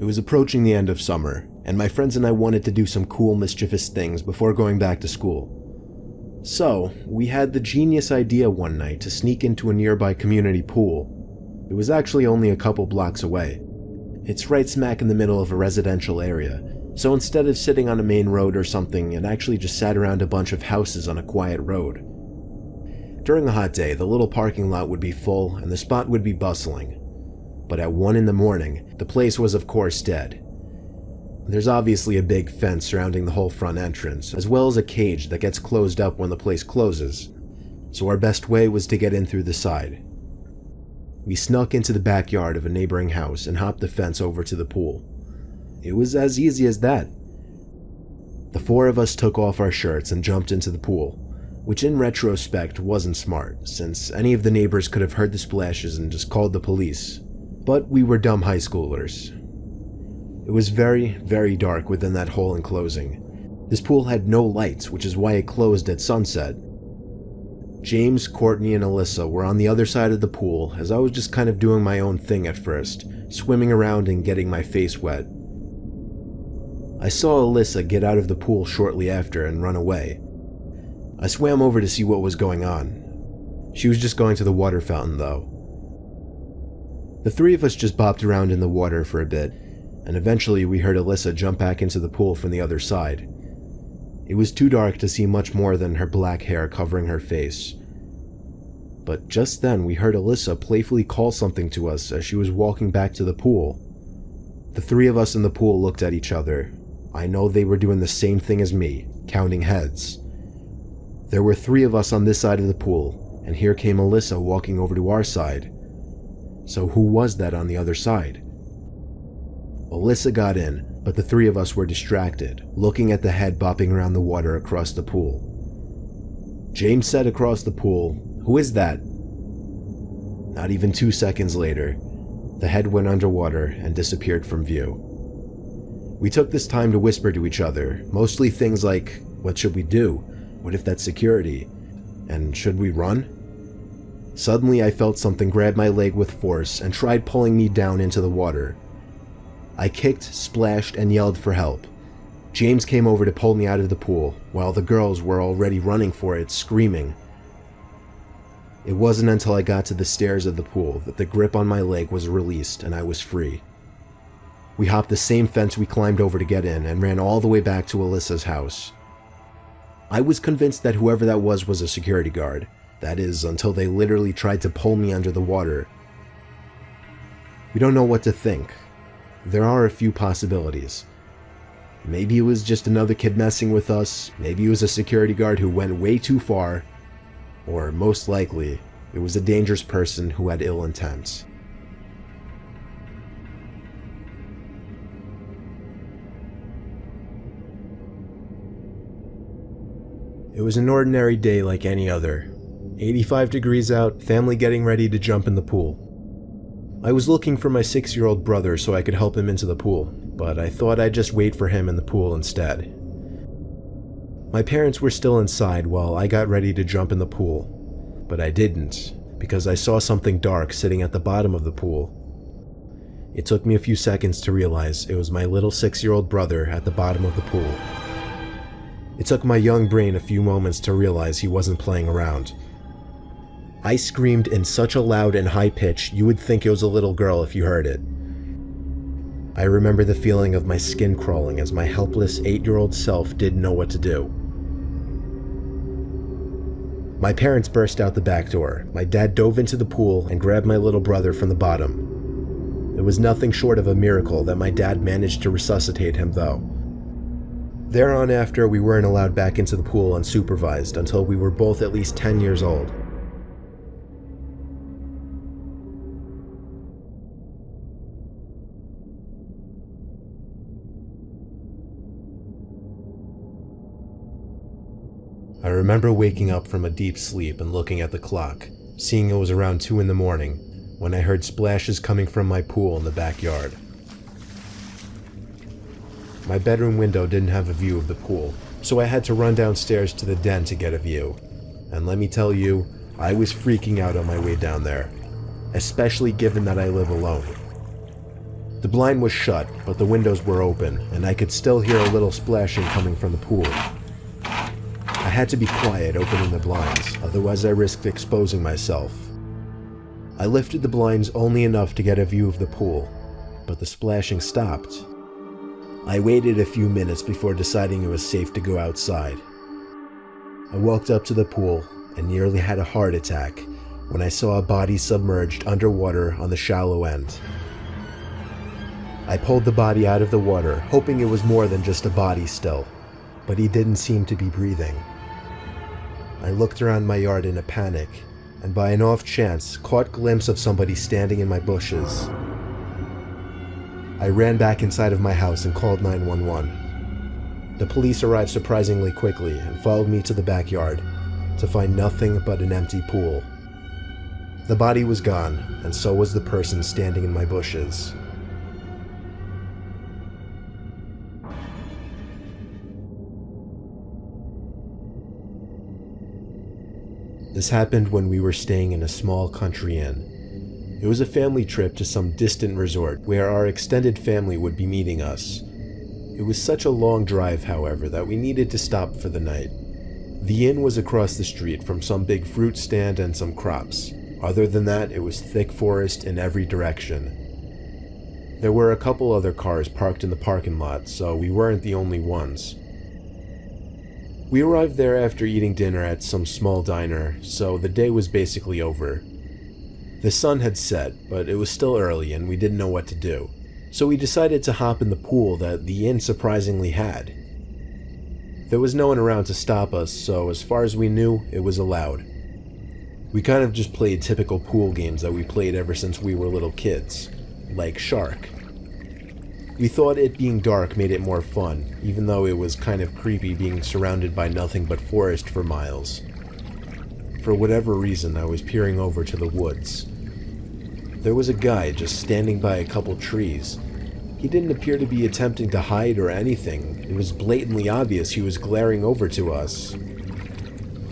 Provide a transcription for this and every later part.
It was approaching the end of summer, and my friends and I wanted to do some cool, mischievous things before going back to school. So, we had the genius idea one night to sneak into a nearby community pool. It was actually only a couple blocks away. It's right smack in the middle of a residential area, so instead of sitting on a main road or something, it actually just sat around a bunch of houses on a quiet road. During a hot day, the little parking lot would be full and the spot would be bustling. But at 1 in the morning, the place was of course dead. There's obviously a big fence surrounding the whole front entrance, as well as a cage that gets closed up when the place closes, so our best way was to get in through the side. We snuck into the backyard of a neighboring house and hopped the fence over to the pool. It was as easy as that. The 4 of us took off our shirts and jumped into the pool, which in retrospect wasn't smart, since any of the neighbors could have heard the splashes and just called the police. But we were dumb high schoolers. It was very, very dark within that whole enclosing. This pool had no lights, which is why it closed at sunset. James, Courtney, and Alyssa were on the other side of the pool, as I was just kind of doing my own thing at first, swimming around and getting my face wet. I saw Alyssa get out of the pool shortly after and run away. I swam over to see what was going on. She was just going to the water fountain though. The 3 of us just bopped around in the water for a bit, and eventually we heard Alyssa jump back into the pool from the other side. It was too dark to see much more than her black hair covering her face. But just then we heard Alyssa playfully call something to us as she was walking back to the pool. The 3 of us in the pool looked at each other. I know they were doing the same thing as me, counting heads. There were 3 of us on this side of the pool, and here came Alyssa walking over to our side. So who was that on the other side? Alyssa got in, but the 3 of us were distracted, looking at the head bopping around the water across the pool. James said across the pool, "Who is that?" Not even 2 seconds later, the head went underwater and disappeared from view. We took this time to whisper to each other, mostly things like, what should we do? What if that's security? And should we run? Suddenly I felt something grab my leg with force and tried pulling me down into the water. I kicked, splashed, and yelled for help. James came over to pull me out of the pool, while the girls were already running for it, screaming. It wasn't until I got to the stairs of the pool that the grip on my leg was released and I was free. We hopped the same fence we climbed over to get in and ran all the way back to Alyssa's house. I was convinced that whoever that was a security guard. That is, until they literally tried to pull me under the water. We don't know what to think. There are a few possibilities. Maybe it was just another kid messing with us, maybe it was a security guard who went way too far, or most likely, it was a dangerous person who had ill intent. It was an ordinary day like any other. 85 degrees out, family getting ready to jump in the pool. I was looking for my 6-year-old brother so I could help him into the pool, but I thought I'd just wait for him in the pool instead. My parents were still inside while I got ready to jump in the pool, but I didn't, because I saw something dark sitting at the bottom of the pool. It took me a few seconds to realize it was my little 6-year-old brother at the bottom of the pool. It took my young brain a few moments to realize he wasn't playing around. I screamed in such a loud and high pitch you would think it was a little girl if you heard it. I remember the feeling of my skin crawling as my helpless 8-year-old self didn't know what to do. My parents burst out the back door. My dad dove into the pool and grabbed my little brother from the bottom. It was nothing short of a miracle that my dad managed to resuscitate him though. Thereon after, we weren't allowed back into the pool unsupervised until we were both at least 10 years old. I remember waking up from a deep sleep and looking at the clock, seeing it was around 2 in the morning, when I heard splashes coming from my pool in the backyard. My bedroom window didn't have a view of the pool, so I had to run downstairs to the den to get a view. And let me tell you, I was freaking out on my way down there, especially given that I live alone. The blind was shut, but the windows were open, and I could still hear a little splashing coming from the pool. I had to be quiet opening the blinds, otherwise I risked exposing myself. I lifted the blinds only enough to get a view of the pool, but the splashing stopped. I waited a few minutes before deciding it was safe to go outside. I walked up to the pool and nearly had a heart attack when I saw a body submerged underwater on the shallow end. I pulled the body out of the water, hoping it was more than just a body still, but he didn't seem to be breathing. I looked around my yard in a panic, and by an off chance, caught a glimpse of somebody standing in my bushes. I ran back inside of my house and called 911. The police arrived surprisingly quickly and followed me to the backyard to find nothing but an empty pool. The body was gone, and so was the person standing in my bushes. This happened when we were staying in a small country inn. It was a family trip to some distant resort where our extended family would be meeting us. It was such a long drive, however, that we needed to stop for the night. The inn was across the street from some big fruit stand and some crops. Other than that, it was thick forest in every direction. There were a couple other cars parked in the parking lot, so we weren't the only ones. We arrived there after eating dinner at some small diner, so the day was basically over. The sun had set, but it was still early and we didn't know what to do, so we decided to hop in the pool that the inn surprisingly had. There was no one around to stop us, so as far as we knew, it was allowed. We kind of just played typical pool games that we played ever since we were little kids, like Shark. We thought it being dark made it more fun, even though it was kind of creepy being surrounded by nothing but forest for miles. For whatever reason, I was peering over to the woods. There was a guy just standing by a couple trees. He didn't appear to be attempting to hide or anything. It was blatantly obvious he was glaring over to us.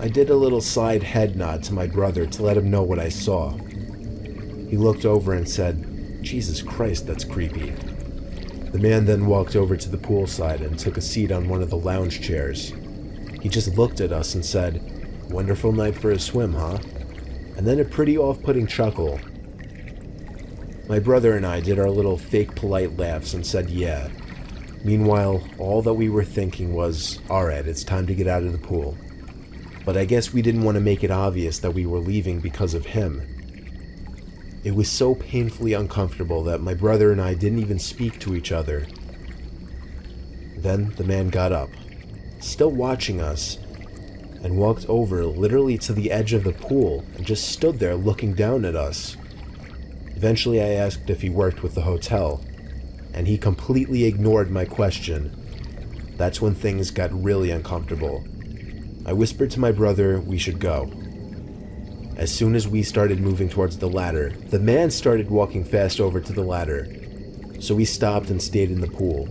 I did a little side head nod to my brother to let him know what I saw. He looked over and said, "Jesus Christ, that's creepy." The man then walked over to the poolside and took a seat on one of the lounge chairs. He just looked at us and said, "Wonderful night for a swim, huh?" And then a pretty off-putting chuckle. My brother and I did our little fake polite laughs and said yeah. Meanwhile, all that we were thinking was, alright, it's time to get out of the pool. But I guess we didn't want to make it obvious that we were leaving because of him. It was so painfully uncomfortable that my brother and I didn't even speak to each other. Then the man got up, still watching us, and walked over literally to the edge of the pool and just stood there looking down at us. Eventually I asked if he worked with the hotel, and he completely ignored my question. That's when things got really uncomfortable. I whispered to my brother we should go. As soon as we started moving towards the ladder, the man started walking fast over to the ladder, so we stopped and stayed in the pool.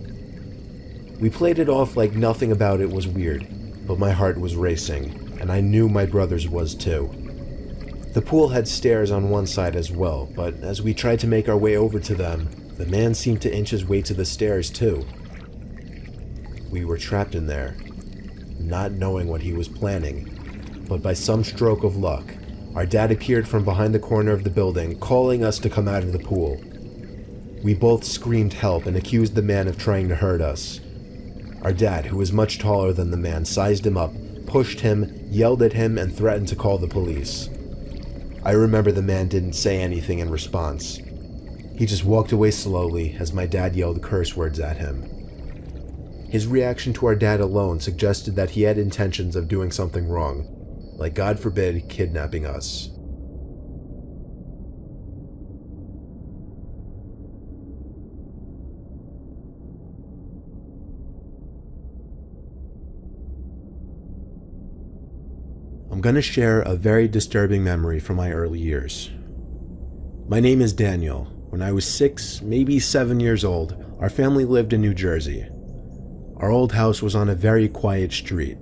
We played it off like nothing about it was weird, but my heart was racing, and I knew my brother's was too. The pool had stairs on one side as well, but as we tried to make our way over to them, the man seemed to inch his way to the stairs too. We were trapped in there, not knowing what he was planning, but by some stroke of luck, our dad appeared from behind the corner of the building, calling us to come out of the pool. We both screamed help and accused the man of trying to hurt us. Our dad, who was much taller than the man, sized him up, pushed him, yelled at him, and threatened to call the police. I remember the man didn't say anything in response. He just walked away slowly as my dad yelled curse words at him. His reaction to our dad alone suggested that he had intentions of doing something wrong, like God forbid kidnapping us. I'm gonna share a very disturbing memory from my early years. My name is Daniel. When I was 6, maybe 7 years old, our family lived in New Jersey. Our old house was on a very quiet street.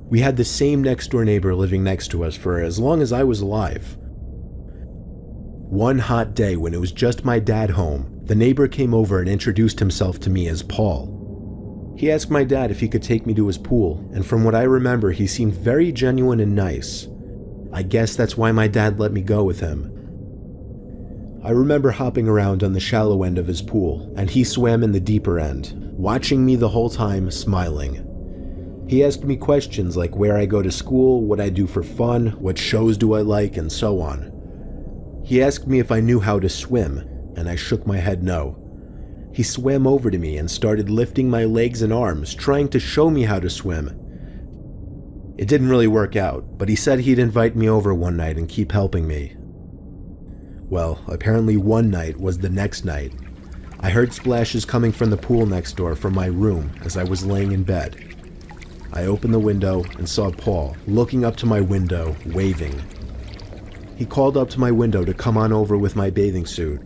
We had the same next-door neighbor living next to us for as long as I was alive. One hot day when it was just my dad home, The neighbor came over and introduced himself to me as Paul. He asked my dad if he could take me to his pool, and from what I remember, he seemed very genuine and nice. I guess that's why my dad let me go with him. I remember hopping around on the shallow end of his pool, and he swam in the deeper end, watching me the whole time, smiling. He asked me questions like where I go to school, what I do for fun, what shows do I like, and so on. He asked me if I knew how to swim, and I shook my head no. He swam over to me and started lifting my legs and arms, trying to show me how to swim. It didn't really work out, but he said he'd invite me over one night and keep helping me. Well, apparently one night was the next night. I heard splashes coming from the pool next door from my room as I was laying in bed. I opened the window and saw Paul looking up to my window, waving. He called up to my window to come on over with my bathing suit.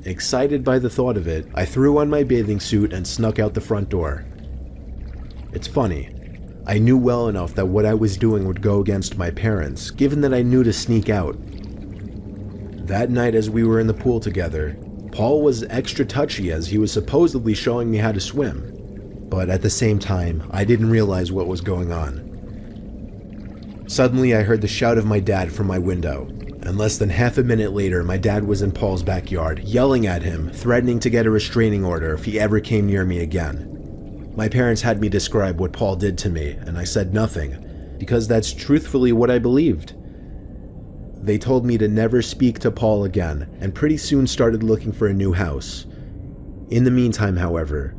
Excited by the thought of it, I threw on my bathing suit and snuck out the front door. It's funny. I knew well enough that what I was doing would go against my parents, given that I knew to sneak out. That night as we were in the pool together, Paul was extra touchy as he was supposedly showing me how to swim. But at the same time, I didn't realize what was going on. Suddenly I heard the shout of my dad from my window, and less than half a minute later my dad was in Paul's backyard, yelling at him, threatening to get a restraining order if he ever came near me again. My parents had me describe what Paul did to me, and I said nothing, because that's truthfully what I believed. They told me to never speak to Paul again, and pretty soon started looking for a new house. In the meantime, however,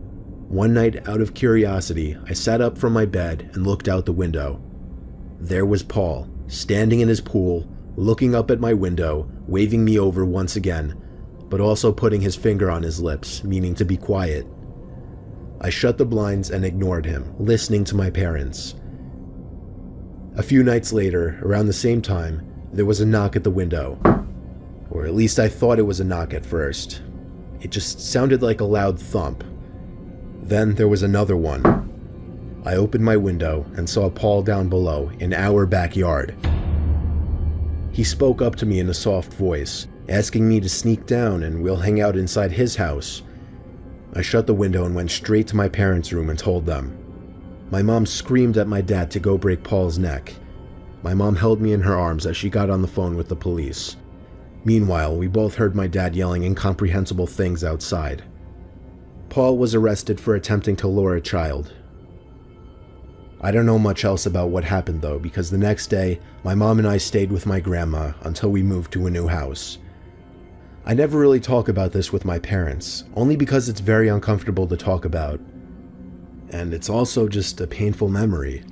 one night out of curiosity, I sat up from my bed and looked out the window. There was Paul, standing in his pool, looking up at my window, waving me over once again, but also putting his finger on his lips, meaning to be quiet. I shut the blinds and ignored him, listening to my parents. A few nights later, around the same time, there was a knock at the window. Or at least I thought it was a knock at first. It just sounded like a loud thump. Then there was another one. I opened my window and saw Paul down below in our backyard. He spoke up to me in a soft voice, asking me to sneak down and we'll hang out inside his house. I shut the window and went straight to my parents' room and told them. My mom screamed at my dad to go break Paul's neck. My mom held me in her arms as she got on the phone with the police. Meanwhile, we both heard my dad yelling incomprehensible things outside. Paul was arrested for attempting to lure a child. I don't know much else about what happened though, because the next day, my mom and I stayed with my grandma until we moved to a new house. I never really talk about this with my parents, only because it's very uncomfortable to talk about. And it's also just a painful memory.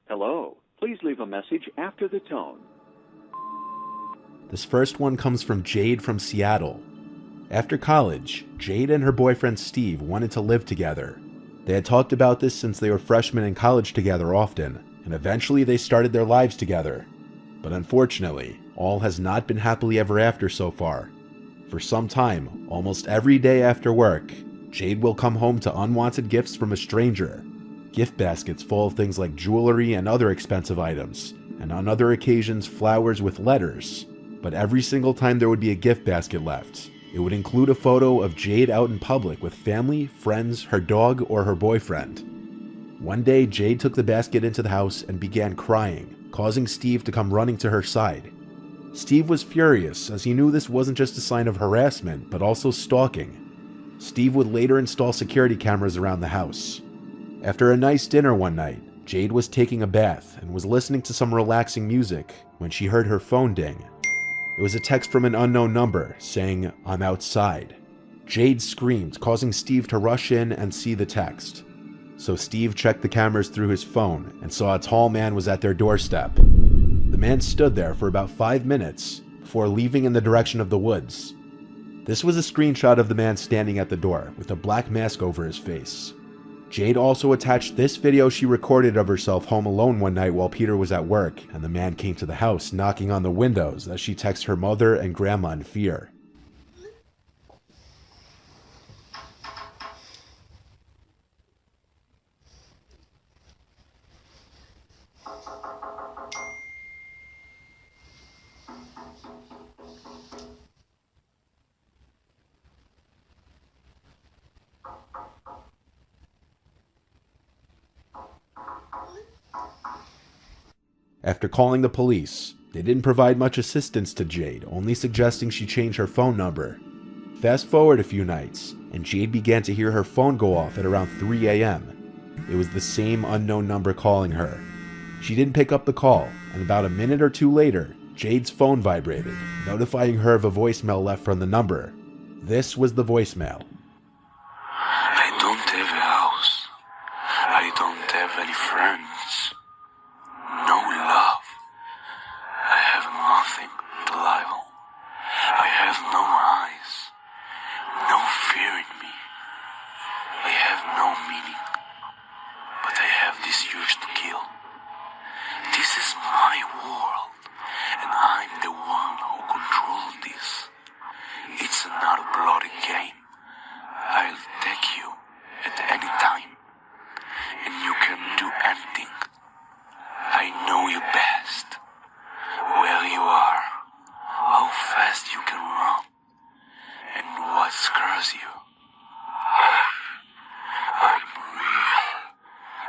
Hello. Please leave a message after the tone. This first one comes from Jade from Seattle. After college, Jade and her boyfriend Steve wanted to live together. They had talked about this since they were freshmen in college together often, and eventually they started their lives together. But unfortunately, all has not been happily ever after so far. For some time, almost every day after work, Jade will come home to unwanted gifts from a stranger. Gift baskets full of things like jewelry and other expensive items, and on other occasions flowers with letters. But every single time there would be a gift basket left, it would include a photo of Jade out in public with family, friends, her dog, or her boyfriend. One day, Jade took the basket into the house and began crying, causing Steve to come running to her side. Steve was furious as he knew this wasn't just a sign of harassment, but also stalking. Steve would later install security cameras around the house. After a nice dinner one night, Jade was taking a bath and was listening to some relaxing music when she heard her phone ding. It was a text from an unknown number saying, "I'm outside." Jade screamed, causing Steve to rush in and see the text. So Steve checked the cameras through his phone and saw a tall man was at their doorstep. The man stood there for about 5 minutes before leaving in the direction of the woods. This was a screenshot of the man standing at the door with a black mask over his face. Jade also attached this video she recorded of herself home alone one night while Peter was at work, and the man came to the house knocking on the windows as she texts her mother and grandma in fear. After calling the police, they didn't provide much assistance to Jade, only suggesting she change her phone number. Fast forward a few nights, and Jade began to hear her phone go off at around 3 a.m. It was the same unknown number calling her. She didn't pick up the call, and about a minute or two later, Jade's phone vibrated, notifying her of a voicemail left from the number. This was the voicemail. I don't have a house. I don't have any friends. No love. I have nothing to lie on. I have no eyes. No fear in me. I have no meaning. But I have this urge to kill. This is my world, and I'm the one who controls this. It's not a bloody game. I'll take you at any time, and you can do anything. I know you best, where you are, how fast you can run, and what scares you. I'm real.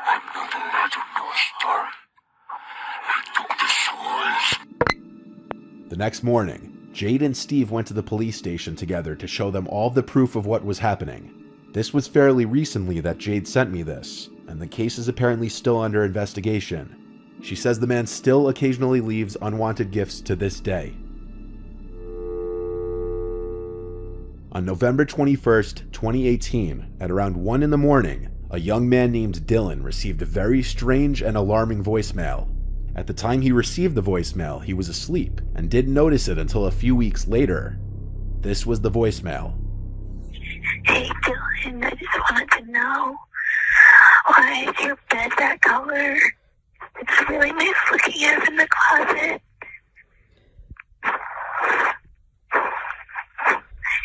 I'm not a legend or a story. I took the souls. The next morning, Jade and Steve went to the police station together to show them all the proof of what was happening. This was fairly recently that Jade sent me this, and the case is apparently still under investigation. She says the man still occasionally leaves unwanted gifts to this day. On November 21st, 2018, at around 1 in the morning, a young man named Dylan received a very strange and alarming voicemail. At the time he received the voicemail, he was asleep and didn't notice it until a few weeks later. This was the voicemail. Hey Dylan, I just wanted to know, why is your bed that color? It's really nice looking out in the closet.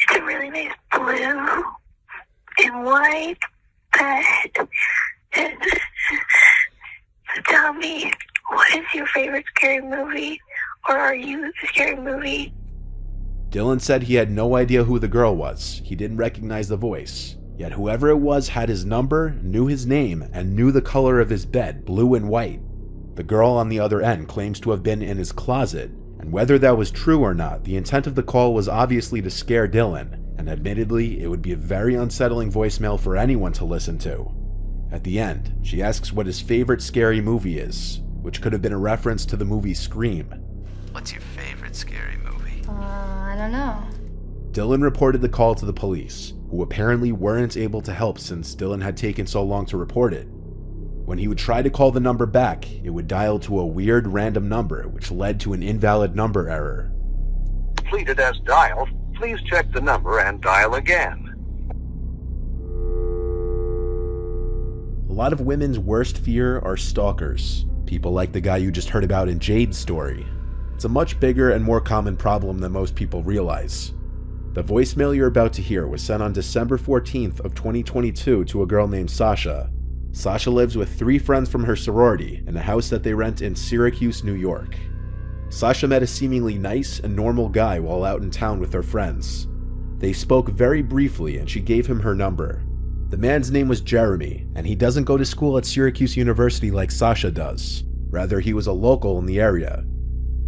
It's a really nice blue and white bed. So tell me, what is your favorite scary movie? Or are you the scary movie? Dylan said he had no idea who the girl was. He didn't recognize the voice. Yet whoever it was had his number, knew his name, and knew the color of his bed, blue and white. The girl on the other end claims to have been in his closet, and whether that was true or not, the intent of the call was obviously to scare Dylan, and admittedly, it would be a very unsettling voicemail for anyone to listen to. At the end, she asks what his favorite scary movie is, which could have been a reference to the movie Scream. What's your favorite scary movie? I don't know. Dylan reported the call to the police, who apparently weren't able to help since Dylan had taken so long to report it. When he would try to call the number back, it would dial to a weird random number, which led to an invalid number error. Completed as dialed. Please check the number and dial again. A lot of women's worst fear are stalkers, people like the guy you just heard about in Jade's story. It's a much bigger and more common problem than most people realize. The voicemail you're about to hear was sent on December 14th of 2022 to a girl named Sasha. Sasha lives with 3 friends from her sorority in a house that they rent in Syracuse, New York. Sasha met a seemingly nice and normal guy while out in town with her friends. They spoke very briefly and she gave him her number. The man's name was Jeremy, and he doesn't go to school at Syracuse University like Sasha does. Rather, he was a local in the area.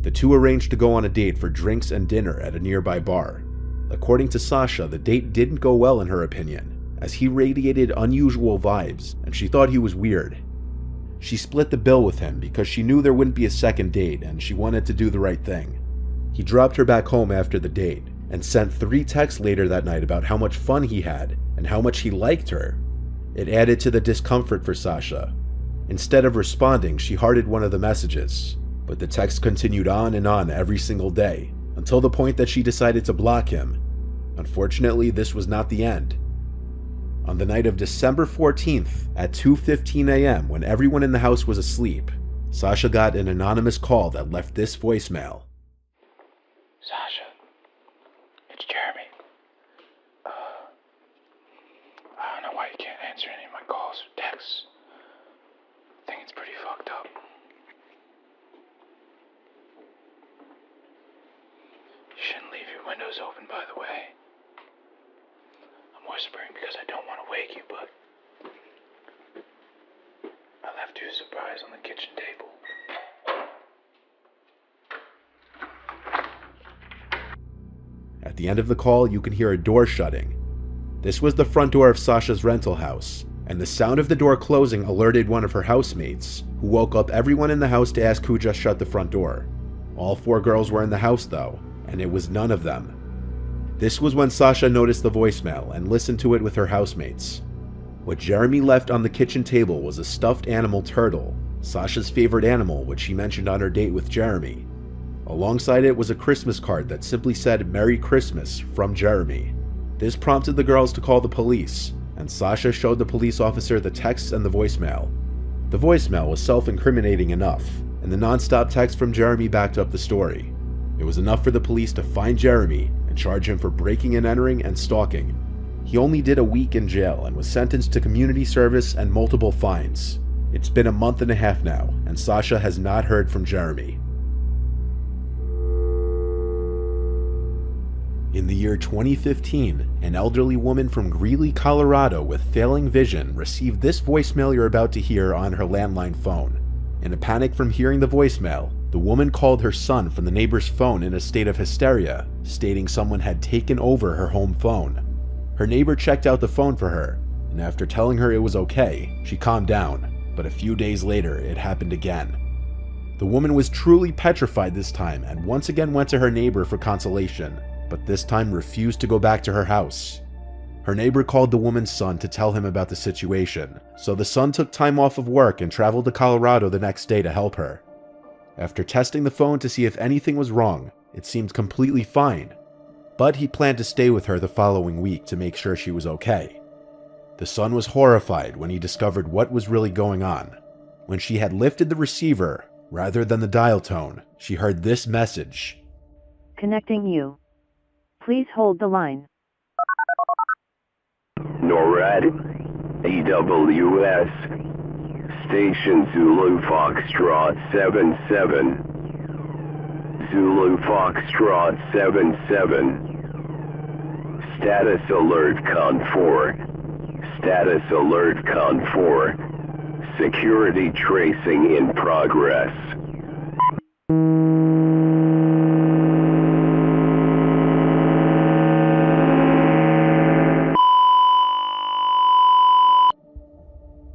The two arranged to go on a date for drinks and dinner at a nearby bar. According to Sasha, the date didn't go well in her opinion, as he radiated unusual vibes, and she thought he was weird. She split the bill with him because she knew there wouldn't be a second date and she wanted to do the right thing. He dropped her back home after the date, and sent 3 texts later that night about how much fun he had and how much he liked her. It added to the discomfort for Sasha. Instead of responding, she hearted one of the messages, but the text continued on and on every single day, until the point that she decided to block him. Unfortunately, this was not the end. on the night of December 14th at 2:15 a.m. when everyone in the house was asleep, Sasha got an anonymous call that left this voicemail. Sasha, it's Jeremy. I don't know why you can't answer any of my calls or texts. I think it's pretty fucked up. You shouldn't leave your windows open, by the way. I'm whispering because I don't want to wake you, but I left you a surprise on the kitchen table. At the end of the call, you can hear a door shutting. This was the front door of Sasha's rental house, and the sound of the door closing alerted one of her housemates, who woke up everyone in the house to ask who just shut the front door. All 4 girls were in the house though, and it was none of them. This was when Sasha noticed the voicemail and listened to it with her housemates. What Jeremy left on the kitchen table was a stuffed animal turtle, Sasha's favorite animal, which she mentioned on her date with Jeremy. Alongside it was a Christmas card that simply said "Merry Christmas" from Jeremy. This prompted the girls to call the police, and Sasha showed the police officer the text and the voicemail. The voicemail was self-incriminating enough, and the non-stop text from Jeremy backed up the story. It was enough for the police to find Jeremy and charge him for breaking and entering and stalking. He only did a week in jail and was sentenced to community service and multiple fines. It's been a month and a half now, and Sasha has not heard from Jeremy. In the year 2015, an elderly woman from Greeley, Colorado with failing vision received this voicemail you're about to hear on her landline phone. In a panic from hearing the voicemail, the woman called her son from the neighbor's phone in a state of hysteria, stating someone had taken over her home phone. Her neighbor checked out the phone for her, and after telling her it was okay, she calmed down, but a few days later it happened again. The woman was truly petrified this time and once again went to her neighbor for consolation, but this time refused to go back to her house. Her neighbor called the woman's son to tell him about the situation, so the son took time off of work and traveled to Colorado the next day to help her. After testing the phone to see if anything was wrong, it seemed completely fine, but he planned to stay with her the following week to make sure she was okay. The son was horrified when he discovered what was really going on. When she had lifted the receiver, rather than the dial tone, she heard this message. Connecting you. Please hold the line. NORAD, EWS, Station Zulu Foxtrot 77, Zulu Foxtrot 77, Status Alert Con 4, Status Alert Con 4, Security Tracing in Progress.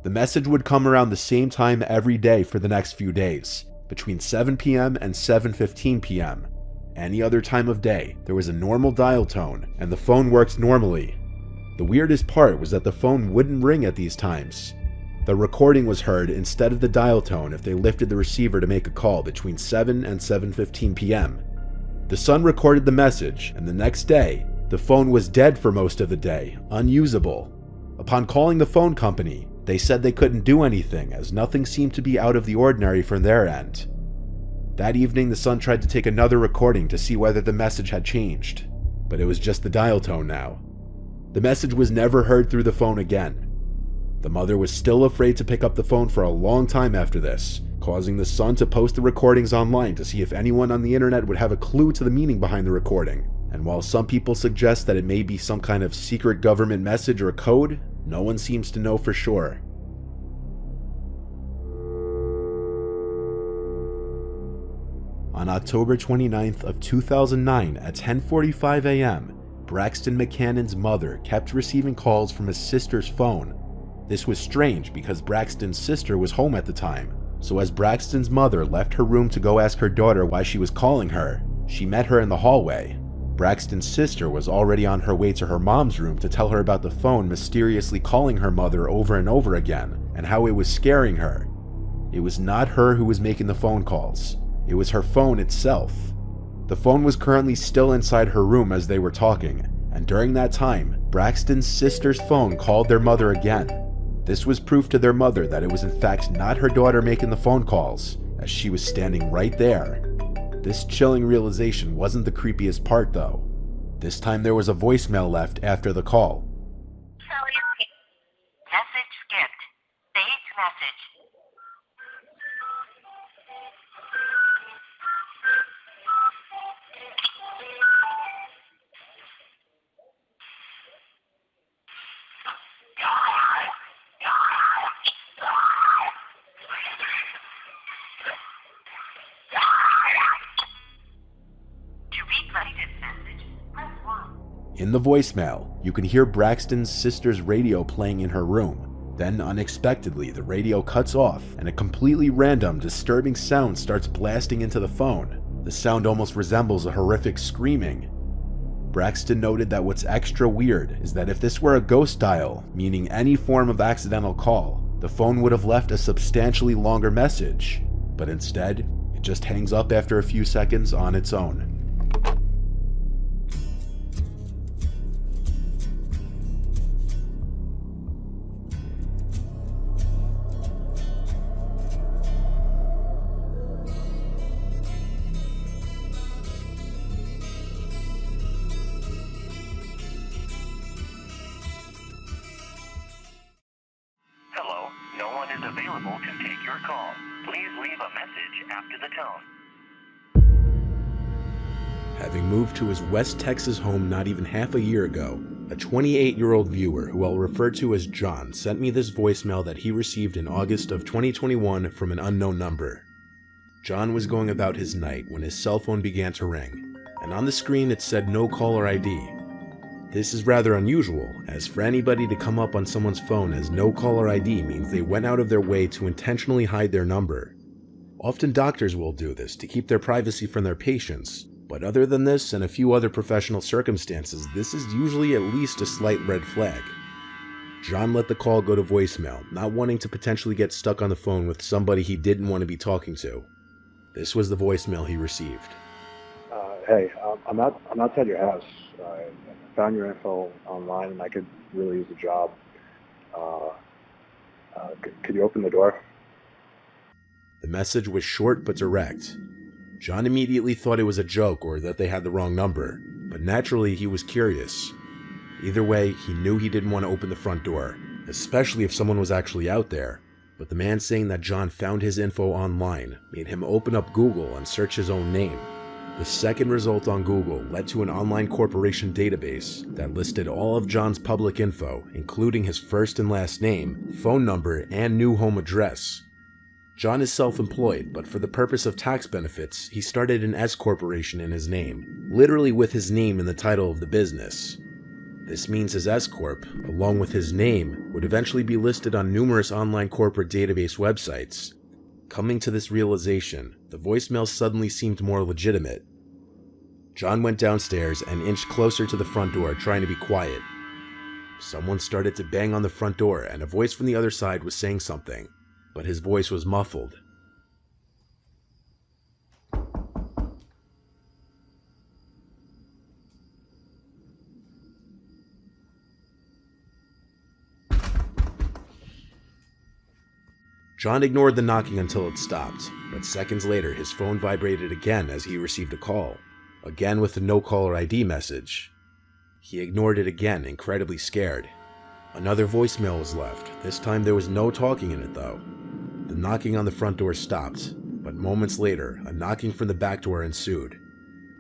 The message would come around the same time every day for the next few days, between 7 p.m. and 7:15 p.m. Any other time of day, there was a normal dial tone, and the phone worked normally. The weirdest part was that the phone wouldn't ring at these times. The recording was heard instead of the dial tone if they lifted the receiver to make a call between 7 and 7:15 p.m. The son recorded the message, and the next day, the phone was dead for most of the day, unusable. Upon calling the phone company, they said they couldn't do anything as nothing seemed to be out of the ordinary from their end. That evening, the son tried to take another recording to see whether the message had changed, but it was just the dial tone now. The message was never heard through the phone again. The mother was still afraid to pick up the phone for a long time after this, causing the son to post the recordings online to see if anyone on the internet would have a clue to the meaning behind the recording. And while some people suggest that it may be some kind of secret government message or code, no one seems to know for sure. On October 29th of 2009 at 10:45 a.m., Braxton McCannon's mother kept receiving calls from his sister's phone. This was strange because Braxton's sister was home at the time, so as Braxton's mother left her room to go ask her daughter why she was calling her, she met her in the hallway. Braxton's sister was already on her way to her mom's room to tell her about the phone mysteriously calling her mother over and over again, and how it was scaring her. It was not her who was making the phone calls. It was her phone itself. The phone was currently still inside her room as they were talking, and during that time, Braxton's sister's phone called their mother again. This was proof to their mother that it was in fact not her daughter making the phone calls, as she was standing right there. This chilling realization wasn't the creepiest part though. This time there was a voicemail left after the call. Message skipped. Saved message. To replay this message, press 1. In the voicemail, you can hear Braxton's sister's radio playing in her room. Then, unexpectedly, the radio cuts off and a completely random, disturbing sound starts blasting into the phone. The sound almost resembles a horrific screaming. Braxton noted that what's extra weird is that if this were a ghost dial, meaning any form of accidental call, the phone would have left a substantially longer message. But instead, it just hangs up after a few seconds on its own. Hello, no one is available to take your call. Please leave a message after the tone. Having moved to his West Texas home not even half a year ago, a 28-year-old viewer who I'll refer to as John sent me this voicemail that he received in August of 2021 from an unknown number. John was going about his night when his cell phone began to ring, and on the screen it said no caller ID. This is rather unusual, as for anybody to come up on someone's phone as no caller ID means they went out of their way to intentionally hide their number. Often doctors will do this to keep their privacy from their patients, but other than this and a few other professional circumstances, this is usually at least a slight red flag. John let the call go to voicemail, not wanting to potentially get stuck on the phone with somebody he didn't want to be talking to. This was the voicemail he received. Hey, I'm outside your house. I found your info online and I could really use a job. Could you open the door? The message was short but direct. John immediately thought it was a joke or that they had the wrong number, but naturally he was curious. Either way, he knew he didn't want to open the front door, especially if someone was actually out there. But the man saying that John found his info online made him open up Google and search his own name. The second result on Google led to an online corporation database that listed all of John's public info, including his first and last name, phone number, and new home address. John is self-employed, but for the purpose of tax benefits, he started an S corporation in his name, literally with his name in the title of the business. This means his S corp, along with his name, would eventually be listed on numerous online corporate database websites. Coming to this realization, the voicemail suddenly seemed more legitimate. John went downstairs and inched closer to the front door, trying to be quiet. Someone started to bang on the front door, and a voice from the other side was saying something, but his voice was muffled. John ignored the knocking until it stopped, but seconds later his phone vibrated again as he received a call, again with the no caller ID message. He ignored it again, incredibly scared. Another voicemail was left. This time there was no talking in it though. The knocking on the front door stopped, but moments later, a knocking from the back door ensued.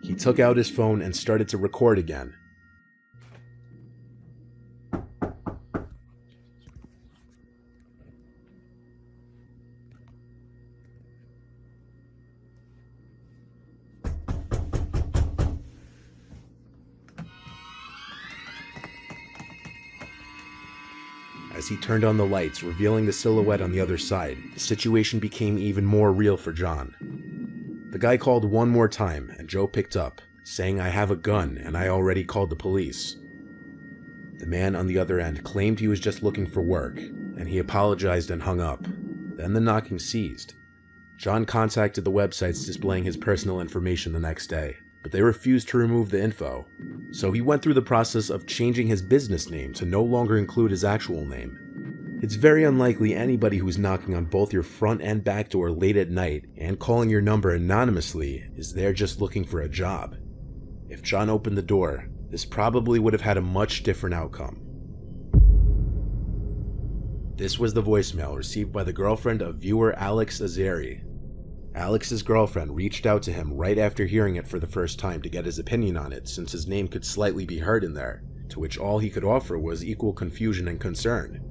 He took out his phone and started to record again. As he turned on the lights, revealing the silhouette on the other side, the situation became even more real for John. The guy called one more time, and Joe picked up, saying, "I have a gun, and I already called the police." The man on the other end claimed he was just looking for work, and he apologized and hung up. Then the knocking ceased. John contacted the websites displaying his personal information the next day, but they refused to remove the info. So he went through the process of changing his business name to no longer include his actual name. It's very unlikely anybody who's knocking on both your front and back door late at night and calling your number anonymously is there just looking for a job. If John opened the door, this probably would have had a much different outcome. This was the voicemail received by the girlfriend of viewer Alex Azeri. Alex's girlfriend reached out to him right after hearing it for the first time to get his opinion on it, since his name could slightly be heard in there, to which all he could offer was equal confusion and concern.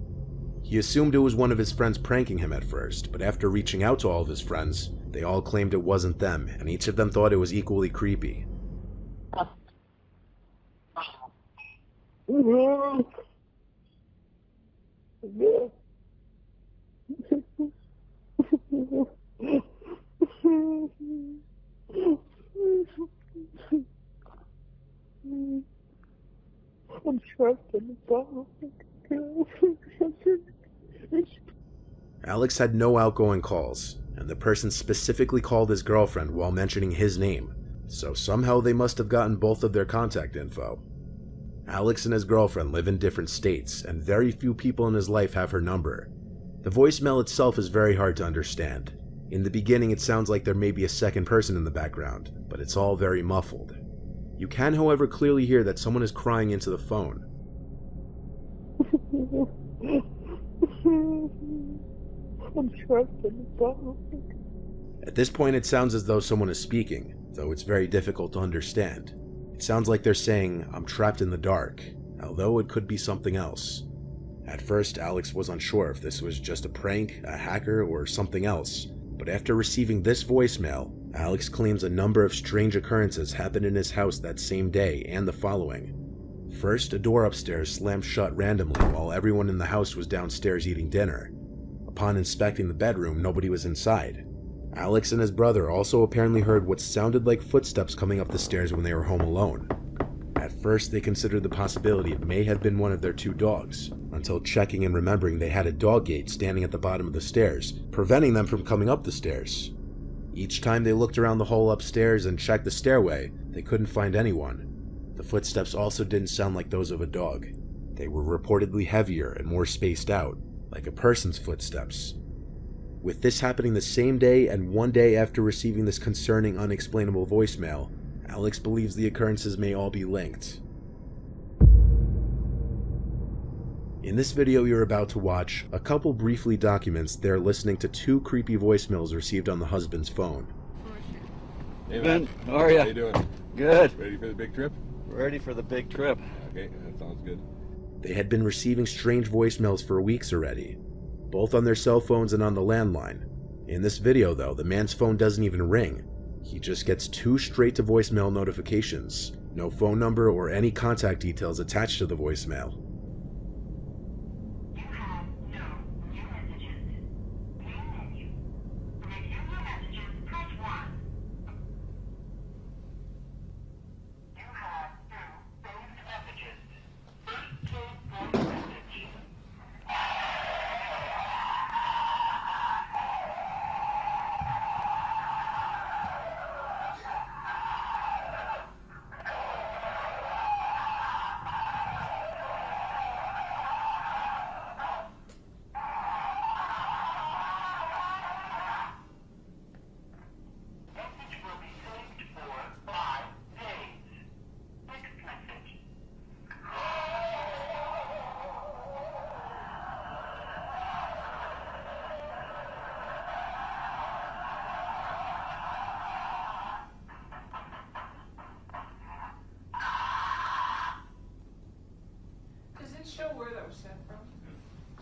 He assumed it was one of his friends pranking him at first, but after reaching out to all of his friends, they all claimed it wasn't them, and each of them thought it was equally creepy. I'm trapped in the bottom. Alex had no outgoing calls, and the person specifically called his girlfriend while mentioning his name, so somehow they must have gotten both of their contact info. Alex and his girlfriend live in different states, and very few people in his life have her number. The voicemail itself is very hard to understand. In the beginning it sounds like there may be a second person in the background, but it's all very muffled. You can, however, clearly hear that someone is crying into the phone. I'm trapped in the bottom. At this point it sounds as though someone is speaking, though it's very difficult to understand. It sounds like they're saying, "I'm trapped in the dark," although it could be something else. At first, Alex was unsure if this was just a prank, a hacker, or something else, but after receiving this voicemail, Alex claims a number of strange occurrences happened in his house that same day and the following. First, a door upstairs slammed shut randomly while everyone in the house was downstairs eating dinner. Upon inspecting the bedroom, nobody was inside. Alex and his brother also apparently heard what sounded like footsteps coming up the stairs when they were home alone. At first, they considered the possibility it may have been one of their two dogs, until checking and remembering they had a dog gate standing at the bottom of the stairs, preventing them from coming up the stairs. Each time they looked around the hole upstairs and checked the stairway, they couldn't find anyone. The footsteps also didn't sound like those of a dog. They were reportedly heavier and more spaced out, like a person's footsteps. With this happening the same day and one day after receiving this concerning, unexplainable voicemail, Alex believes the occurrences may all be linked. In this video you're about to watch, a couple briefly documents they're listening to two creepy voicemails received on the husband's phone. Hey man, how are you? How you doing? Good. Ready for the big trip? Ready for the big trip. Okay, that sounds good. They had been receiving strange voicemails for weeks already, both on their cell phones and on the landline. In this video though, the man's phone doesn't even ring. He just gets two straight to voicemail notifications, no phone number or any contact details attached to the voicemail.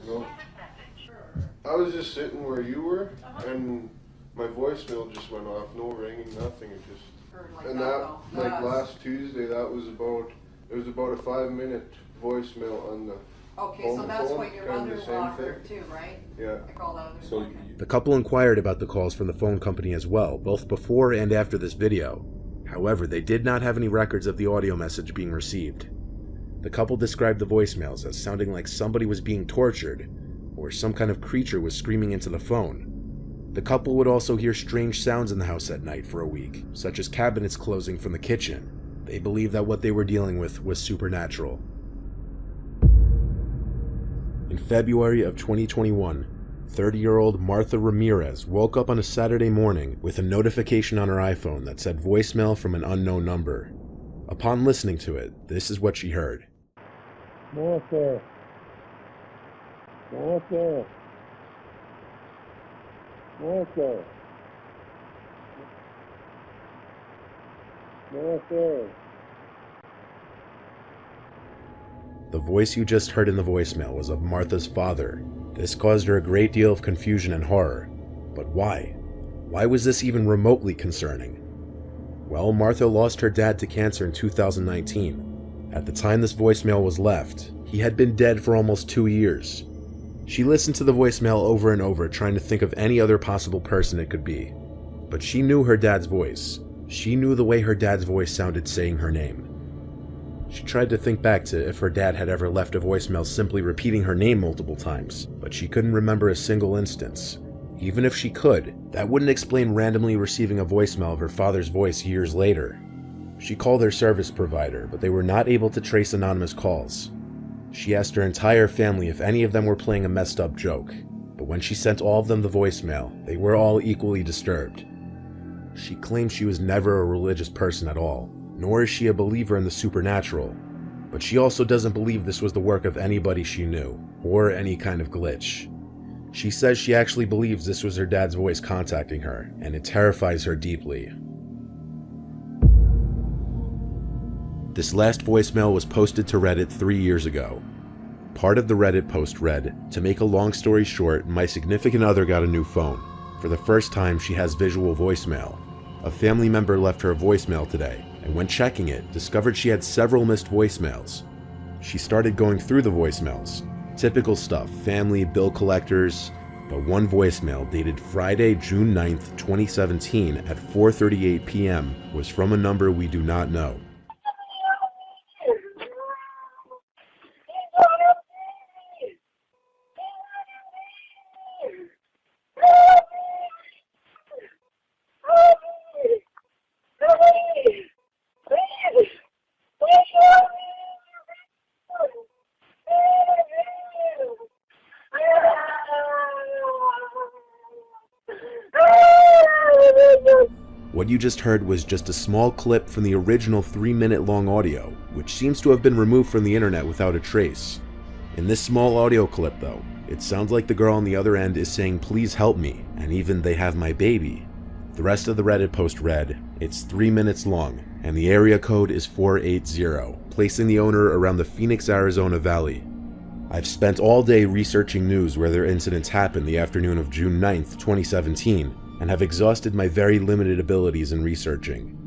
No. I was just sitting where you were, and my voicemail just went off. No ringing, nothing. It just. And that, like last Tuesday, it was about a 5-minute voicemail on the. Okay, so that's what your mother-in-law heard too, right? Yeah. I called out So the couple inquired about the calls from the phone company as well, both before and after this video. However, they did not have any records of the audio message being received. The couple described the voicemails as sounding like somebody was being tortured, or some kind of creature was screaming into the phone. The couple would also hear strange sounds in the house at night for a week, such as cabinets closing from the kitchen. They believed that what they were dealing with was supernatural. In February of 2021, 30-year-old Martha Ramirez woke up on a Saturday morning with a notification on her iPhone that said voicemail from an unknown number. Upon listening to it, this is what she heard. Martha. Martha. Martha. Martha. The voice you just heard in the voicemail was of Martha's father. This caused her a great deal of confusion and horror. But why? Why was this even remotely concerning? Well, Martha lost her dad to cancer in 2019. At the time this voicemail was left, he had been dead for almost 2 years. She listened to the voicemail over and over, trying to think of any other possible person it could be. But she knew her dad's voice. She knew the way her dad's voice sounded saying her name. She tried to think back to if her dad had ever left a voicemail simply repeating her name multiple times, but she couldn't remember a single instance. Even if she could, that wouldn't explain randomly receiving a voicemail of her father's voice years later. She called her service provider, but they were not able to trace anonymous calls. She asked her entire family if any of them were playing a messed up joke, but when she sent all of them the voicemail, they were all equally disturbed. She claims she was never a religious person at all, nor is she a believer in the supernatural, but she also doesn't believe this was the work of anybody she knew, or any kind of glitch. She says she actually believes this was her dad's voice contacting her, and it terrifies her deeply. This last voicemail was posted to Reddit 3 years ago. Part of the Reddit post read, "To make a long story short, my significant other got a new phone. For the first time, she has visual voicemail. A family member left her a voicemail today, and when checking it, discovered she had several missed voicemails. She started going through the voicemails. Typical stuff, family, bill collectors, but one voicemail dated Friday, June 9th, 2017 at 4:38 p.m. was from a number we do not know. What you just heard was just a small clip from the original 3-minute long audio, which seems to have been removed from the internet without a trace. In this small audio clip though, it sounds like the girl on the other end is saying please help me, and even they have my baby. The rest of the Reddit post read, it's 3 minutes long, and the area code is 480, placing the owner around the Phoenix, Arizona Valley. I've spent all day researching news where their incidents happened the afternoon of June 9th, 2017, and have exhausted my very limited abilities in researching.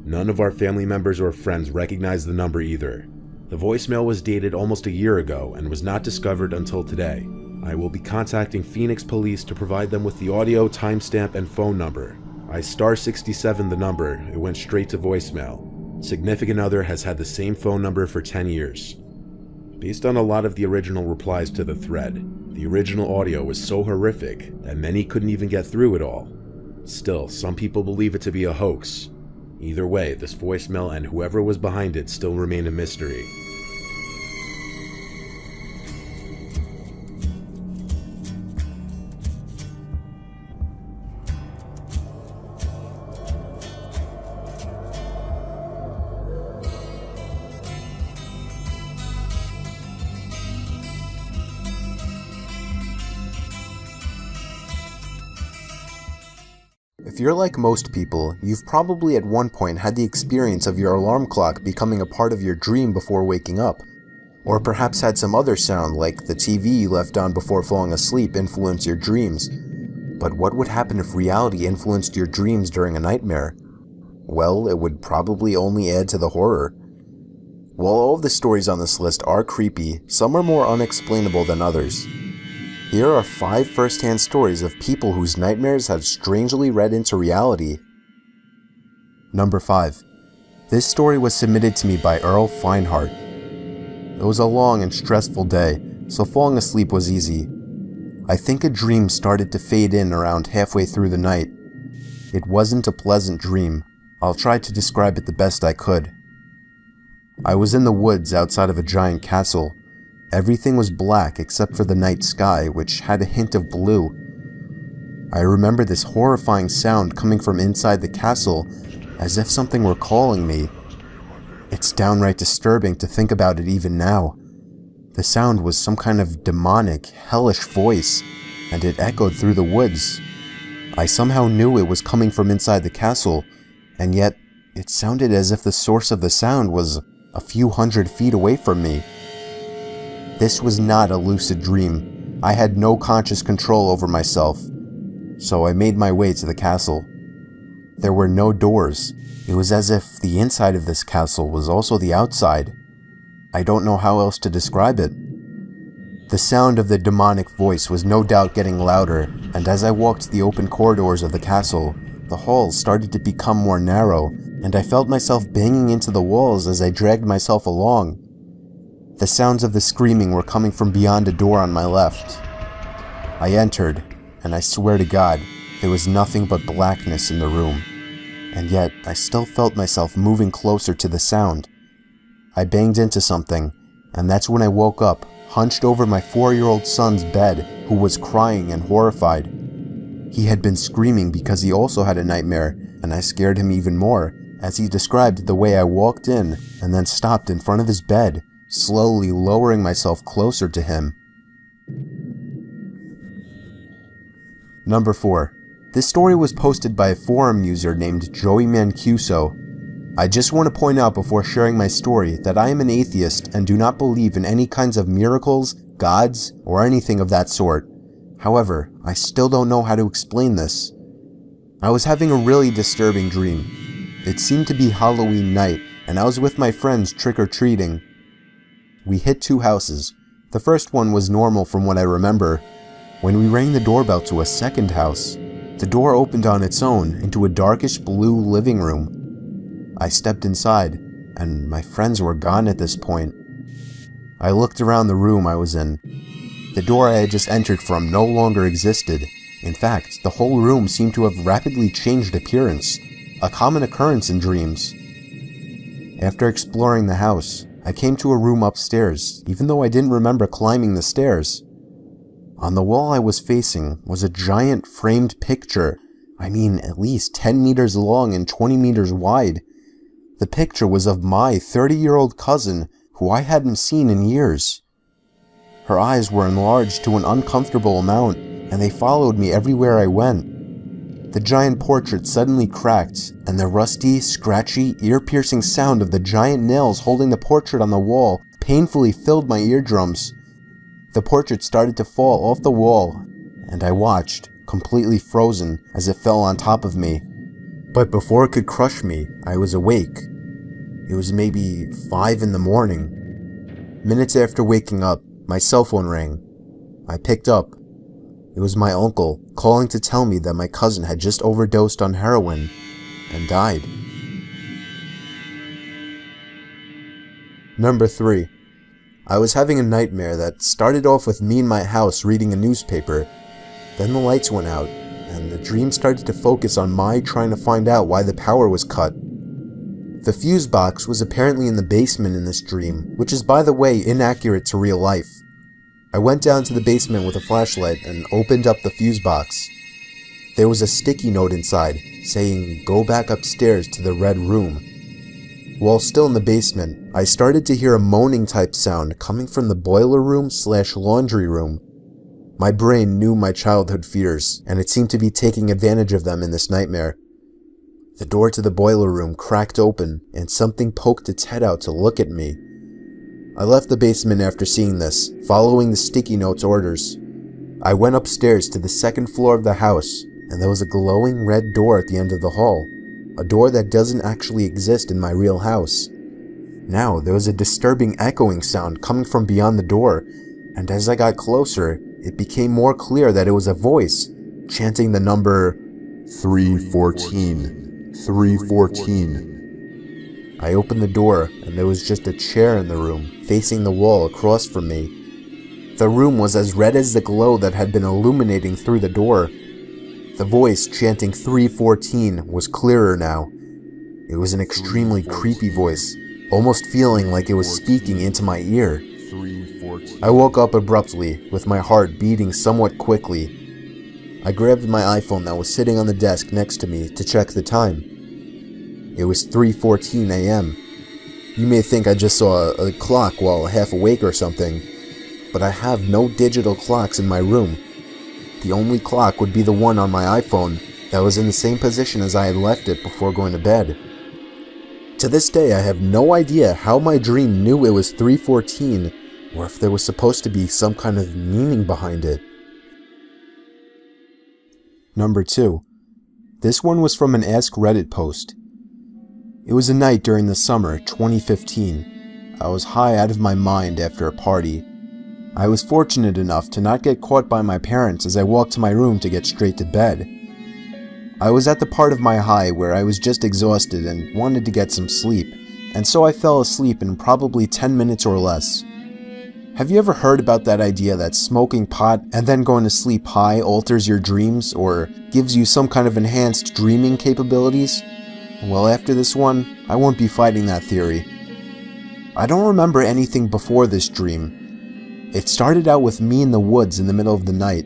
None of our family members or friends recognize the number either. The voicemail was dated almost a year ago and was not discovered until today. I will be contacting Phoenix police to provide them with the audio, timestamp, and phone number. I *67 the number, it went straight to voicemail. Significant other has had the same phone number for 10 years. Based on a lot of the original replies to the thread, the original audio was so horrific that many couldn't even get through it all. Still, some people believe it to be a hoax. Either way, this voicemail and whoever was behind it still remain a mystery. If you're like most people, you've probably at one point had the experience of your alarm clock becoming a part of your dream before waking up. Or perhaps had some other sound like the TV you left on before falling asleep influence your dreams. But what would happen if reality influenced your dreams during a nightmare? Well, it would probably only add to the horror. While all of the stories on this list are creepy, some are more unexplainable than others. Here are 5 first-hand stories of people whose nightmares have strangely read into reality. Number 5. This story was submitted to me by Earl Feinhardt. It was a long and stressful day, so falling asleep was easy. I think a dream started to fade in around halfway through the night. It wasn't a pleasant dream. I'll try to describe it the best I could. I was in the woods outside of a giant castle. Everything was black except for the night sky, which had a hint of blue. I remember this horrifying sound coming from inside the castle, as if something were calling me. It's downright disturbing to think about it even now. The sound was some kind of demonic, hellish voice, and it echoed through the woods. I somehow knew it was coming from inside the castle, and yet it sounded as if the source of the sound was a few hundred feet away from me. This was not a lucid dream. I had no conscious control over myself, so I made my way to the castle. There were no doors. It was as if the inside of this castle was also the outside. I don't know how else to describe it. The sound of the demonic voice was no doubt getting louder, and as I walked the open corridors of the castle, the halls started to become more narrow, and I felt myself banging into the walls as I dragged myself along. The sounds of the screaming were coming from beyond a door on my left. I entered, and I swear to God, there was nothing but blackness in the room. And yet, I still felt myself moving closer to the sound. I banged into something, and that's when I woke up, hunched over my 4-year-old son's bed, who was crying and horrified. He had been screaming because he also had a nightmare, and I scared him even more, as he described the way I walked in and then stopped in front of his bed, slowly lowering myself closer to him. Number 4. This story was posted by a forum user named Joey Mancuso. I just want to point out before sharing my story that I am an atheist and do not believe in any kinds of miracles, gods, or anything of that sort. However, I still don't know how to explain this. I was having a really disturbing dream. It seemed to be Halloween night, and I was with my friends trick-or-treating. We hit 2 houses. The first one was normal from what I remember. When we rang the doorbell to a second house, the door opened on its own into a darkish blue living room. I stepped inside, and my friends were gone at this point. I looked around the room I was in. The door I had just entered from no longer existed. In fact, the whole room seemed to have rapidly changed appearance, a common occurrence in dreams. After exploring the house, I came to a room upstairs, even though I didn't remember climbing the stairs. On the wall I was facing was a giant framed picture, at least 10 meters long and 20 meters wide. The picture was of my 30-year-old cousin, who I hadn't seen in years. Her eyes were enlarged to an uncomfortable amount, and they followed me everywhere I went. The giant portrait suddenly cracked, and the rusty, scratchy, ear-piercing sound of the giant nails holding the portrait on the wall painfully filled my eardrums. The portrait started to fall off the wall, and I watched, completely frozen, as it fell on top of me. But before it could crush me, I was awake. It was maybe 5 in the morning. Minutes after waking up, my cell phone rang. I picked up. It was my uncle calling to tell me that my cousin had just overdosed on heroin and died. Number 3. I was having a nightmare that started off with me in my house reading a newspaper. Then the lights went out, and the dream started to focus on my trying to find out why the power was cut. The fuse box was apparently in the basement in this dream, which is, by the way, inaccurate to real life. I went down to the basement with a flashlight and opened up the fuse box. There was a sticky note inside saying, "Go back upstairs to the red room." While still in the basement, I started to hear a moaning type sound coming from the boiler room / laundry room. My brain knew my childhood fears, and it seemed to be taking advantage of them in this nightmare. The door to the boiler room cracked open, and something poked its head out to look at me. I left the basement after seeing this, following the sticky note's orders. I went upstairs to the second floor of the house, and there was a glowing red door at the end of the hall, a door that doesn't actually exist in my real house. Now, there was a disturbing echoing sound coming from beyond the door, and as I got closer, it became more clear that it was a voice, chanting the number 314, 314. I opened the door, and there was just a chair in the room, facing the wall across from me. The room was as red as the glow that had been illuminating through the door. The voice chanting 314 was clearer now. It was an extremely creepy voice, almost feeling like it was speaking into my ear. I woke up abruptly, with my heart beating somewhat quickly. I grabbed my iPhone that was sitting on the desk next to me to check the time. It was 3:14 a.m. You may think I just saw a clock while half awake or something, but I have no digital clocks in my room. The only clock would be the one on my iPhone that was in the same position as I had left it before going to bed. To this day, I have no idea how my dream knew it was 3:14, or if there was supposed to be some kind of meaning behind it. Number 2. This one was from an Ask Reddit post. It was a night during the summer 2015. I was high out of my mind after a party. I was fortunate enough to not get caught by my parents as I walked to my room to get straight to bed. I was at the part of my high where I was just exhausted and wanted to get some sleep, and so I fell asleep in probably 10 minutes or less. Have you ever heard about that idea that smoking pot and then going to sleep high alters your dreams or gives you some kind of enhanced dreaming capabilities? Well, after this one, I won't be fighting that theory. I don't remember anything before this dream. It started out with me in the woods in the middle of the night.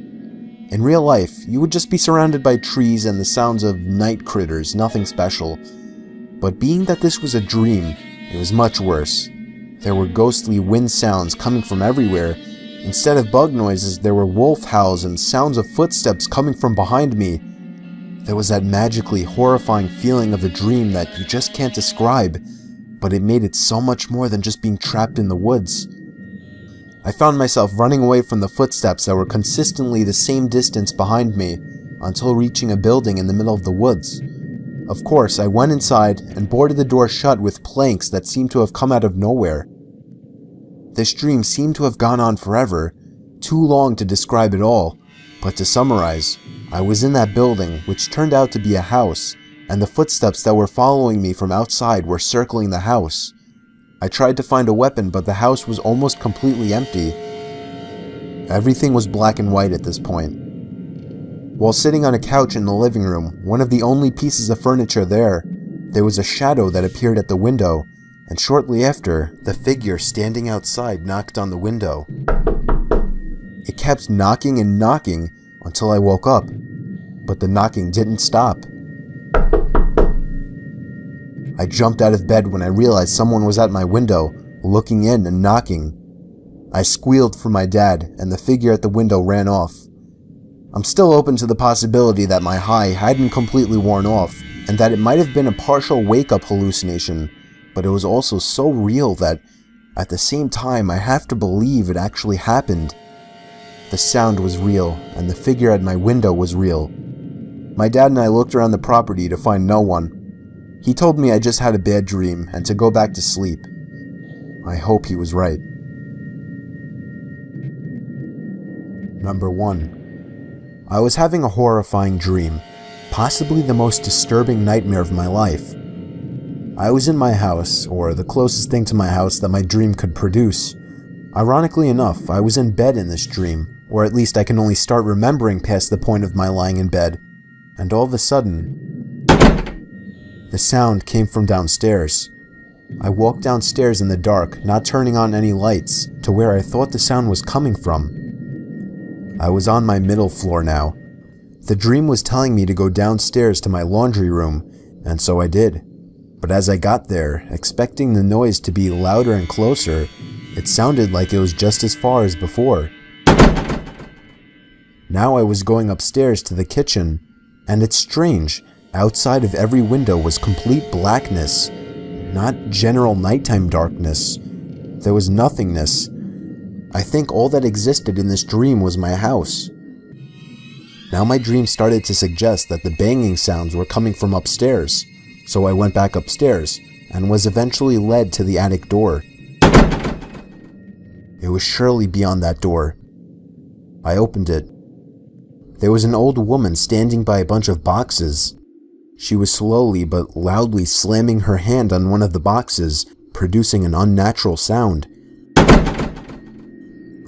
In real life, you would just be surrounded by trees and the sounds of night critters, nothing special. But being that this was a dream, it was much worse. There were ghostly wind sounds coming from everywhere. Instead of bug noises, there were wolf howls and sounds of footsteps coming from behind me. There was that magically horrifying feeling of a dream that you just can't describe, but it made it so much more than just being trapped in the woods. I found myself running away from the footsteps that were consistently the same distance behind me until reaching a building in the middle of the woods. Of course, I went inside and boarded the door shut with planks that seemed to have come out of nowhere. This dream seemed to have gone on forever, too long to describe it all, but to summarize, I was in that building, which turned out to be a house, and the footsteps that were following me from outside were circling the house. I tried to find a weapon, but the house was almost completely empty. Everything was black and white at this point. While sitting on a couch in the living room, one of the only pieces of furniture there was a shadow that appeared at the window, and shortly after, the figure standing outside knocked on the window. It kept knocking and knocking until I woke up, but the knocking didn't stop. I jumped out of bed when I realized someone was at my window, looking in and knocking. I squealed for my dad, and the figure at the window ran off. I'm still open to the possibility that my high hadn't completely worn off, and that it might have been a partial wake-up hallucination, but it was also so real that, at the same time, I have to believe it actually happened. The sound was real, and the figure at my window was real. My dad and I looked around the property to find no one. He told me I just had a bad dream and to go back to sleep. I hope he was right. Number 1. I was having a horrifying dream, possibly the most disturbing nightmare of my life. I was in my house, or the closest thing to my house that my dream could produce. Ironically enough, I was in bed in this dream, or at least I can only start remembering past the point of my lying in bed, and all of a sudden, the sound came from downstairs. I walked downstairs in the dark, not turning on any lights, to where I thought the sound was coming from. I was on my middle floor now. The dream was telling me to go downstairs to my laundry room, and so I did. But as I got there, expecting the noise to be louder and closer, it sounded like it was just as far as before. Now I was going upstairs to the kitchen, and it's strange. Outside of every window was complete blackness, not general nighttime darkness. There was nothingness. I think all that existed in this dream was my house. Now my dream started to suggest that the banging sounds were coming from upstairs, so I went back upstairs and was eventually led to the attic door. It was surely beyond that door. I opened it. There was an old woman standing by a bunch of boxes. She was slowly but loudly slamming her hand on one of the boxes, producing an unnatural sound.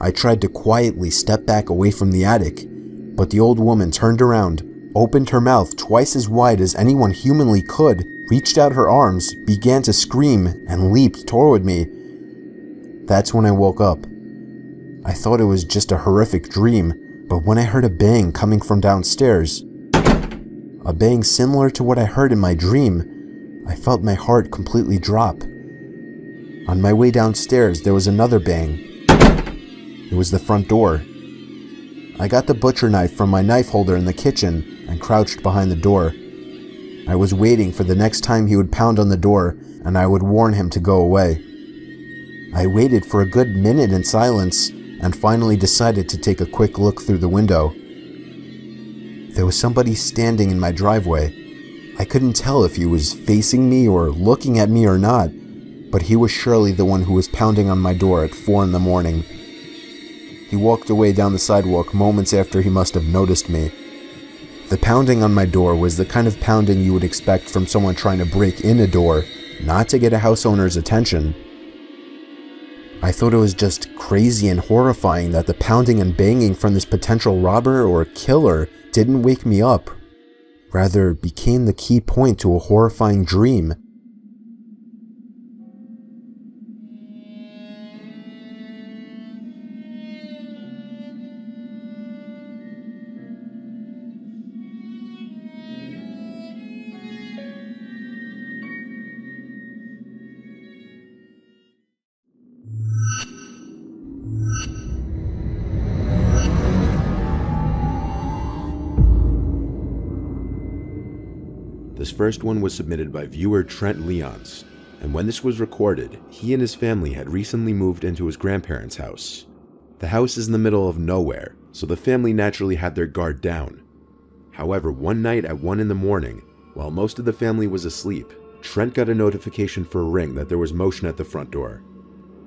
I tried to quietly step back away from the attic, but the old woman turned around, opened her mouth twice as wide as anyone humanly could, reached out her arms, began to scream, and leaped toward me. That's when I woke up. I thought it was just a horrific dream, but when I heard a bang coming from downstairs, a bang similar to what I heard in my dream, I felt my heart completely drop. On my way downstairs, there was another bang. It was the front door. I got the butcher knife from my knife holder in the kitchen and crouched behind the door. I was waiting for the next time he would pound on the door and I would warn him to go away. I waited for a good minute in silence and finally decided to take a quick look through the window. There was somebody standing in my driveway. I couldn't tell if he was facing me or looking at me or not, but he was surely the one who was pounding on my door at 4 a.m. He walked away down the sidewalk moments after he must have noticed me. The pounding on my door was the kind of pounding you would expect from someone trying to break in a door, not to get a house owner's attention. I thought it was just crazy and horrifying that the pounding and banging from this potential robber or killer didn't wake me up, rather became the key point to a horrifying dream. This first one was submitted by viewer Trent Leons, and when this was recorded, he and his family had recently moved into his grandparents' house. The house is in the middle of nowhere, so the family naturally had their guard down. However, one night at 1 a.m, while most of the family was asleep, Trent got a notification for a ring that there was motion at the front door.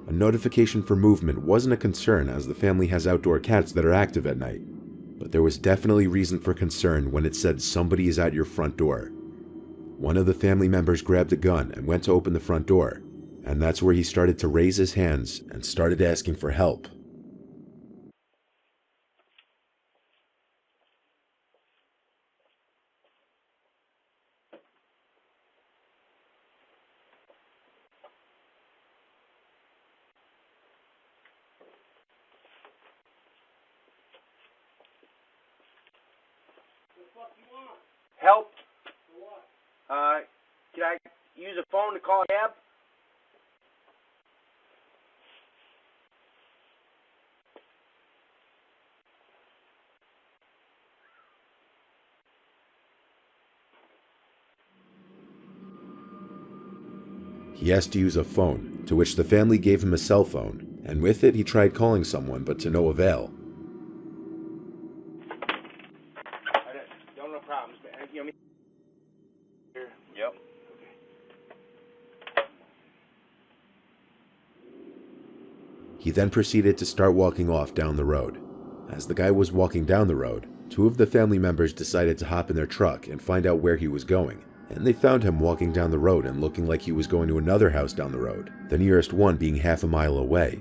A notification for movement wasn't a concern as the family has outdoor cats that are active at night, but there was definitely reason for concern when it said somebody is at your front door. One of the family members grabbed a gun and went to open the front door, and that's where he started to raise his hands and started asking for help. Help? Can I use a phone to call a cab? He asked to use a phone, to which the family gave him a cell phone, and with it he tried calling someone, but to no avail. No problems, man. You know me? Yep. He then proceeded to start walking off down the road. As the guy was walking down the road, two of the family members decided to hop in their truck and find out where he was going, and they found him walking down the road and looking like he was going to another house down the road, the nearest one being half a mile away.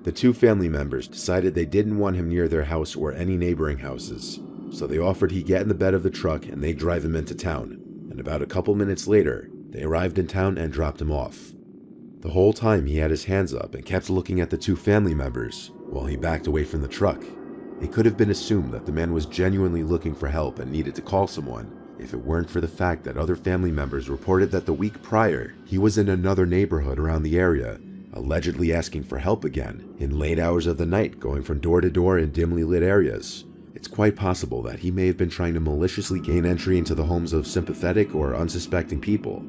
The two family members decided they didn't want him near their house or any neighboring houses, so they offered he get in the bed of the truck and they'd drive him into town, and about a couple minutes later, they arrived in town and dropped him off. The whole time he had his hands up and kept looking at the two family members while he backed away from the truck. It could have been assumed that the man was genuinely looking for help and needed to call someone, if it weren't for the fact that other family members reported that the week prior, he was in another neighborhood around the area, allegedly asking for help again, in late hours of the night, going from door to door in dimly lit areas. It's quite possible that he may have been trying to maliciously gain entry into the homes of sympathetic or unsuspecting people.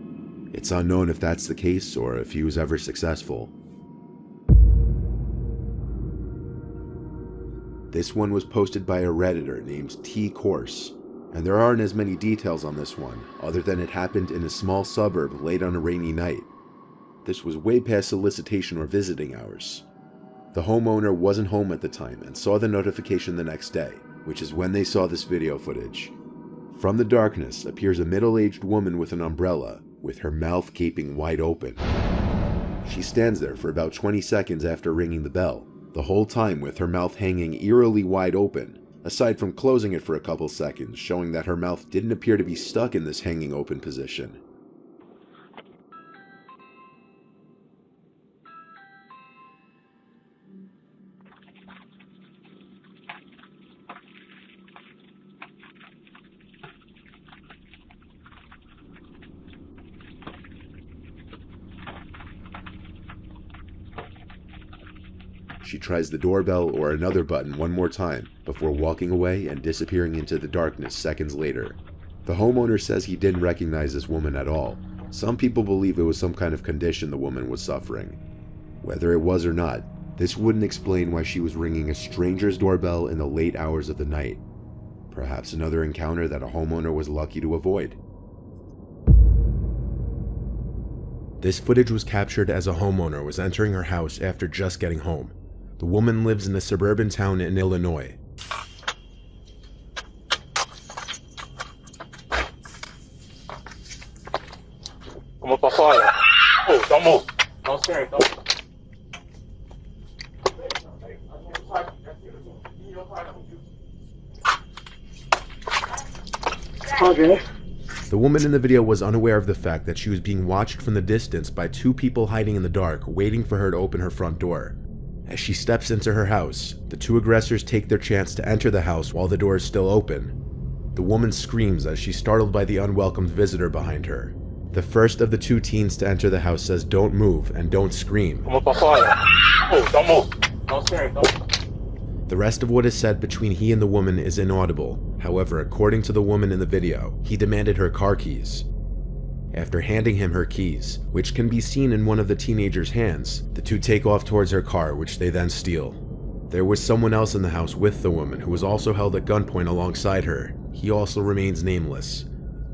It's unknown if that's the case or if he was ever successful. This one was posted by a Redditor named T Course, and there aren't as many details on this one, other than it happened in a small suburb late on a rainy night. This was way past solicitation or visiting hours. The homeowner wasn't home at the time and saw the notification the next day, which is when they saw this video footage. From the darkness appears a middle-aged woman with an umbrella, with her mouth gaping wide open. She stands there for about 20 seconds after ringing the bell, the whole time with her mouth hanging eerily wide open, aside from closing it for a couple seconds, showing that her mouth didn't appear to be stuck in this hanging open position. She tries the doorbell or another button one more time before walking away and disappearing into the darkness seconds later. The homeowner says he didn't recognize this woman at all. Some people believe it was some kind of condition the woman was suffering. Whether it was or not, this wouldn't explain why she was ringing a stranger's doorbell in the late hours of the night. Perhaps another encounter that a homeowner was lucky to avoid. This footage was captured as a homeowner was entering her house after just getting home. The woman lives in a suburban town in Illinois. Como pra fora. Oh, don't move. Don't stare. Don't. Okay. The woman in the video was unaware of the fact that she was being watched from the distance by two people hiding in the dark, waiting for her to open her front door. As she steps into her house, the two aggressors take their chance to enter the house while the door is still open. The woman screams as she's startled by the unwelcomed visitor behind her. The first of the two teens to enter the house says don't move and don't scream. Como pra fora. Oh, don't move. Don't stare. Don't. The rest of what is said between he and the woman is inaudible. However, according to the woman in the video, he demanded her car keys. After handing him her keys, which can be seen in one of the teenager's hands, the two take off towards her car, which they then steal. There was someone else in the house with the woman who was also held at gunpoint alongside her. He also remains nameless.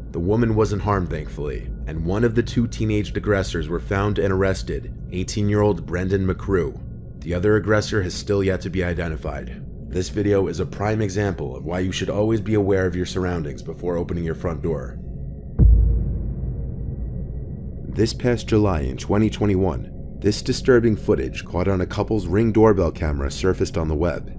The woman wasn't harmed, thankfully, and one of the two teenage aggressors were found and arrested, 18-year-old Brendan McCrew. The other aggressor has still yet to be identified. This video is a prime example of why you should always be aware of your surroundings before opening your front door. This past July in 2021, this disturbing footage caught on a couple's Ring doorbell camera surfaced on the web.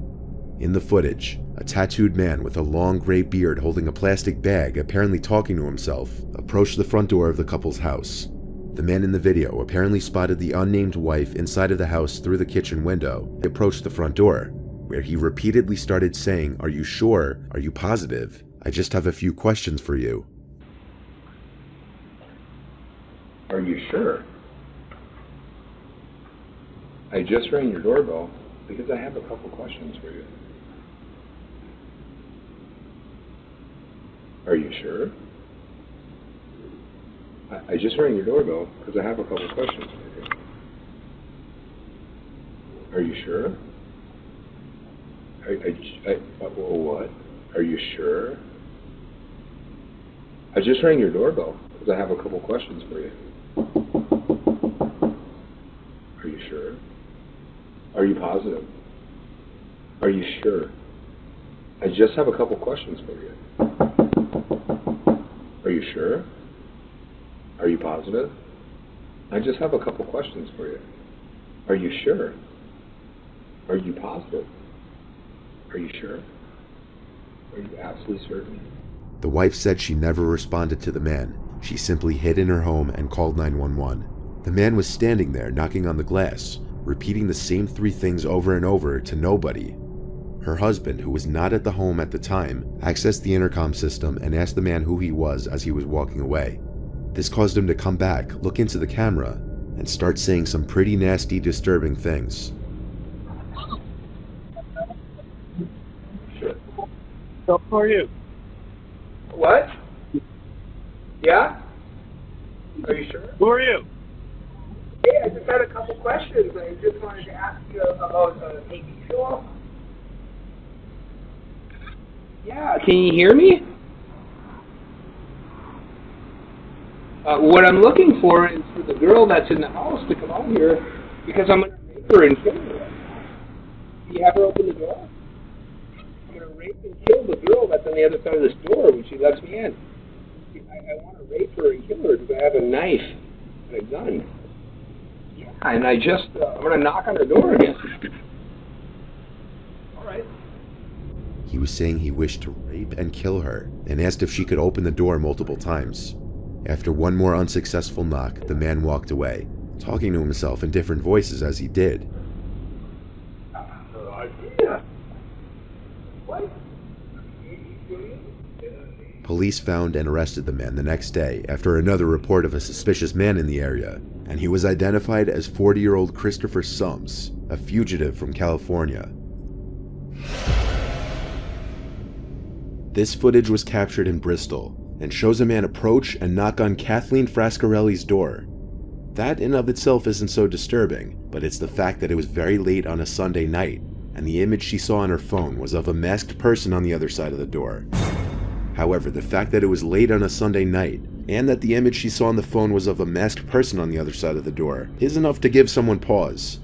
In the footage, a tattooed man with a long gray beard holding a plastic bag, apparently talking to himself, approached the front door of the couple's house. The man in the video apparently spotted the unnamed wife inside of the house through the kitchen window. He approached the front door, where he repeatedly started saying, "Are you sure? Are you positive? I just have a few questions for you." Are you sure? I just rang your doorbell because I have a couple questions for you. Are you sure? I just rang your doorbell because I have a couple questions for you. Are you sure? What? Are you sure? I just rang your doorbell because I have a couple questions for you. Are you sure? Are you positive? Are you sure? I just have a couple questions for you. Are you sure? Are you positive? I just have a couple questions for you. Are you sure? Are you positive? Are you sure? Are you absolutely certain? The wife said she never responded to the man. She simply hid in her home and called 911. The man was standing there knocking on the glass, repeating the same three things over and over to nobody. Her husband, who was not at the home at the time, accessed the intercom system and asked the man who he was as he was walking away. This caused him to come back, look into the camera, and start saying some pretty nasty, disturbing things. So who are you? What? Yeah? Are you sure? Who are you? Hey, I just had a couple questions. I just wanted to ask you about TV show. Yeah, can you hear me? What I'm looking for is for the girl that's in the house to come out here because I'm going to rape her and kill her. Can you have her open the door? I'm going to rape and kill the girl that's on the other side of this door when she lets me in. I want to rape her and kill her because I have a knife and a gun. Yeah, and I'm going to knock on her door again. All right. He was saying he wished to rape and kill her and asked if she could open the door multiple times. After one more unsuccessful knock, the man walked away, talking to himself in different voices as he did. Police found and arrested the man the next day after another report of a suspicious man in the area, and he was identified as 40-year-old Christopher Sumps, a fugitive from California. This footage was captured in Bristol and shows a man approach and knock on Kathleen Frascarelli's door. That in of itself isn't so disturbing, but it's the fact that it was very late on a Sunday night, and the image she saw on her phone was of a masked person on the other side of the door. However, the fact that it was late on a Sunday night, and that the image she saw on the phone was of a masked person on the other side of the door, is enough to give someone pause.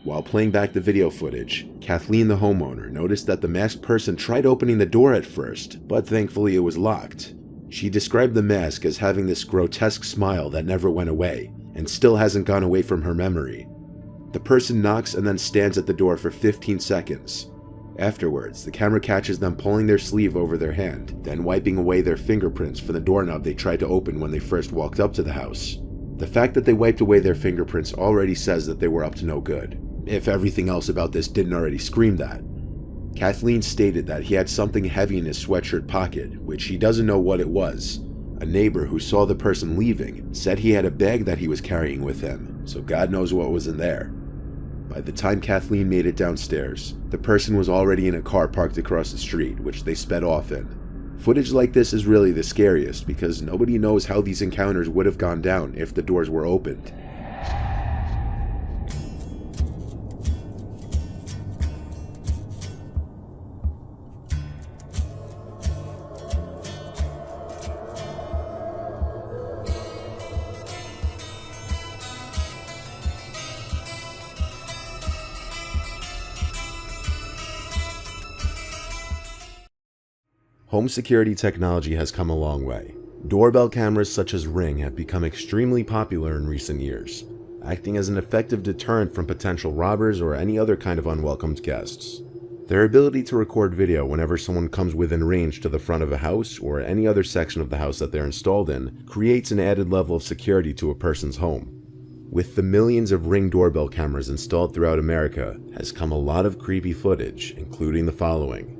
While playing back the video footage, Kathleen the homeowner noticed that the masked person tried opening the door at first, but thankfully it was locked. She described the mask as having this grotesque smile that never went away, and still hasn't gone away from her memory. The person knocks and then stands at the door for 15 seconds. Afterwards, the camera catches them pulling their sleeve over their hand, then wiping away their fingerprints for the doorknob they tried to open when they first walked up to the house. The fact that they wiped away their fingerprints already says that they were up to no good, if everything else about this didn't already scream that. Kathleen stated that he had something heavy in his sweatshirt pocket, which he doesn't know what it was. A neighbor who saw the person leaving said he had a bag that he was carrying with him, so God knows what was in there. By the time Kathleen made it downstairs, the person was already in a car parked across the street, which they sped off in. Footage like this is really the scariest because nobody knows how these encounters would have gone down if the doors were opened. Home security technology has come a long way. Doorbell cameras such as Ring have become extremely popular in recent years, acting as an effective deterrent from potential robbers or any other kind of unwelcomed guests. Their ability to record video whenever someone comes within range to the front of a house or any other section of the house that they're installed in creates an added level of security to a person's home. With the millions of Ring doorbell cameras installed throughout America has come a lot of creepy footage, including the following.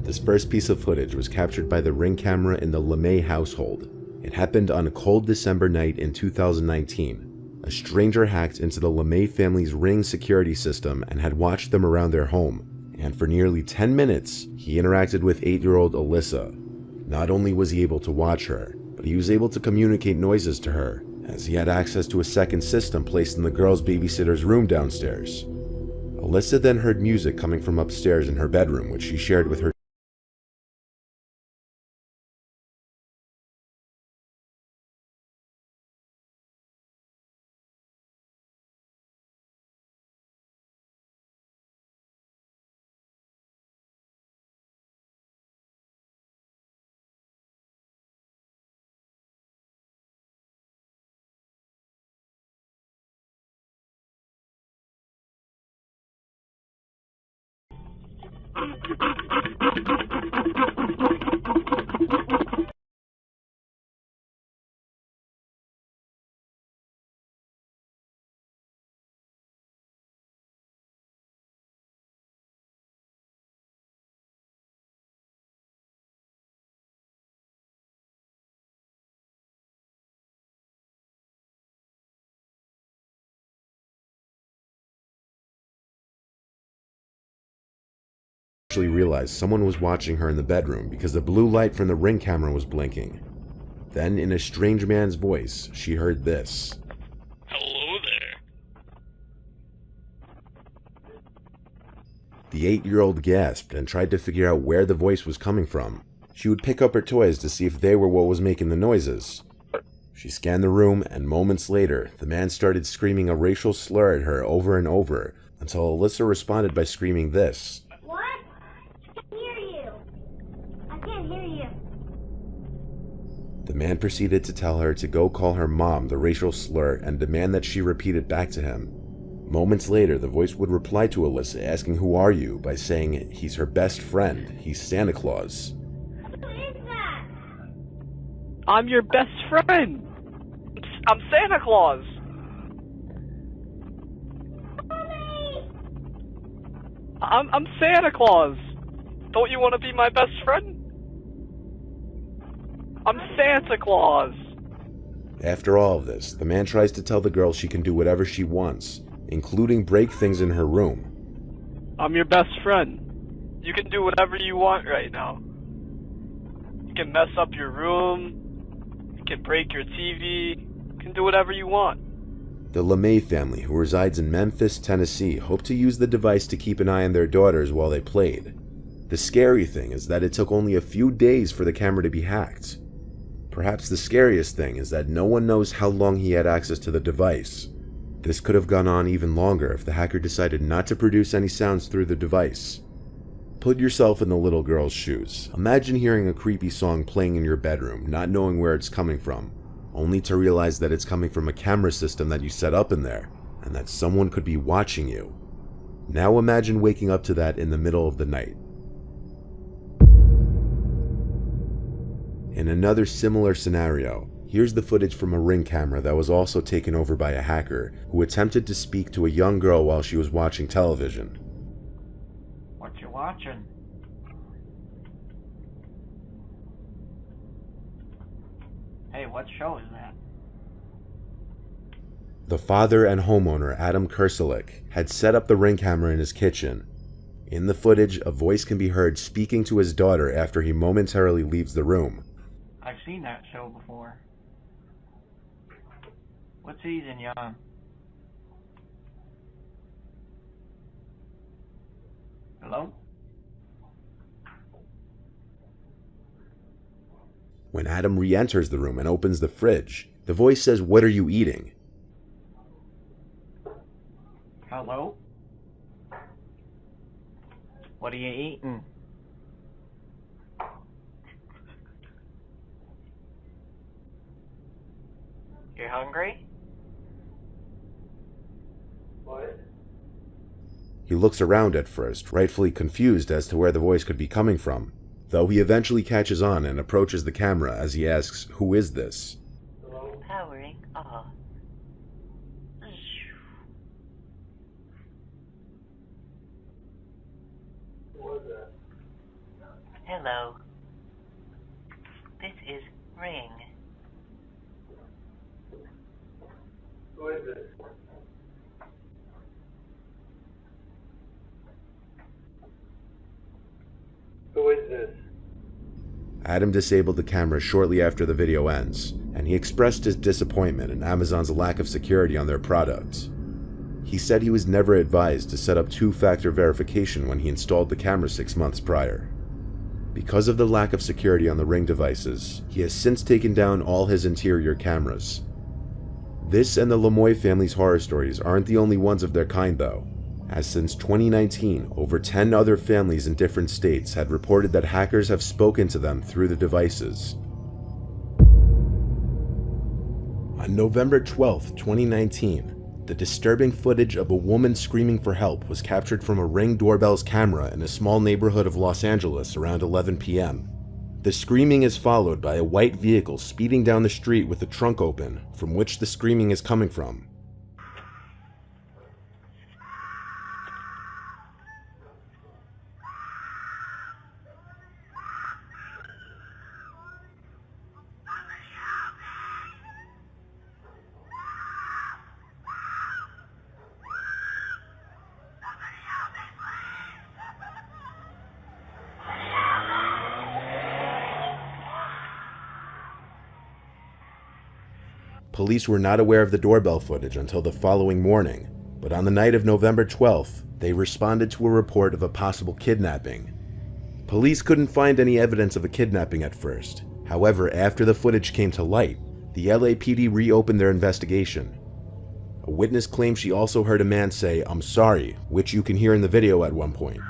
This first piece of footage was captured by the Ring camera in the LeMay household. It happened on a cold December night in 2019. A stranger hacked into the LeMay family's Ring security system and had watched them around their home, and for nearly 10 minutes, he interacted with 8-year-old Alyssa. Not only was he able to watch her, but he was able to communicate noises to her, as he had access to a second system placed in the girl's babysitter's room downstairs. Alyssa then heard music coming from upstairs in her bedroom, which she shared with her realized someone was watching her in the bedroom because the blue light from the Ring camera was blinking. Then, in a strange man's voice, she heard this. Hello there. The 8-year-old gasped and tried to figure out where the voice was coming from. She would pick up her toys to see if they were what was making the noises. She scanned the room, and moments later, the man started screaming a racial slur at her over and over until Alyssa responded by screaming this. The The man proceeded to tell her to go call her mom the racial slur and demand that she repeat it back to him. Moments later, the voice would reply to Alyssa asking who are you by saying he's her best friend, he's Santa Claus. I'm your best friend. I'm Santa Claus. I'm Santa Claus. Don't you want to be my best friend? I'm Santa Claus. After all of this, the man tries to tell the girl she can do whatever she wants, including break things in her room. I'm your best friend. You can do whatever you want right now. You can mess up your room. You can break your TV. You can do whatever you want. The LeMay family, who resides in Memphis, Tennessee, hoped to use the device to keep an eye on their daughters while they played. The scary thing is that it took only a few days for the camera to be hacked. Perhaps the scariest thing is that no one knows how long he had access to the device. This could have gone on even longer if the hacker decided not to produce any sounds through the device. Put yourself in the little girl's shoes. Imagine hearing a creepy song playing in your bedroom, not knowing where it's coming from, only to realize that it's coming from a camera system that you set up in there, and that someone could be watching you. Now imagine waking up to that in the middle of the night. In another similar scenario, here's the footage from a Ring camera that was also taken over by a hacker who attempted to speak to a young girl while she was watching television. What you watching? Hey, what show is that? The father and homeowner, Adam Kerselik, had set up the Ring camera in his kitchen. In the footage, a voice can be heard speaking to his daughter after he momentarily leaves the room. I've seen that show before. What season you on? Hello? When Adam re-enters the room and opens the fridge, the voice says, "What are you eating?" Hello? What are you eating? You hungry? What? He looks around at first, rightfully confused as to where the voice could be coming from, though he eventually catches on and approaches the camera as he asks, "Who is this?" Powering off. Hello. This is Ring. Who is this? Who is this? Adam disabled the camera shortly after the video ends, and he expressed his disappointment in Amazon's lack of security on their product. He said he was never advised to set up two-factor verification when he installed the camera 6 months prior. Because of the lack of security on the Ring devices, he has since taken down all his interior cameras. This and the Lemoy family's horror stories aren't the only ones of their kind though, as since 2019, over 10 other families in different states had reported that hackers have spoken to them through the devices. On November 12, 2019, the disturbing footage of a woman screaming for help was captured from a Ring doorbell's camera in a small neighborhood of Los Angeles around 11 p.m. The screaming is followed by a white vehicle speeding down the street with the trunk open, from which the screaming is coming from. Police were not aware of the doorbell footage until the following morning, but on the night of November 12th, they responded to a report of a possible kidnapping. Police couldn't find any evidence of a kidnapping at first. However, after the footage came to light, the LAPD reopened their investigation. A witness claimed she also heard a man say, "I'm sorry," which you can hear in the video at one point.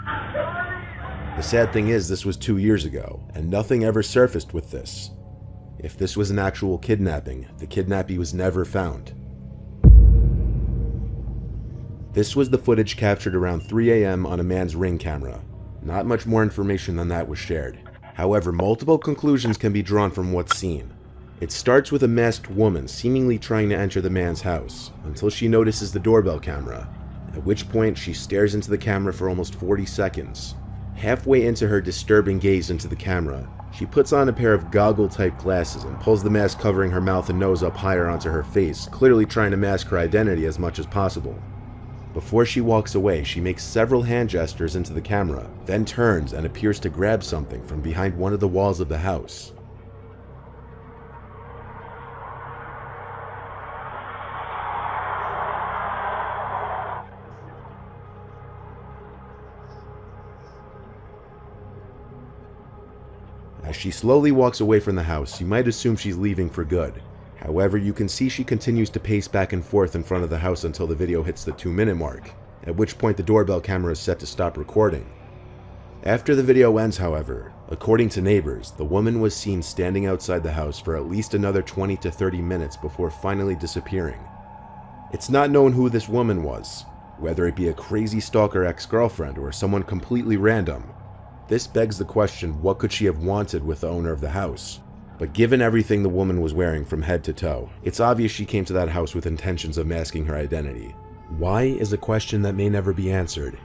The sad thing is, this was 2 years ago, and nothing ever surfaced with this. If this was an actual kidnapping, the kidnappee was never found. This was the footage captured around 3 a.m. on a man's Ring camera. Not much more information than that was shared. However, multiple conclusions can be drawn from what's seen. It starts with a masked woman seemingly trying to enter the man's house, until she notices the doorbell camera, at which point she stares into the camera for almost 40 seconds. Halfway into her disturbing gaze into the camera, she puts on a pair of goggle-type glasses and pulls the mask covering her mouth and nose up higher onto her face, clearly trying to mask her identity as much as possible. Before she walks away, she makes several hand gestures into the camera, then turns and appears to grab something from behind one of the walls of the house. As she slowly walks away from the house, you might assume she's leaving for good. However, you can see she continues to pace back and forth in front of the house until the video hits the 2-minute mark, at which point the doorbell camera is set to stop recording. After the video ends, however, according to neighbors, the woman was seen standing outside the house for at least another 20 to 30 minutes before finally disappearing. It's not known who this woman was, whether it be a crazy stalker ex-girlfriend or someone completely random. This begs the question, what could she have wanted with the owner of the house? But given everything the woman was wearing from head to toe, it's obvious she came to that house with intentions of masking her identity. Why is a question that may never be answered.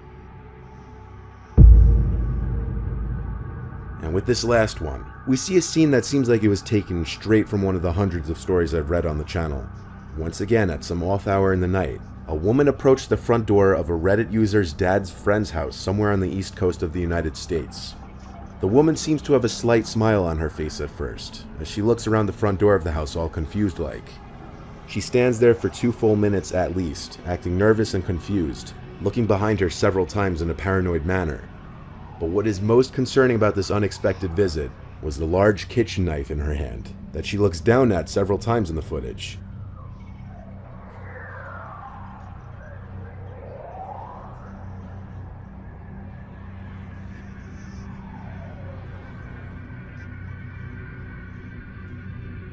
And with this last one, we see a scene that seems like it was taken straight from one of the hundreds of stories I've read on the channel. Once again, at some off hour in the night, a woman approached the front door of a Reddit user's dad's friend's house somewhere on the east coast of the United States. The woman seems to have a slight smile on her face at first, as she looks around the front door of the house all confused like. She stands there for 2 full minutes at least, acting nervous and confused, looking behind her several times in a paranoid manner. But what is most concerning about this unexpected visit was the large kitchen knife in her hand, that she looks down at several times in the footage.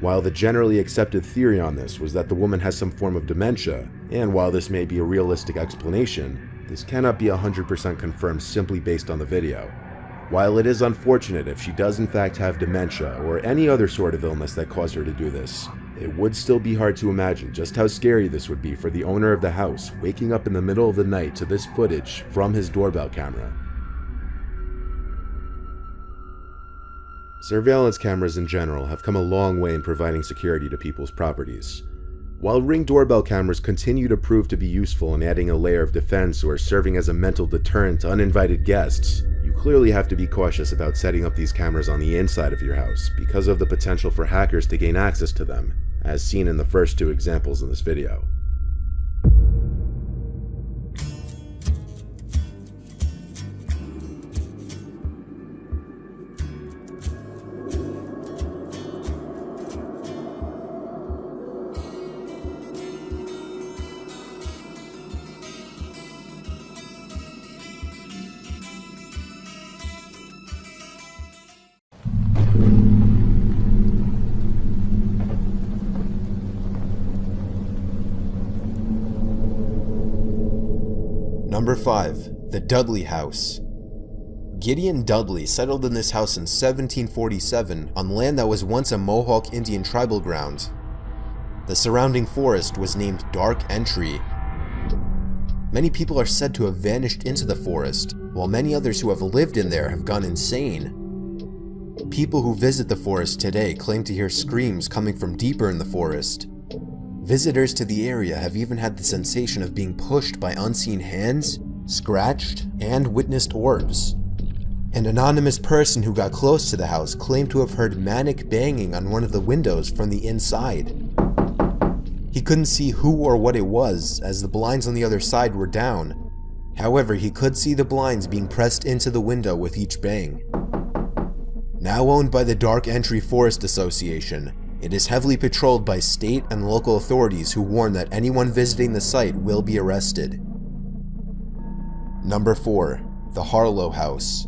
While the generally accepted theory on this was that the woman has some form of dementia, and while this may be a realistic explanation, this cannot be 100% confirmed simply based on the video. While it is unfortunate if she does in fact have dementia or any other sort of illness that caused her to do this, it would still be hard to imagine just how scary this would be for the owner of the house waking up in the middle of the night to this footage from his doorbell camera. Surveillance cameras in general have come a long way in providing security to people's properties. While Ring doorbell cameras continue to prove to be useful in adding a layer of defense or serving as a mental deterrent to uninvited guests, you clearly have to be cautious about setting up these cameras on the inside of your house because of the potential for hackers to gain access to them, as seen in the first 2 examples in this video. Number 5. The Dudley House. Gideon Dudley settled in this house in 1747 on land that was once a Mohawk Indian tribal ground. The surrounding forest was named Dark Entry. Many people are said to have vanished into the forest, while many others who have lived in there have gone insane. People who visit the forest today claim to hear screams coming from deeper in the forest. Visitors to the area have even had the sensation of being pushed by unseen hands, scratched, and witnessed orbs. An anonymous person who got close to the house claimed to have heard manic banging on one of the windows from the inside. He couldn't see who or what it was, as the blinds on the other side were down. However, he could see the blinds being pressed into the window with each bang. Now owned by the Dark Entry Forest Association, it is heavily patrolled by state and local authorities who warn that anyone visiting the site will be arrested. Number 4. The Harlow House.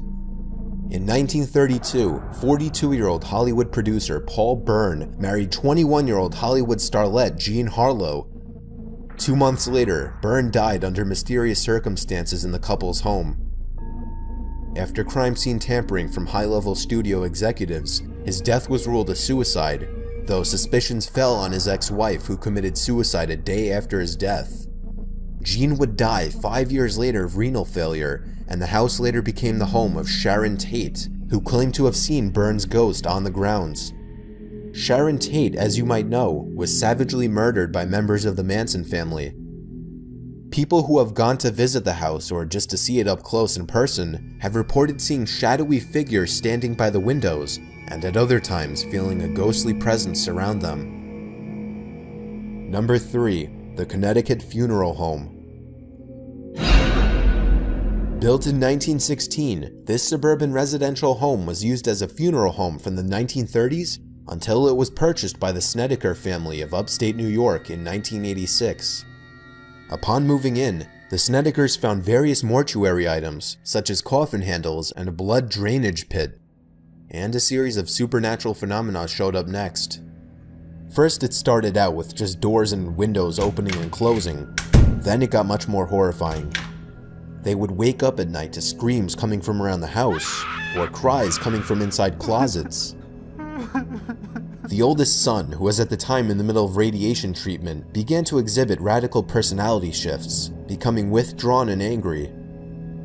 In 1932, 42-year-old Hollywood producer Paul Byrne married 21-year-old Hollywood starlet Jean Harlow. 2 months later, Byrne died under mysterious circumstances in the couple's home. After crime scene tampering from high-level studio executives, his death was ruled a suicide, though suspicions fell on his ex-wife, who committed suicide a day after his death. Jean would die 5 years later of renal failure, and the house later became the home of Sharon Tate, who claimed to have seen Byrne's ghost on the grounds. Sharon Tate, as you might know, was savagely murdered by members of the Manson family. People who have gone to visit the house or just to see it up close in person have reported seeing shadowy figures standing by the windows, and at other times feeling a ghostly presence surround them. Number 3. The Connecticut Funeral Home. Built in 1916, this suburban residential home was used as a funeral home from the 1930s until it was purchased by the Snedeker family of upstate New York in 1986. Upon moving in, the Snedekers found various mortuary items, such as coffin handles and a blood drainage pit. And a series of supernatural phenomena showed up next. First, it started out with just doors and windows opening and closing. Then it got much more horrifying. They would wake up at night to screams coming from around the house, or cries coming from inside closets. The oldest son, who was at the time in the middle of radiation treatment, began to exhibit radical personality shifts, becoming withdrawn and angry.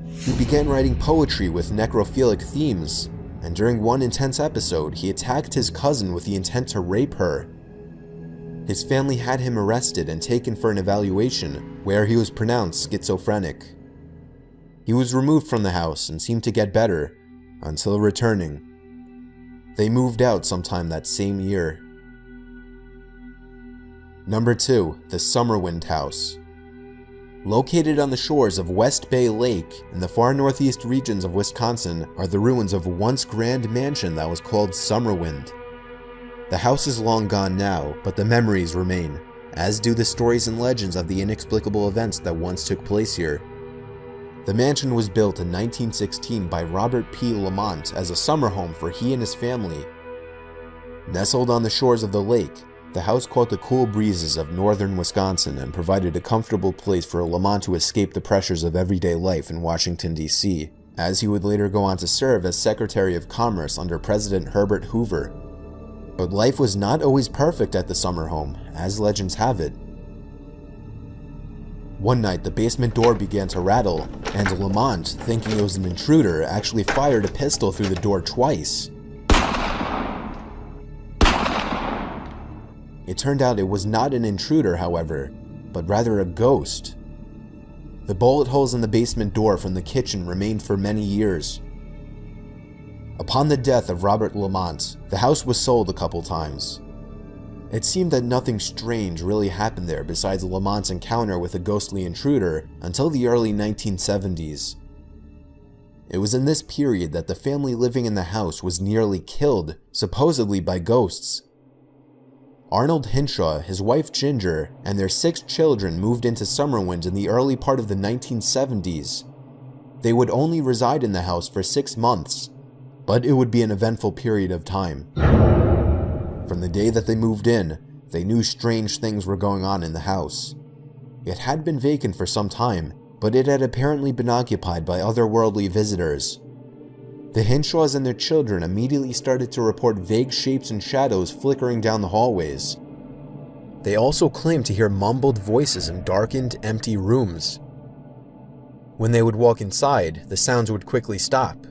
He began writing poetry with necrophilic themes, and during one intense episode, he attacked his cousin with the intent to rape her. His family had him arrested and taken for an evaluation, where he was pronounced schizophrenic. He was removed from the house and seemed to get better, until returning. They moved out sometime that same year. Number 2. The Summerwind House. Located on the shores of West Bay Lake in the far northeast regions of Wisconsin are the ruins of a once grand mansion that was called Summerwind. The house is long gone now, but the memories remain, as do the stories and legends of the inexplicable events that once took place here. The mansion was built in 1916 by Robert P. Lamont as a summer home for he and his family. Nestled on the shores of the lake, the house caught the cool breezes of northern Wisconsin and provided a comfortable place for Lamont to escape the pressures of everyday life in Washington, D.C., as he would later go on to serve as Secretary of Commerce under President Herbert Hoover. But life was not always perfect at the summer home, as legends have it. One night, the basement door began to rattle, and Lamont, thinking it was an intruder, actually fired a pistol through the door twice. It turned out it was not an intruder, however, but rather a ghost. The bullet holes in the basement door from the kitchen remained for many years. Upon the death of Robert Lamont, the house was sold a couple times. It seemed that nothing strange really happened there besides Lamont's encounter with a ghostly intruder until the early 1970s. It was in this period that the family living in the house was nearly killed, supposedly by ghosts. Arnold Hinshaw, his wife Ginger, and their 6 children moved into Summerwind in the early part of the 1970s. They would only reside in the house for 6 months, but it would be an eventful period of time. From the day that they moved in, they knew strange things were going on in the house. It had been vacant for some time, but it had apparently been occupied by otherworldly visitors. The Hinshaws and their children immediately started to report vague shapes and shadows flickering down the hallways. They also claimed to hear mumbled voices in darkened, empty rooms. When they would walk inside, the sounds would quickly stop.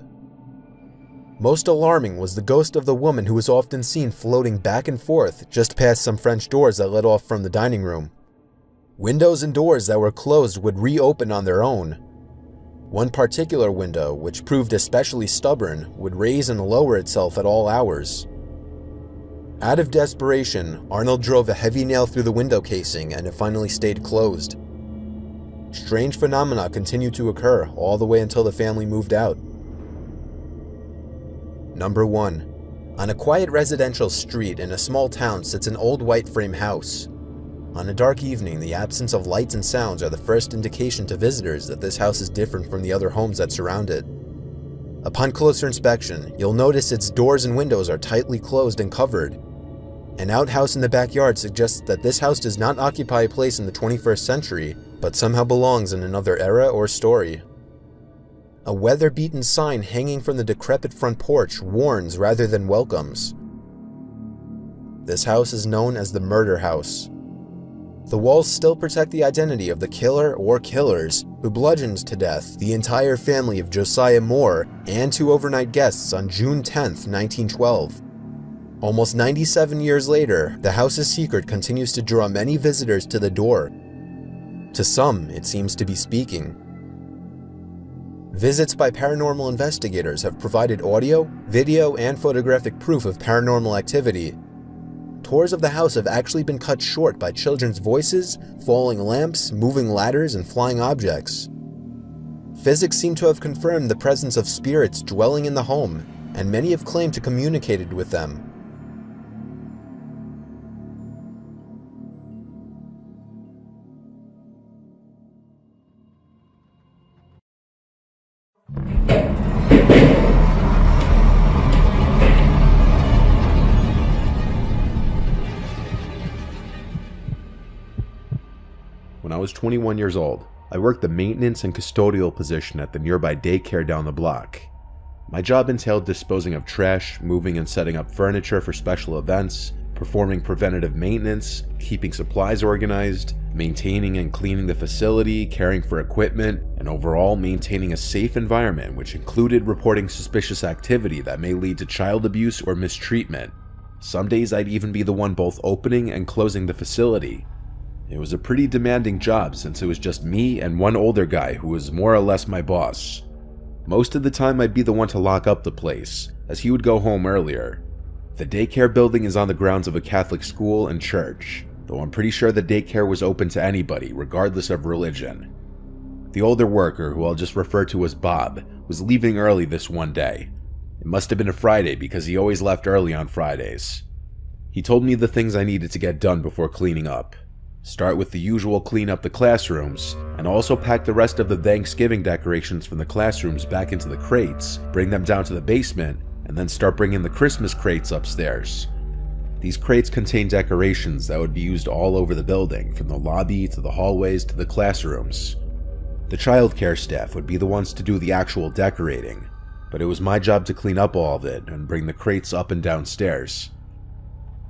Most alarming was the ghost of the woman who was often seen floating back and forth just past some French doors that led off from the dining room. Windows and doors that were closed would reopen on their own. One particular window, which proved especially stubborn, would raise and lower itself at all hours. Out of desperation, Arnold drove a heavy nail through the window casing and it finally stayed closed. Strange phenomena continued to occur all the way until the family moved out. Number 1. On a quiet residential street in a small town sits an old white frame house. On a dark evening, the absence of lights and sounds are the first indication to visitors that this house is different from the other homes that surround it. Upon closer inspection, you'll notice its doors and windows are tightly closed and covered. An outhouse in the backyard suggests that this house does not occupy a place in the 21st century, but somehow belongs in another era or story. A weather-beaten sign hanging from the decrepit front porch warns rather than welcomes. This house is known as the Murder House. The walls still protect the identity of the killer or killers who bludgeoned to death the entire family of Josiah Moore and 2 overnight guests on June 10, 1912. Almost 97 years later, the house's secret continues to draw many visitors to the door. To some, it seems to be speaking. Visits by paranormal investigators have provided audio, video, and photographic proof of paranormal activity. Tours of the house have actually been cut short by children's voices, falling lamps, moving ladders, and flying objects. Physics seem to have confirmed the presence of spirits dwelling in the home, and many have claimed to communicated with them. When I was 21 years old, I worked the maintenance and custodial position at the nearby daycare down the block. My job entailed disposing of trash, moving and setting up furniture for special events, performing preventative maintenance, keeping supplies organized, maintaining and cleaning the facility, caring for equipment, and overall maintaining a safe environment, which included reporting suspicious activity that may lead to child abuse or mistreatment. Some days I'd even be the one both opening and closing the facility. It was a pretty demanding job since it was just me and one older guy who was more or less my boss. Most of the time I'd be the one to lock up the place, as he would go home earlier. The daycare building is on the grounds of a Catholic school and church, though I'm pretty sure the daycare was open to anybody, regardless of religion. The older worker, who I'll just refer to as Bob, was leaving early this one day. It must have been a Friday because he always left early on Fridays. He told me the things I needed to get done before cleaning up. Start with the usual clean up the classrooms, and also pack the rest of the Thanksgiving decorations from the classrooms back into the crates, bring them down to the basement, and then start bringing the Christmas crates upstairs. These crates contain decorations that would be used all over the building, from the lobby to the hallways to the classrooms. The childcare staff would be the ones to do the actual decorating, but it was my job to clean up all of it and bring the crates up and downstairs.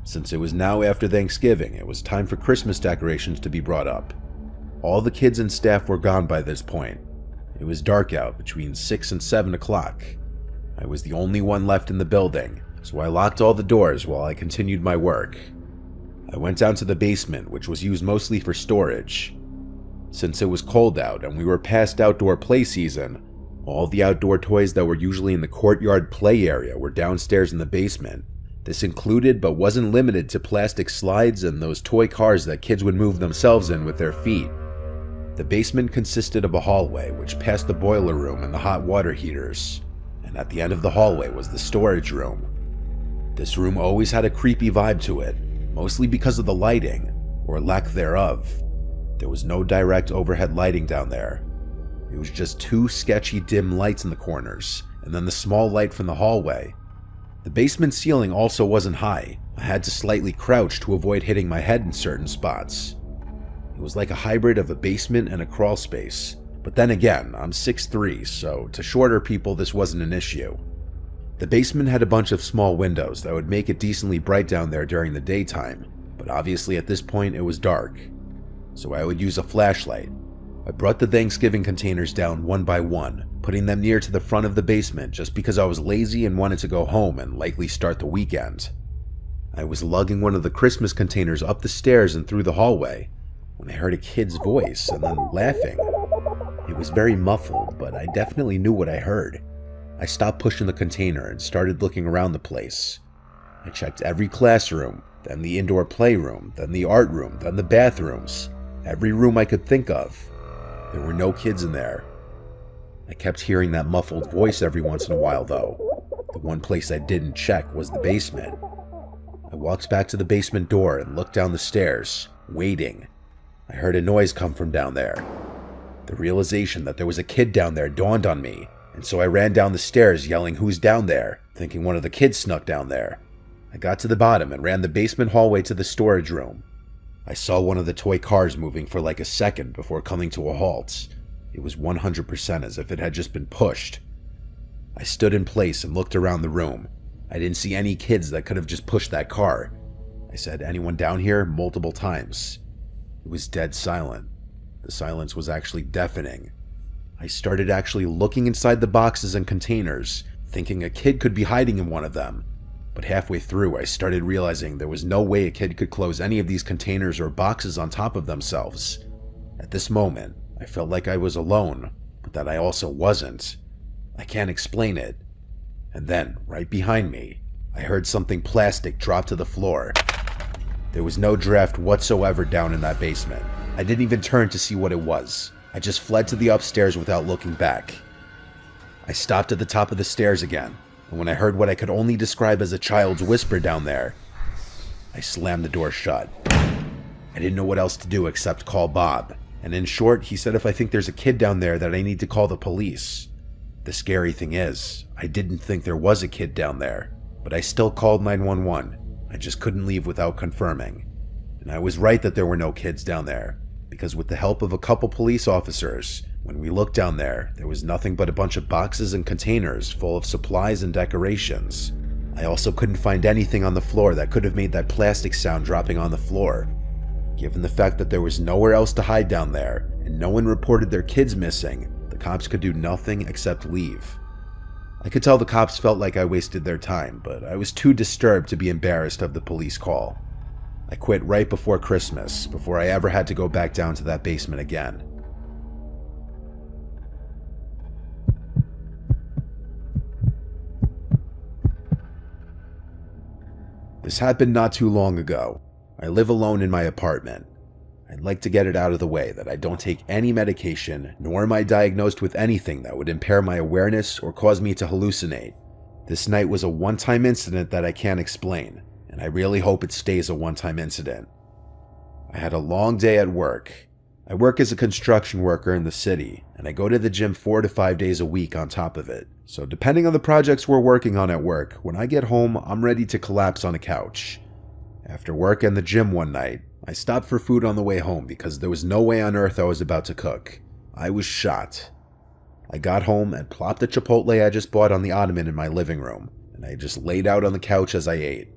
Since it was now after Thanksgiving, it was time for Christmas decorations to be brought up. All the kids and staff were gone by this point. It was dark out between 6 and 7 o'clock. I was the only one left in the building, so I locked all the doors while I continued my work. I went down to the basement, which was used mostly for storage. Since it was cold out and we were past outdoor play season, all the outdoor toys that were usually in the courtyard play area were downstairs in the basement. This included but wasn't limited to plastic slides and those toy cars that kids would move themselves in with their feet. The basement consisted of a hallway which passed the boiler room and the hot water heaters, and at the end of the hallway was the storage room. This room always had a creepy vibe to it, mostly because of the lighting, or lack thereof. There was no direct overhead lighting down there. It was just 2 sketchy dim lights in the corners, and then the small light from the hallway. The basement ceiling also wasn't high. I had to slightly crouch to avoid hitting my head in certain spots. It was like a hybrid of a basement and a crawl space. But then again, I'm 6'3", so to shorter people this wasn't an issue. The basement had a bunch of small windows that would make it decently bright down there during the daytime, but obviously at this point it was dark. So I would use a flashlight. I brought the Thanksgiving containers down one by one, putting them near to the front of the basement just because I was lazy and wanted to go home and likely start the weekend. I was lugging one of the Christmas containers up the stairs and through the hallway when I heard a kid's voice and then laughing. It was very muffled, but I definitely knew what I heard. I stopped pushing the container and started looking around the place. I checked every classroom, then the indoor playroom, then the art room, then the bathrooms, every room I could think of. There were no kids in there. I kept hearing that muffled voice every once in a while though. The one place I didn't check was the basement. I walked back to the basement door and looked down the stairs, waiting. I heard a noise come from down there. The realization that there was a kid down there dawned on me, and so I ran down the stairs yelling, "Who's down there?" thinking one of the kids snuck down there. I got to the bottom and ran the basement hallway to the storage room. I saw one of the toy cars moving for like a second before coming to a halt. It was 100% as if it had just been pushed. I stood in place and looked around the room. I didn't see any kids that could have just pushed that car. I said, "Anyone down here?" multiple times. It was dead silent. The silence was actually deafening. I started actually looking inside the boxes and containers, thinking a kid could be hiding in one of them. But halfway through, I started realizing there was no way a kid could close any of these containers or boxes on top of themselves. At this moment, I felt like I was alone, but that I also wasn't. I can't explain it. And then, right behind me, I heard something plastic drop to the floor. There was no draft whatsoever down in that basement. I didn't even turn to see what it was. I just fled to the upstairs without looking back. I stopped at the top of the stairs again, and when I heard what I could only describe as a child's whisper down there, I slammed the door shut. I didn't know what else to do except call Bob, and in short, he said if I think there's a kid down there that I need to call the police. The scary thing is, I didn't think there was a kid down there, but I still called 911. I just couldn't leave without confirming. And I was right that there were no kids down there, because with the help of a couple police officers, when we looked down there, there was nothing but a bunch of boxes and containers full of supplies and decorations. I also couldn't find anything on the floor that could have made that plastic sound dropping on the floor. Given the fact that there was nowhere else to hide down there, and no one reported their kids missing, the cops could do nothing except leave. I could tell the cops felt like I wasted their time, but I was too disturbed to be embarrassed of the police call. I quit right before Christmas, before I ever had to go back down to that basement again. This happened not too long ago. I live alone in my apartment. I'd like to get it out of the way that I don't take any medication, nor am I diagnosed with anything that would impair my awareness or cause me to hallucinate. This night was a one-time incident that I can't explain, and I really hope it stays a one-time incident. I had a long day at work. I work as a construction worker in the city, and I go to the gym 4 to 5 days a week on top of it. So depending on the projects we're working on at work, when I get home, I'm ready to collapse on a couch. After work and the gym one night, I stopped for food on the way home because there was no way on earth I was about to cook. I was shot. I got home and plopped the Chipotle I just bought on the ottoman in my living room, and I just laid out on the couch as I ate.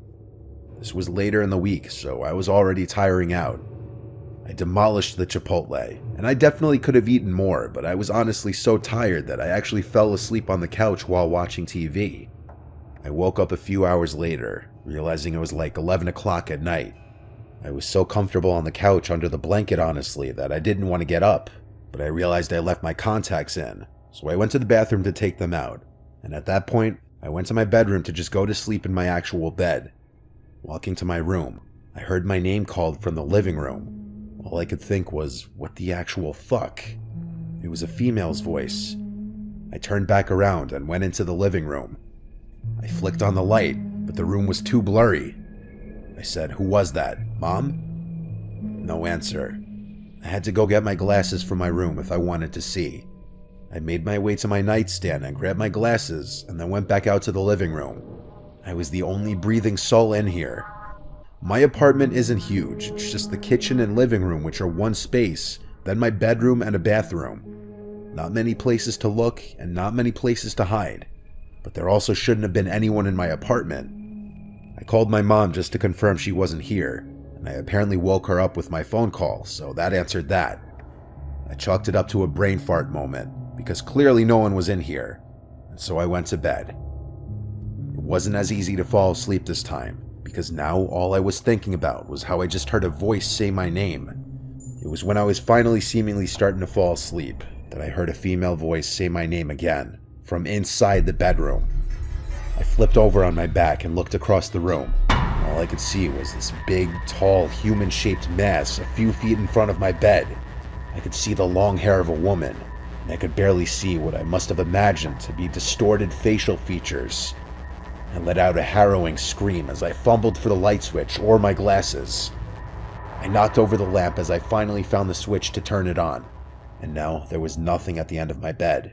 This was later in the week, so I was already tiring out. I demolished the Chipotle, and I definitely could have eaten more, but I was honestly so tired that I actually fell asleep on the couch while watching TV. I woke up a few hours later, realizing it was like 11 o'clock at night. I was so comfortable on the couch under the blanket, honestly, that I didn't want to get up, but I realized I left my contacts in, so I went to the bathroom to take them out, and at that point, I went to my bedroom to just go to sleep in my actual bed. Walking to my room, I heard my name called from the living room. All I could think was, what the actual fuck? It was a female's voice. I turned back around and went into the living room. I flicked on the light, but the room was too blurry. I said, "Who was that? Mom?" No answer. I had to go get my glasses from my room if I wanted to see. I made my way to my nightstand and grabbed my glasses, and then went back out to the living room. I was the only breathing soul in here. My apartment isn't huge, it's just the kitchen and living room, which are one space, then my bedroom and a bathroom. Not many places to look, and not many places to hide. But there also shouldn't have been anyone in my apartment. I called my mom just to confirm she wasn't here, and I apparently woke her up with my phone call, so that answered that. I chalked it up to a brain fart moment, because clearly no one was in here, and so I went to bed. It wasn't as easy to fall asleep this time, because now all I was thinking about was how I just heard a voice say my name. It was when I was finally seemingly starting to fall asleep that I heard a female voice say my name again, from inside the bedroom. I flipped over on my back and looked across the room. All I could see was this big, tall, human-shaped mass a few feet in front of my bed. I could see the long hair of a woman, and I could barely see what I must have imagined to be distorted facial features. I let out a harrowing scream as I fumbled for the light switch or my glasses. I knocked over the lamp as I finally found the switch to turn it on, and now there was nothing at the end of my bed.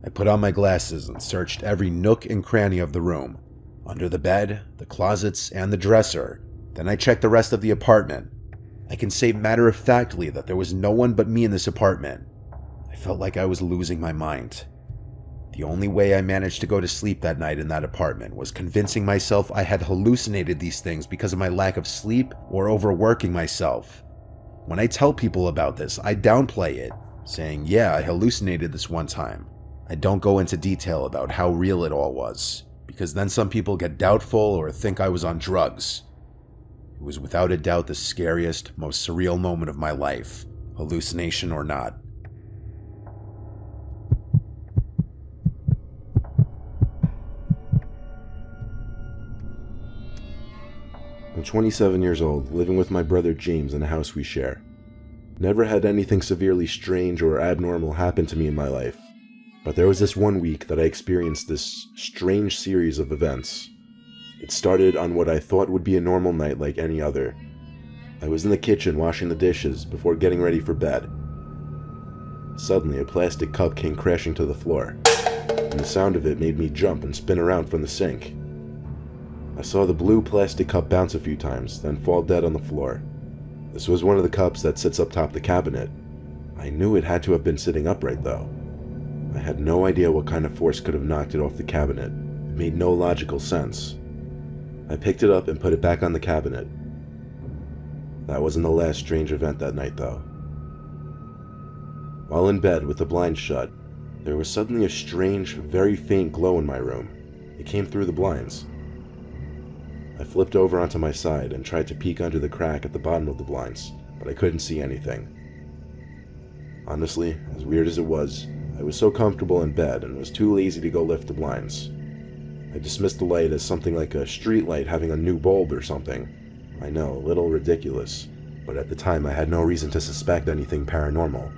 I put on my glasses and searched every nook and cranny of the room, under the bed, the closets, and the dresser. Then I checked the rest of the apartment. I can say matter-of-factly that there was no one but me in this apartment. I felt like I was losing my mind. The only way I managed to go to sleep that night in that apartment was convincing myself I had hallucinated these things because of my lack of sleep or overworking myself. When I tell people about this, I downplay it, saying, yeah, I hallucinated this one time. I don't go into detail about how real it all was, because then some people get doubtful or think I was on drugs. It was without a doubt the scariest, most surreal moment of my life, hallucination or not. I'm 27 years old, living with my brother James in a house we share. Never had anything severely strange or abnormal happen to me in my life, but there was this one week that I experienced this strange series of events. It started on what I thought would be a normal night like any other. I was in the kitchen washing the dishes before getting ready for bed. Suddenly, a plastic cup came crashing to the floor, and the sound of it made me jump and spin around from the sink. I saw the blue plastic cup bounce a few times, then fall dead on the floor. This was one of the cups that sits up top the cabinet. I knew it had to have been sitting upright though. I had no idea what kind of force could have knocked it off the cabinet. It made no logical sense. I picked it up and put it back on the cabinet. That wasn't the last strange event that night though. While in bed with the blinds shut, there was suddenly a strange, very faint glow in my room. It came through the blinds. I flipped over onto my side and tried to peek under the crack at the bottom of the blinds, but I couldn't see anything. Honestly, as weird as it was, I was so comfortable in bed and was too lazy to go lift the blinds. I dismissed the light as something like a street light having a new bulb or something. I know, a little ridiculous, but at the time I had no reason to suspect anything paranormal.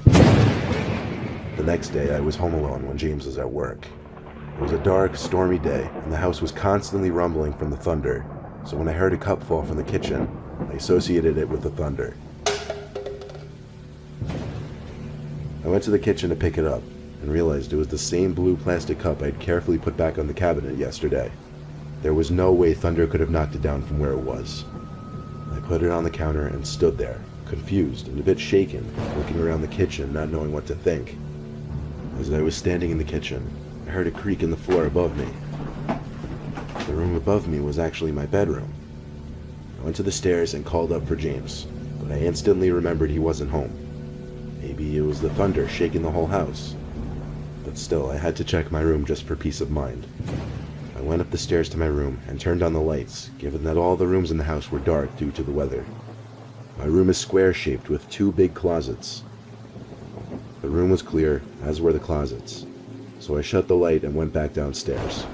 The next day I was home alone when James was at work. It was a dark, stormy day, and the house was constantly rumbling from the thunder, so when I heard a cup fall from the kitchen, I associated it with the thunder. I went to the kitchen to pick it up, and realized it was the same blue plastic cup I'd carefully put back on the cabinet yesterday. There was no way thunder could have knocked it down from where it was. I put it on the counter and stood there, confused and a bit shaken, looking around the kitchen, not knowing what to think. As I was standing in the kitchen, I heard a creak in the floor above me. The room above me was actually my bedroom. I went to the stairs and called up for James, but I instantly remembered he wasn't home. Maybe it was the thunder shaking the whole house. But still, I had to check my room just for peace of mind. I went up the stairs to my room and turned on the lights, given that all the rooms in the house were dark due to the weather. My room is square-shaped with two big closets. The room was clear, as were the closets. So I shut the light and went back downstairs.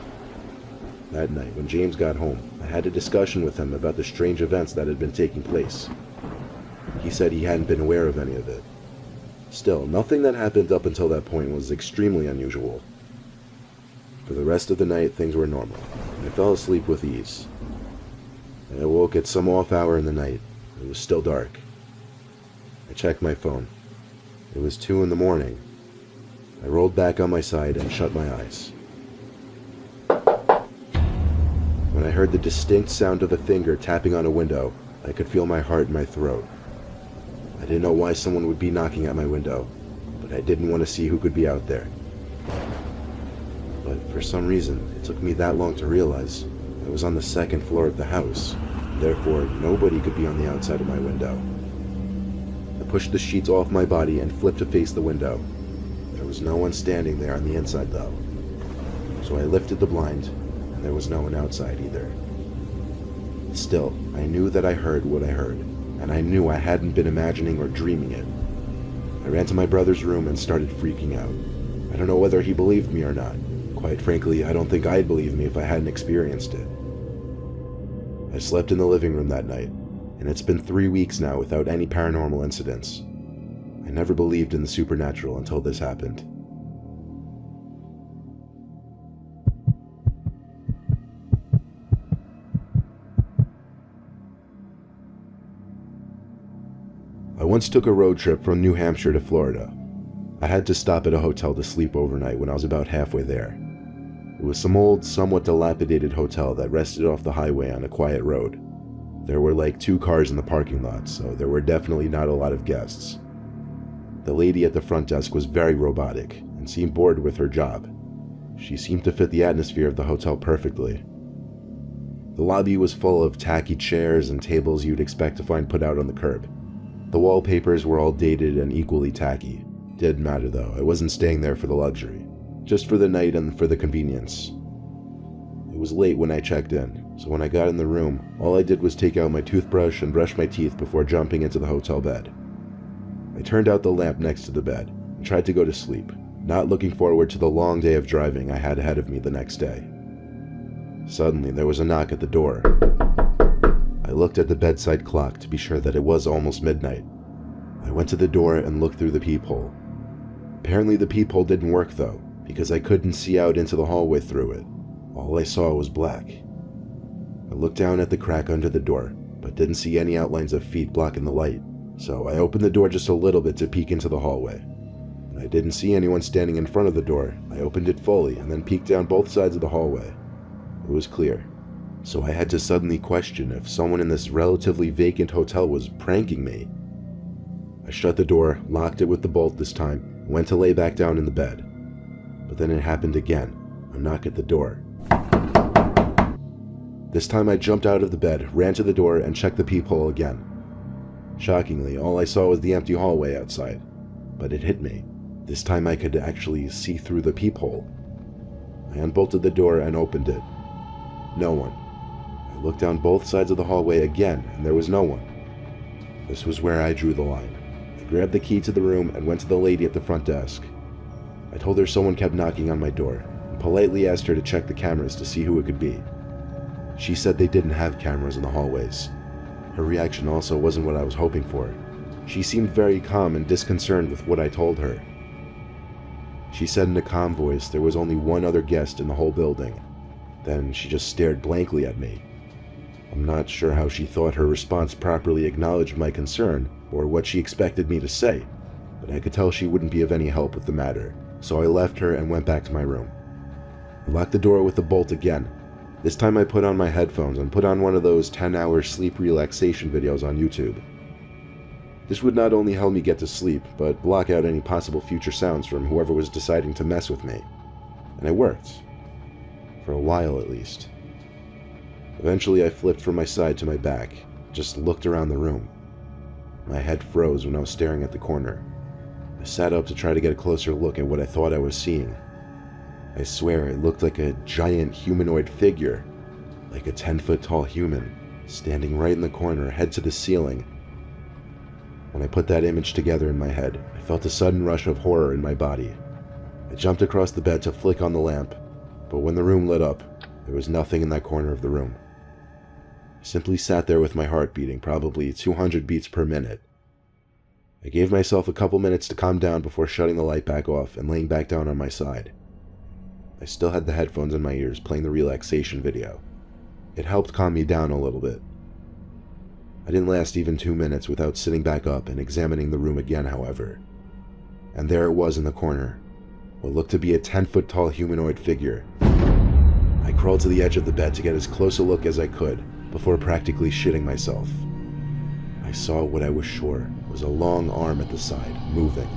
That night, when James got home, I had a discussion with him about the strange events that had been taking place. He said he hadn't been aware of any of it. Still, nothing that happened up until that point was extremely unusual. For the rest of the night, things were normal. I fell asleep with ease. I awoke at some off hour in the night. It was still dark. I checked my phone. It was 2 in the morning. I rolled back on my side and shut my eyes. When I heard the distinct sound of a finger tapping on a window, I could feel my heart in my throat. I didn't know why someone would be knocking at my window, but I didn't want to see who could be out there. But for some reason, it took me that long to realize I was on the 2nd floor of the house. Therefore, nobody could be on the outside of my window. I pushed the sheets off my body and flipped to face the window. There was no one standing there on the inside though. So I lifted the blind, and there was no one outside either. Still, I knew that I heard what I heard, and I knew I hadn't been imagining or dreaming it. I ran to my brother's room and started freaking out. I don't know whether he believed me or not. Quite frankly, I don't think I'd believe me if I hadn't experienced it. I slept in the living room that night, and it's been 3 weeks now without any paranormal incidents. I never believed in the supernatural until this happened. I once took a road trip from New Hampshire to Florida. I had to stop at a hotel to sleep overnight when I was about halfway there. It was some old, somewhat dilapidated hotel that rested off the highway on a quiet road. There were like 2 cars in the parking lot, so there were definitely not a lot of guests. The lady at the front desk was very robotic and seemed bored with her job. She seemed to fit the atmosphere of the hotel perfectly. The lobby was full of tacky chairs and tables you'd expect to find put out on the curb. The wallpapers were all dated and equally tacky. Didn't matter though, I wasn't staying there for the luxury. Just for the night and for the convenience. It was late when I checked in, so when I got in the room, all I did was take out my toothbrush and brush my teeth before jumping into the hotel bed. I turned out the lamp next to the bed and tried to go to sleep, not looking forward to the long day of driving I had ahead of me the next day. Suddenly, there was a knock at the door. I looked at the bedside clock to be sure that it was almost midnight. I went to the door and looked through the peephole. Apparently the peephole didn't work though, because I couldn't see out into the hallway through it. All I saw was black. I looked down at the crack under the door, but didn't see any outlines of feet blocking the light, so I opened the door just a little bit to peek into the hallway. When I didn't see anyone standing in front of the door, I opened it fully and then peeked down both sides of the hallway. It was clear, so I had to suddenly question if someone in this relatively vacant hotel was pranking me. I shut the door, locked it with the bolt this time, and went to lay back down in the bed. But then it happened again, a knock at the door. This time I jumped out of the bed, ran to the door, and checked the peephole again. Shockingly, all I saw was the empty hallway outside. But it hit me. This time I could actually see through the peephole. I unbolted the door and opened it. No one. I looked down both sides of the hallway again, and there was no one. This was where I drew the line. I grabbed the key to the room and went to the lady at the front desk. I told her someone kept knocking on my door, and politely asked her to check the cameras to see who it could be. She said they didn't have cameras in the hallways. Her reaction also wasn't what I was hoping for. She seemed very calm and disconcerted with what I told her. She said in a calm voice there was only one other guest in the whole building. Then she just stared blankly at me. I'm not sure how she thought her response properly acknowledged my concern, or what she expected me to say, but I could tell she wouldn't be of any help with the matter, so I left her and went back to my room. I locked the door with a bolt again. This time I put on my headphones and put on one of those 10-hour sleep relaxation videos on YouTube. This would not only help me get to sleep, but block out any possible future sounds from whoever was deciding to mess with me. And it worked. For a while at least. Eventually I flipped from my side to my back, just looked around the room. My head froze when I was staring at the corner. I sat up to try to get a closer look at what I thought I was seeing. I swear it looked like a giant humanoid figure, like a 10-foot tall human, standing right in the corner, head to the ceiling. When I put that image together in my head, I felt a sudden rush of horror in my body. I jumped across the bed to flick on the lamp, but when the room lit up, there was nothing in that corner of the room. I simply sat there with my heart beating probably 200 beats per minute. I gave myself a couple minutes to calm down before shutting the light back off and laying back down on my side. I still had the headphones in my ears playing the relaxation video. It helped calm me down a little bit. I didn't last even 2 minutes without sitting back up and examining the room again, however. And there it was in the corner, what looked to be a 10-foot tall humanoid figure. I crawled to the edge of the bed to get as close a look as I could before practically shitting myself. I saw what I was sure was a long arm at the side, moving.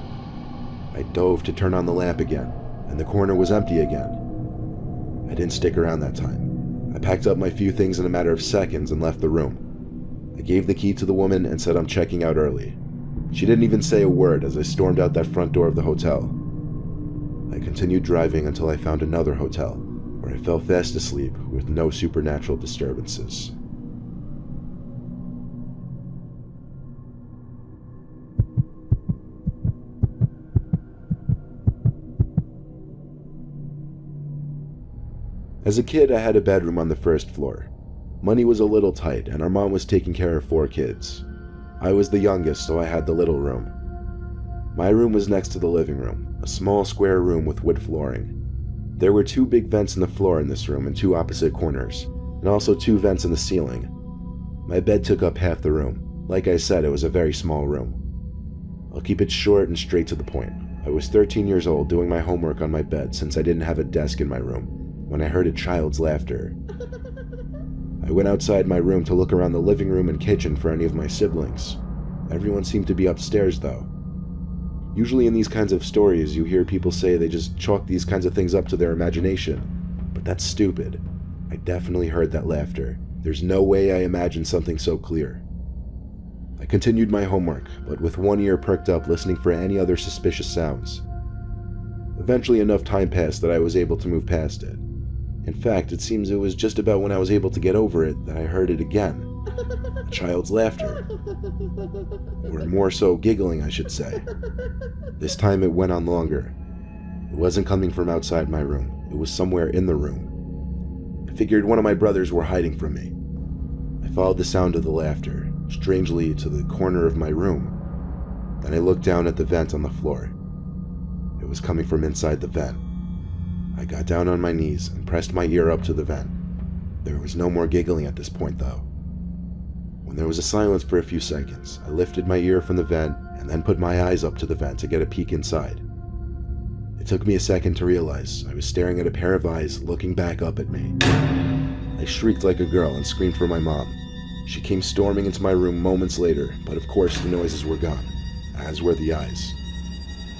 I dove to turn on the lamp again, and the corner was empty again. I didn't stick around that time. I packed up my few things in a matter of seconds and left the room. I gave the key to the woman and said I'm checking out early. She didn't even say a word as I stormed out that front door of the hotel. I continued driving until I found another hotel, where I fell fast asleep with no supernatural disturbances. As a kid, I had a bedroom on the first floor. Money was a little tight, and our mom was taking care of 4 kids. I was the youngest, so I had the little room. My room was next to the living room, a small square room with wood flooring. There were 2 big vents in the floor in this room in 2 opposite corners, and also 2 vents in the ceiling. My bed took up half the room. Like I said, it was a very small room. I'll keep it short and straight to the point. I I was 13 years old doing my homework on my bed since I didn't have a desk in my room when I heard a child's laughter. I went outside my room to look around the living room and kitchen for any of my siblings. Everyone seemed to be upstairs though. Usually in these kinds of stories you hear people say they just chalk these kinds of things up to their imagination, but that's stupid. I definitely heard that laughter. There's no way I imagined something so clear. I continued my homework, but with one ear perked up listening for any other suspicious sounds. Eventually enough time passed that I was able to move past it. In fact, it seems it was just about when I was able to get over it that I heard it again. A child's laughter. Or more so, giggling, I should say. This time it went on longer. It wasn't coming from outside my room. It was somewhere in the room. I figured one of my brothers were hiding from me. I followed the sound of the laughter, strangely to the corner of my room. Then I looked down at the vent on the floor. It was coming from inside the vent. I got down on my knees and pressed my ear up to the vent. There was no more giggling at this point though. When there was a silence for a few seconds, I lifted my ear from the vent and then put my eyes up to the vent to get a peek inside. It took me a second to realize I was staring at a pair of eyes looking back up at me. I shrieked like a girl and screamed for my mom. She came storming into my room moments later, but of course the noises were gone, as were the eyes.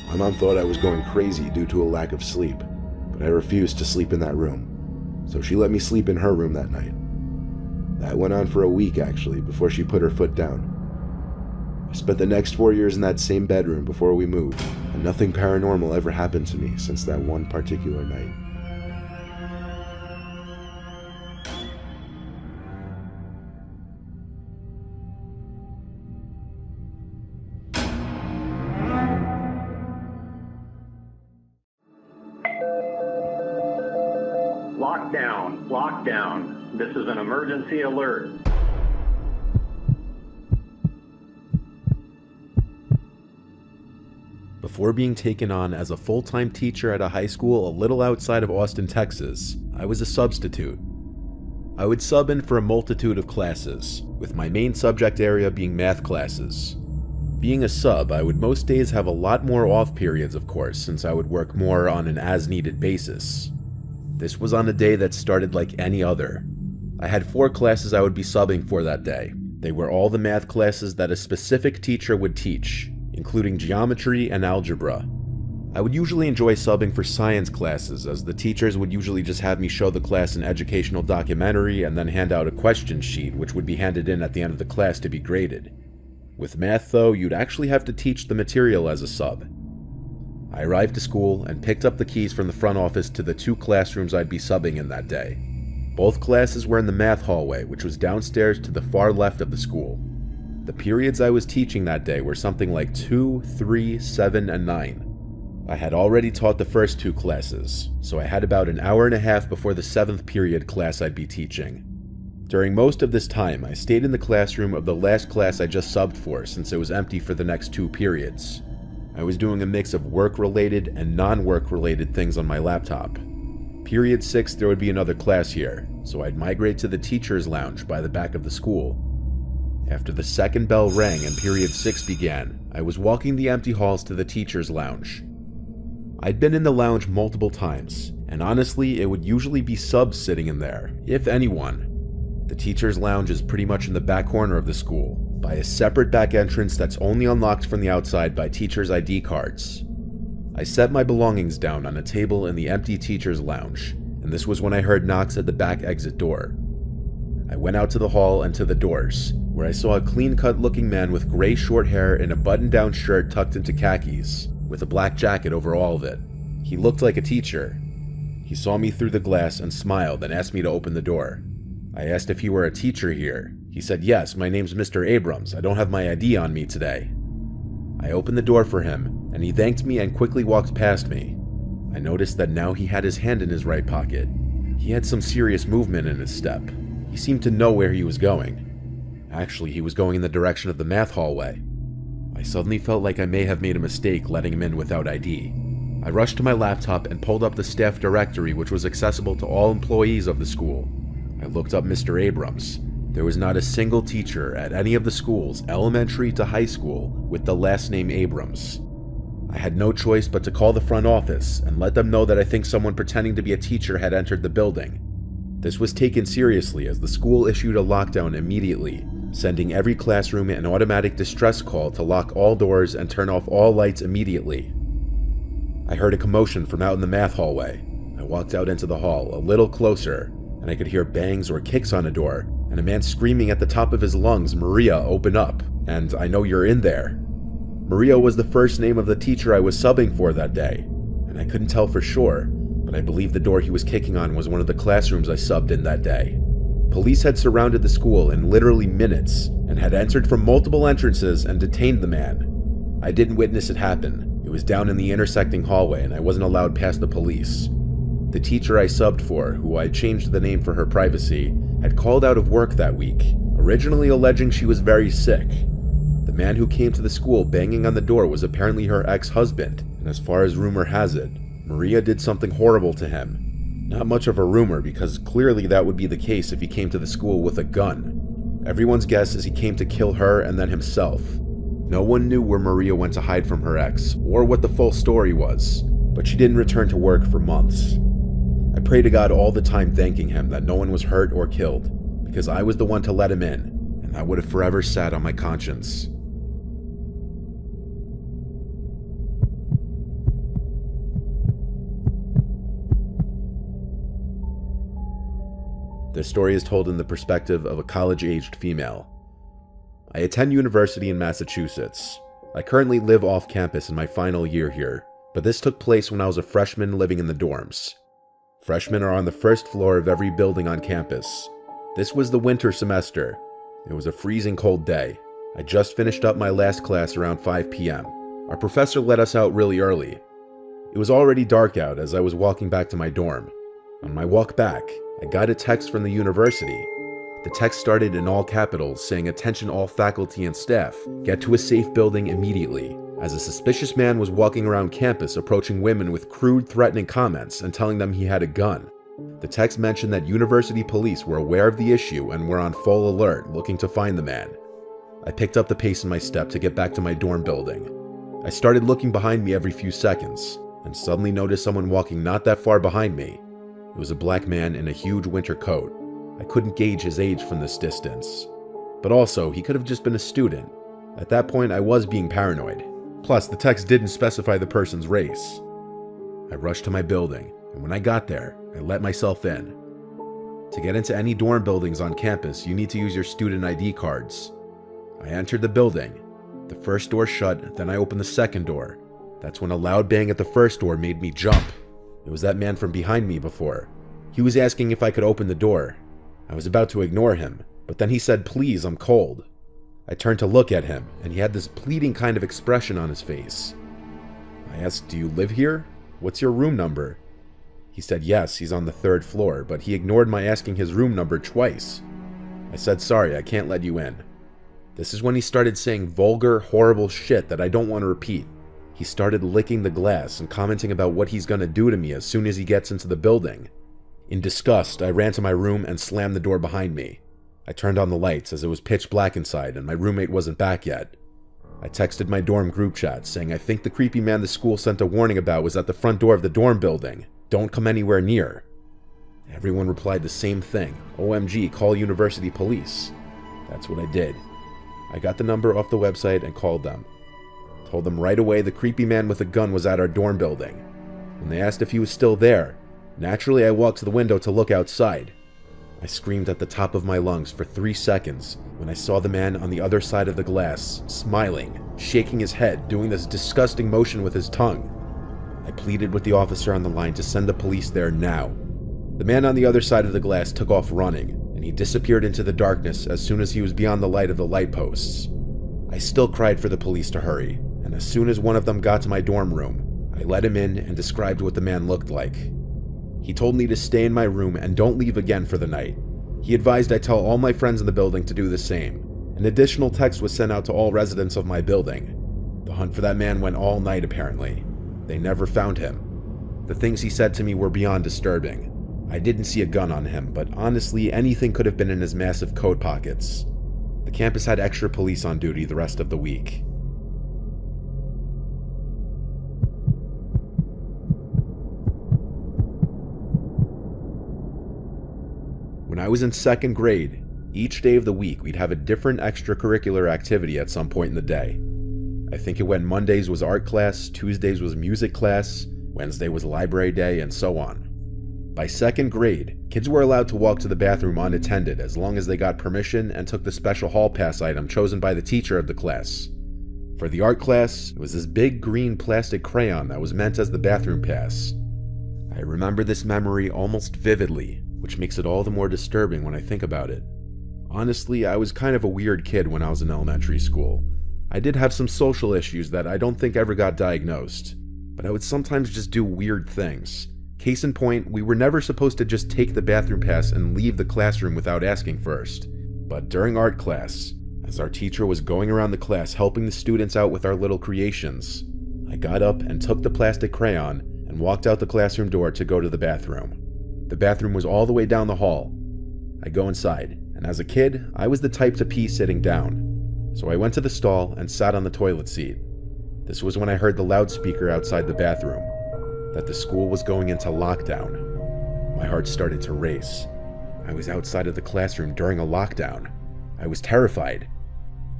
My mom thought I was going crazy due to a lack of sleep, but I refused to sleep in that room, so she let me sleep in her room that night. That went on for a week actually, before she put her foot down. I spent the next 4 years in that same bedroom before we moved, and nothing paranormal ever happened to me since that one particular night. Lockdown, lockdown. This is an emergency alert. Before being taken on as a full-time teacher at a high school a little outside of Austin, Texas, I was a substitute. I would sub in for a multitude of classes, with my main subject area being math classes. Being a sub, I would most days have a lot more off periods, of course, since I would work more on an as-needed basis. This was on a day that started like any other. I had 4 classes I would be subbing for that day. They were all the math classes that a specific teacher would teach, including geometry and algebra. I would usually enjoy subbing for science classes, as the teachers would usually just have me show the class an educational documentary and then hand out a question sheet which would be handed in at the end of the class to be graded. With math though, you'd actually have to teach the material as a sub. I arrived to school and picked up the keys from the front office to the 2 classrooms I'd be subbing in that day. Both classes were in the math hallway, which was downstairs to the far left of the school. The periods I was teaching that day were something like 2, 3, 7, and 9. I had already taught the first 2 classes, so I had about an hour and a half before the 7th period class I'd be teaching. During most of this time, I stayed in the classroom of the last class I just subbed for since it was empty for the next 2 periods. I was doing a mix of work-related and non-work-related things on my laptop. Period 6 there would be another class here, so I'd migrate to the teacher's lounge by the back of the school. After the second bell rang and period 6 began, I was walking the empty halls to the teacher's lounge. I'd been in the lounge multiple times, and honestly it would usually be subs sitting in there, if anyone. The teacher's lounge is pretty much in the back corner of the school, by a separate back entrance that's only unlocked from the outside by teachers' ID cards. I set my belongings down on a table in the empty teacher's lounge, and this was when I heard knocks at the back exit door. I went out to the hall and to the doors, where I saw a clean-cut looking man with gray short hair and a button-down shirt tucked into khakis, with a black jacket over all of it. He looked like a teacher. He saw me through the glass and smiled and asked me to open the door. I asked if he were a teacher here. He said, "Yes, my name's Mr. Abrams. I don't have my ID on me today." I opened the door for him, and he thanked me and quickly walked past me. I noticed that now he had his hand in his right pocket. He had some serious movement in his step. He seemed to know where he was going. Actually, he was going in the direction of the math hallway. I suddenly felt like I may have made a mistake letting him in without ID. I rushed to my laptop and pulled up the staff directory, which was accessible to all employees of the school. I looked up Mr. Abrams. There was not a single teacher at any of the schools, elementary to high school, with the last name Abrams. I had no choice but to call the front office and let them know that I think someone pretending to be a teacher had entered the building. This was taken seriously as the school issued a lockdown immediately, sending every classroom an automatic distress call to lock all doors and turn off all lights immediately. I heard a commotion from out in the math hallway. I walked out into the hall a little closer, and I could hear bangs or kicks on a door, and a man screaming at the top of his lungs, "Maria, open up, and I know you're in there." Maria was the first name of the teacher I was subbing for that day, and I couldn't tell for sure, but I believe the door he was kicking on was one of the classrooms I subbed in that day. Police had surrounded the school in literally minutes, and had entered from multiple entrances and detained the man. I didn't witness it happen. It was down in the intersecting hallway, and I wasn't allowed past the police. The teacher I subbed for, who I changed the name for her privacy, had called out of work that week, originally alleging she was very sick. The man who came to the school banging on the door was apparently her ex-husband, and as far as rumor has it, Maria did something horrible to him. Not much of a rumor, because clearly that would be the case if he came to the school with a gun. Everyone's guess is he came to kill her and then himself. No one knew where Maria went to hide from her ex, or what the full story was, but she didn't return to work for months. I pray to God all the time thanking him that no one was hurt or killed, because I was the one to let him in, and that would have forever sat on my conscience. This story is told in the perspective of a college-aged female. I attend university in Massachusetts. I currently live off campus in my final year here, but this took place when I was a freshman living in the dorms. Freshmen are on the first floor of every building on campus. This was the winter semester. It was a freezing cold day. I just finished up my last class around 5 p.m. Our professor let us out really early. It was already dark out as I was walking back to my dorm. On my walk back, I got a text from the university. The text started in all capitals saying, "Attention all faculty and staff, get to a safe building immediately," as a suspicious man was walking around campus approaching women with crude, threatening comments and telling them he had a gun. The text mentioned that university police were aware of the issue and were on full alert, looking to find the man. I picked up the pace in my step to get back to my dorm building. I started looking behind me every few seconds, and suddenly noticed someone walking not that far behind me. It was a black man in a huge winter coat. I couldn't gauge his age from this distance. But also, he could have just been a student. At that point, I was being paranoid. Plus, the text didn't specify the person's race. I rushed to my building, and when I got there, I let myself in. To get into any dorm buildings on campus, you need to use your student ID cards. I entered the building. The first door shut, then I opened the second door. That's when a loud bang at the first door made me jump. It was that man from behind me before. He was asking if I could open the door. I was about to ignore him, but then he said, "Please, I'm cold." I turned to look at him, and he had this pleading kind of expression on his face. I asked, "Do you live here? What's your room number?" He said yes, he's on the 3rd floor, but he ignored my asking his room number twice. I said, "Sorry, I can't let you in." This is when he started saying vulgar, horrible shit that I don't want to repeat. He started licking the glass and commenting about what he's gonna do to me as soon as he gets into the building. In disgust, I ran to my room and slammed the door behind me. I turned on the lights as it was pitch black inside and my roommate wasn't back yet. I texted my dorm group chat saying I think the creepy man the school sent a warning about was at the front door of the dorm building. Don't come anywhere near. Everyone replied the same thing. OMG, call university police. That's what I did. I got the number off the website and called them. Told them right away the creepy man with a gun was at our dorm building. When they asked if he was still there, naturally I walked to the window to look outside. I screamed at the top of my lungs for 3 seconds when I saw the man on the other side of the glass, smiling, shaking his head, doing this disgusting motion with his tongue. I pleaded with the officer on the line to send the police there now. The man on the other side of the glass took off running, and he disappeared into the darkness as soon as he was beyond the light of the light posts. I still cried for the police to hurry, and as soon as one of them got to my dorm room, I let him in and described what the man looked like. He told me to stay in my room and don't leave again for the night. He advised I tell all my friends in the building to do the same. An additional text was sent out to all residents of my building. The hunt for that man went all night apparently. They never found him. The things he said to me were beyond disturbing. I didn't see a gun on him, but honestly anything could have been in his massive coat pockets. The campus had extra police on duty the rest of the week. When I was in 2nd grade, each day of the week we'd have a different extracurricular activity at some point in the day. I think it went Mondays was art class, Tuesdays was music class, Wednesday was library day, and so on. By 2nd grade, kids were allowed to walk to the bathroom unattended as long as they got permission and took the special hall pass item chosen by the teacher of the class. For the art class, it was this big green plastic crayon that was meant as the bathroom pass. I remember this memory almost vividly, which makes it all the more disturbing when I think about it. Honestly, I was kind of a weird kid when I was in elementary school. I did have some social issues that I don't think ever got diagnosed, but I would sometimes just do weird things. Case in point, we were never supposed to just take the bathroom pass and leave the classroom without asking first. But during art class, as our teacher was going around the class helping the students out with our little creations, I got up and took the plastic crayon and walked out the classroom door to go to the bathroom. The bathroom was all the way down the hall. I go inside, and as a kid, I was the type to pee sitting down. So I went to the stall and sat on the toilet seat. This was when I heard the loudspeaker outside the bathroom, that the school was going into lockdown. My heart started to race. I was outside of the classroom during a lockdown. I was terrified.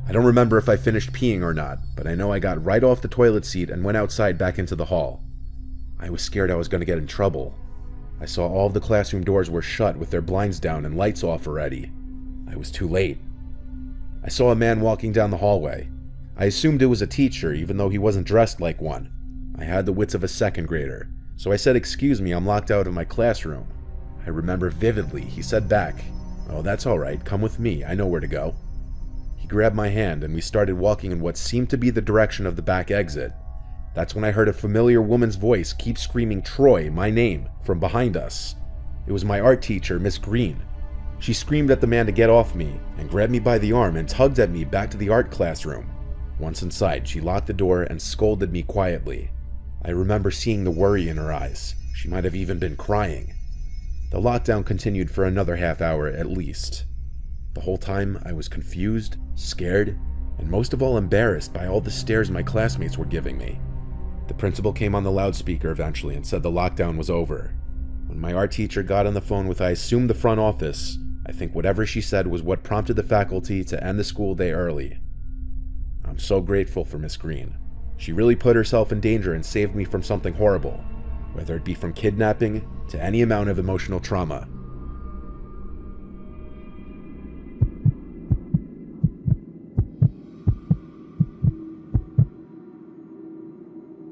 I don't remember if I finished peeing or not, but I know I got right off the toilet seat and went outside back into the hall. I was scared I was going to get in trouble. I saw all of the classroom doors were shut with their blinds down and lights off already. I was too late. I saw a man walking down the hallway. I assumed it was a teacher, even though he wasn't dressed like one. I had the wits of a 2nd grader, so I said, "Excuse me, I'm locked out of my classroom." I remember vividly, he said back, "Oh, that's alright, come with me, I know where to go." He grabbed my hand and we started walking in what seemed to be the direction of the back exit. That's when I heard a familiar woman's voice keep screaming Troy, my name, from behind us. It was my art teacher, Miss Green. She screamed at the man to get off me and grabbed me by the arm and tugged at me back to the art classroom. Once inside, she locked the door and scolded me quietly. I remember seeing the worry in her eyes. She might have even been crying. The lockdown continued for another half hour at least. The whole time, I was confused, scared, and most of all embarrassed by all the stares my classmates were giving me. The principal came on the loudspeaker eventually and said the lockdown was over. When my art teacher got on the phone with, I assume, the front office, I think whatever she said was what prompted the faculty to end the school day early. I'm so grateful for Miss Green. She really put herself in danger and saved me from something horrible, whether it be from kidnapping to any amount of emotional trauma.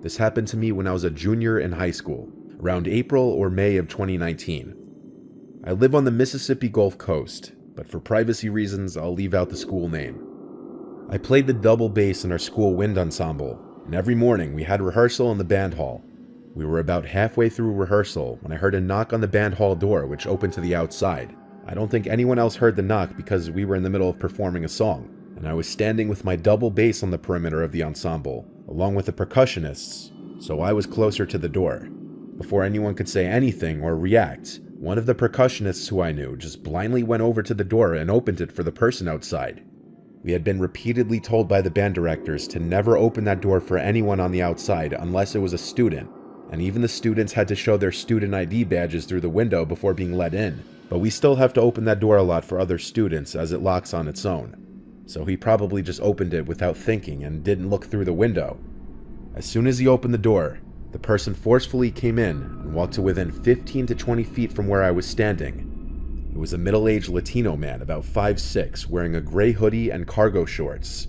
This happened to me when I was a junior in high school, around April or May of 2019. I live on the Mississippi Gulf Coast, but for privacy reasons, I'll leave out the school name. I played the double bass in our school wind ensemble, and every morning we had rehearsal in the band hall. We were about halfway through rehearsal when I heard a knock on the band hall door, which opened to the outside. I don't think anyone else heard the knock because we were in the middle of performing a song, and I was standing with my double bass on the perimeter of the ensemble, along with the percussionists, so I was closer to the door. Before anyone could say anything or react, one of the percussionists who I knew just blindly went over to the door and opened it for the person outside. We had been repeatedly told by the band directors to never open that door for anyone on the outside unless it was a student, and even the students had to show their student ID badges through the window before being let in. But we still have to open that door a lot for other students as it locks on its own. So he probably just opened it without thinking and didn't look through the window. As soon as he opened the door, the person forcefully came in and walked to within 15 to 20 feet from where I was standing. It was a middle-aged Latino man, about 5'6", wearing a gray hoodie and cargo shorts.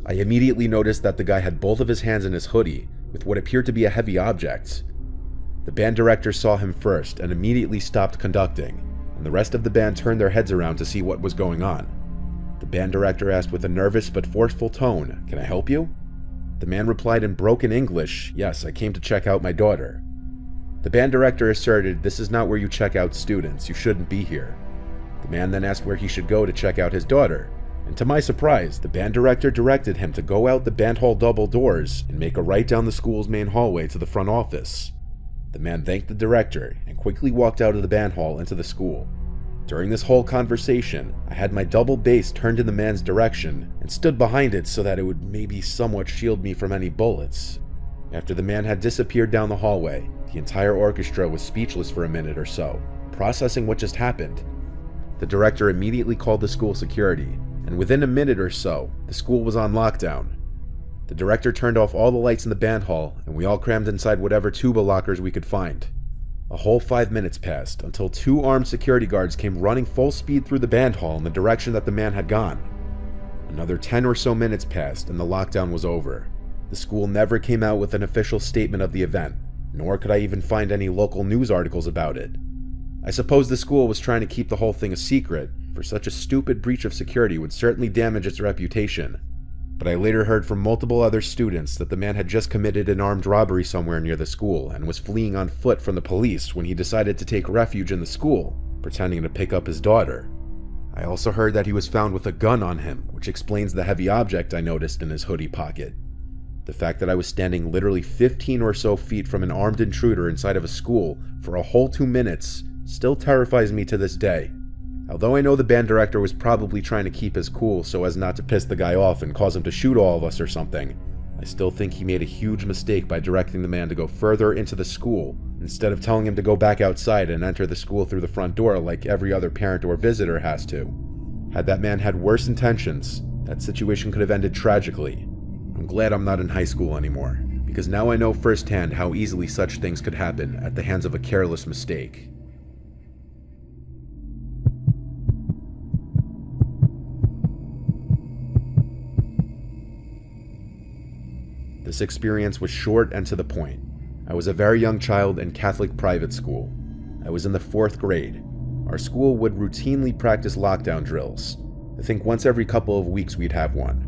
I immediately noticed that the guy had both of his hands in his hoodie, with what appeared to be a heavy object. The band director saw him first and immediately stopped conducting, and the rest of the band turned their heads around to see what was going on. The band director asked with a nervous but forceful tone, "Can I help you?" The man replied in broken English, "Yes, I came to check out my daughter." The band director asserted, "This is not where you check out students, you shouldn't be here." The man then asked where he should go to check out his daughter, and to my surprise, the band director directed him to go out the band hall double doors and make a right down the school's main hallway to the front office. The man thanked the director and quickly walked out of the band hall into the school. During this whole conversation, I had my double bass turned in the man's direction and stood behind it so that it would maybe somewhat shield me from any bullets. After the man had disappeared down the hallway, the entire orchestra was speechless for a minute or so, processing what just happened. The director immediately called the school security, and within a minute or so, the school was on lockdown. The director turned off all the lights in the band hall, and we all crammed inside whatever tuba lockers we could find. A whole 5 minutes passed until 2 armed security guards came running full speed through the band hall in the direction that the man had gone. Another 10 or so minutes passed and the lockdown was over. The school never came out with an official statement of the event, nor could I even find any local news articles about it. I suppose the school was trying to keep the whole thing a secret, for such a stupid breach of security would certainly damage its reputation. But I later heard from multiple other students that the man had just committed an armed robbery somewhere near the school and was fleeing on foot from the police when he decided to take refuge in the school, pretending to pick up his daughter. I also heard that he was found with a gun on him, which explains the heavy object I noticed in his hoodie pocket. The fact that I was standing literally 15 or so feet from an armed intruder inside of a school for a whole 2 minutes still terrifies me to this day. Although I know the band director was probably trying to keep his cool so as not to piss the guy off and cause him to shoot all of us or something, I still think he made a huge mistake by directing the man to go further into the school instead of telling him to go back outside and enter the school through the front door like every other parent or visitor has to. Had that man had worse intentions, that situation could have ended tragically. I'm glad I'm not in high school anymore, because now I know firsthand how easily such things could happen at the hands of a careless mistake. This experience was short and to the point. I was a very young child in Catholic private school. I was in the 4th grade. Our school would routinely practice lockdown drills. I think once every couple of weeks we'd have one.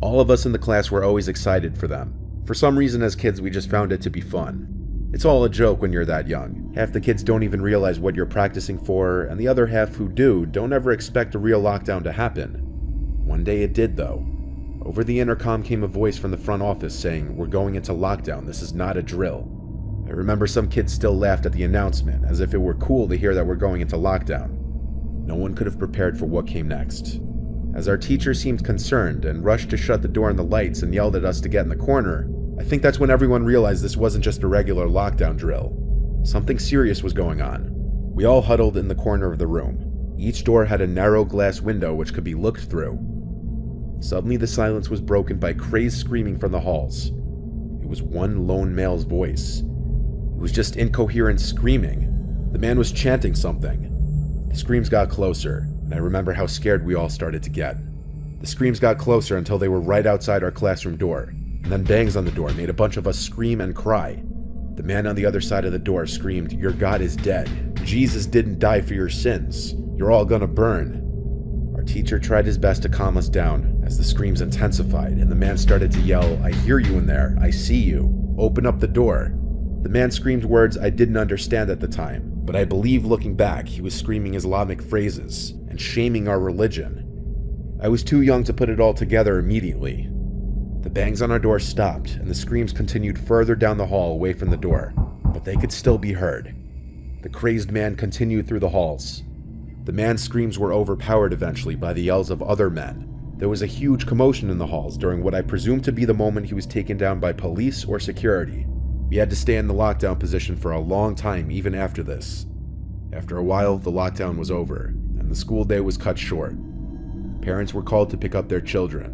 All of us in the class were always excited for them. For some reason as kids we just found it to be fun. It's all a joke when you're that young. Half the kids don't even realize what you're practicing for, and the other half who do don't ever expect a real lockdown to happen. One day it did though. Over the intercom came a voice from the front office saying, "We're going into lockdown, this is not a drill." I remember some kids still laughed at the announcement, as if it were cool to hear that we're going into lockdown. No one could have prepared for what came next. As our teacher seemed concerned and rushed to shut the door on the lights and yelled at us to get in the corner, I think that's when everyone realized this wasn't just a regular lockdown drill. Something serious was going on. We all huddled in the corner of the room. Each door had a narrow glass window which could be looked through. Suddenly the silence was broken by crazed screaming from the halls. It was one lone male's voice. It was just incoherent screaming. The man was chanting something. The screams got closer, and I remember how scared we all started to get. The screams got closer until they were right outside our classroom door, and then bangs on the door made a bunch of us scream and cry. The man on the other side of the door screamed, "Your God is dead. Jesus didn't die for your sins. You're all gonna burn." Our teacher tried his best to calm us down as the screams intensified and the man started to yell, "I hear you in there. I see you. Open up the door." The man screamed words I didn't understand at the time, but I believe looking back he was screaming Islamic phrases and shaming our religion. I was too young to put it all together immediately. The bangs on our door stopped and the screams continued further down the hall away from the door, but they could still be heard. The crazed man continued through the halls. The man's screams were overpowered eventually by the yells of other men. There was a huge commotion in the halls during what I presume to be the moment he was taken down by police or security. We had to stay in the lockdown position for a long time even after this. After a while, the lockdown was over, and the school day was cut short. Parents were called to pick up their children.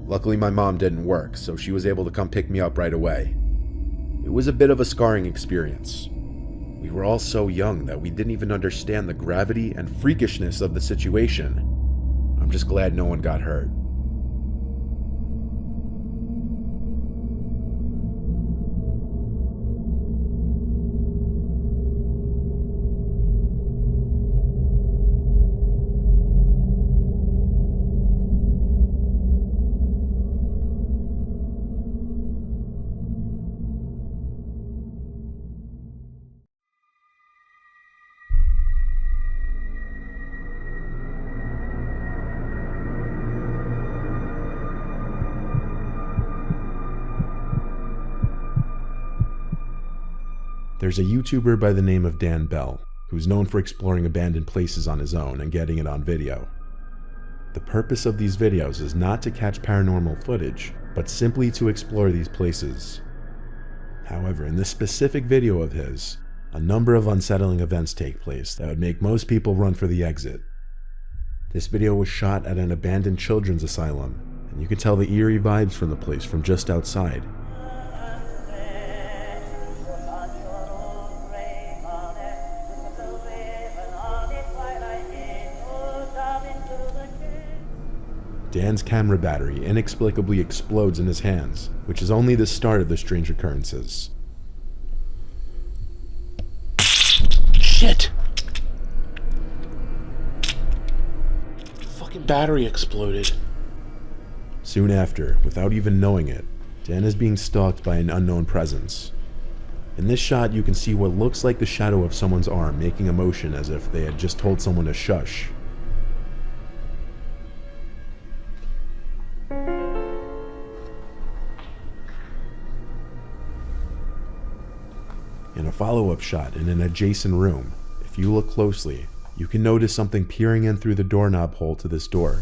Luckily my mom didn't work, so she was able to come pick me up right away. It was a bit of a scarring experience. We were all so young that we didn't even understand the gravity and freakishness of the situation. I'm just glad no one got hurt. There's a YouTuber by the name of Dan Bell, who's known for exploring abandoned places on his own and getting it on video. The purpose of these videos is not to catch paranormal footage, but simply to explore these places. However, in this specific video of his, a number of unsettling events take place that would make most people run for the exit, This video was shot at an abandoned children's asylum, and you can tell the eerie vibes from the place from just outside. Dan's camera battery inexplicably explodes in his hands, which is only the start of the strange occurrences. Shit! Fucking battery exploded. Soon after, without even knowing it, Dan is being stalked by an unknown presence. In this shot, you can see what looks like the shadow of someone's arm making a motion as if they had just told someone to shush. In a follow-up shot in an adjacent room, if you look closely, you can notice something peering in through the doorknob hole to this door.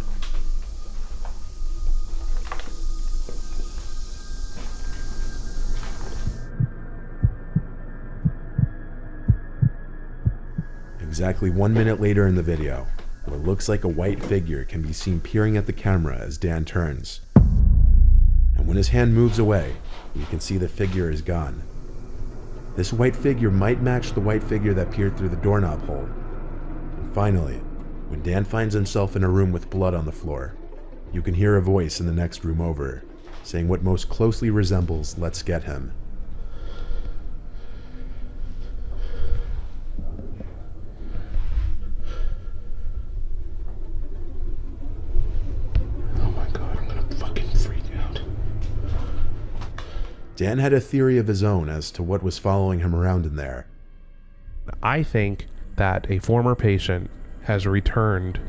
Exactly 1 minute later in the video, what looks like a white figure can be seen peering at the camera as Dan turns. And when his hand moves away, you can see the figure is gone. This white figure might match the white figure that peered through the doorknob hole. And finally, when Dan finds himself in a room with blood on the floor, you can hear a voice in the next room over, saying what most closely resembles "Let's get him." Oh my god, I'm gonna fucking freak out. Dan had a theory of his own as to what was following him around in there. I think that a former patient has returned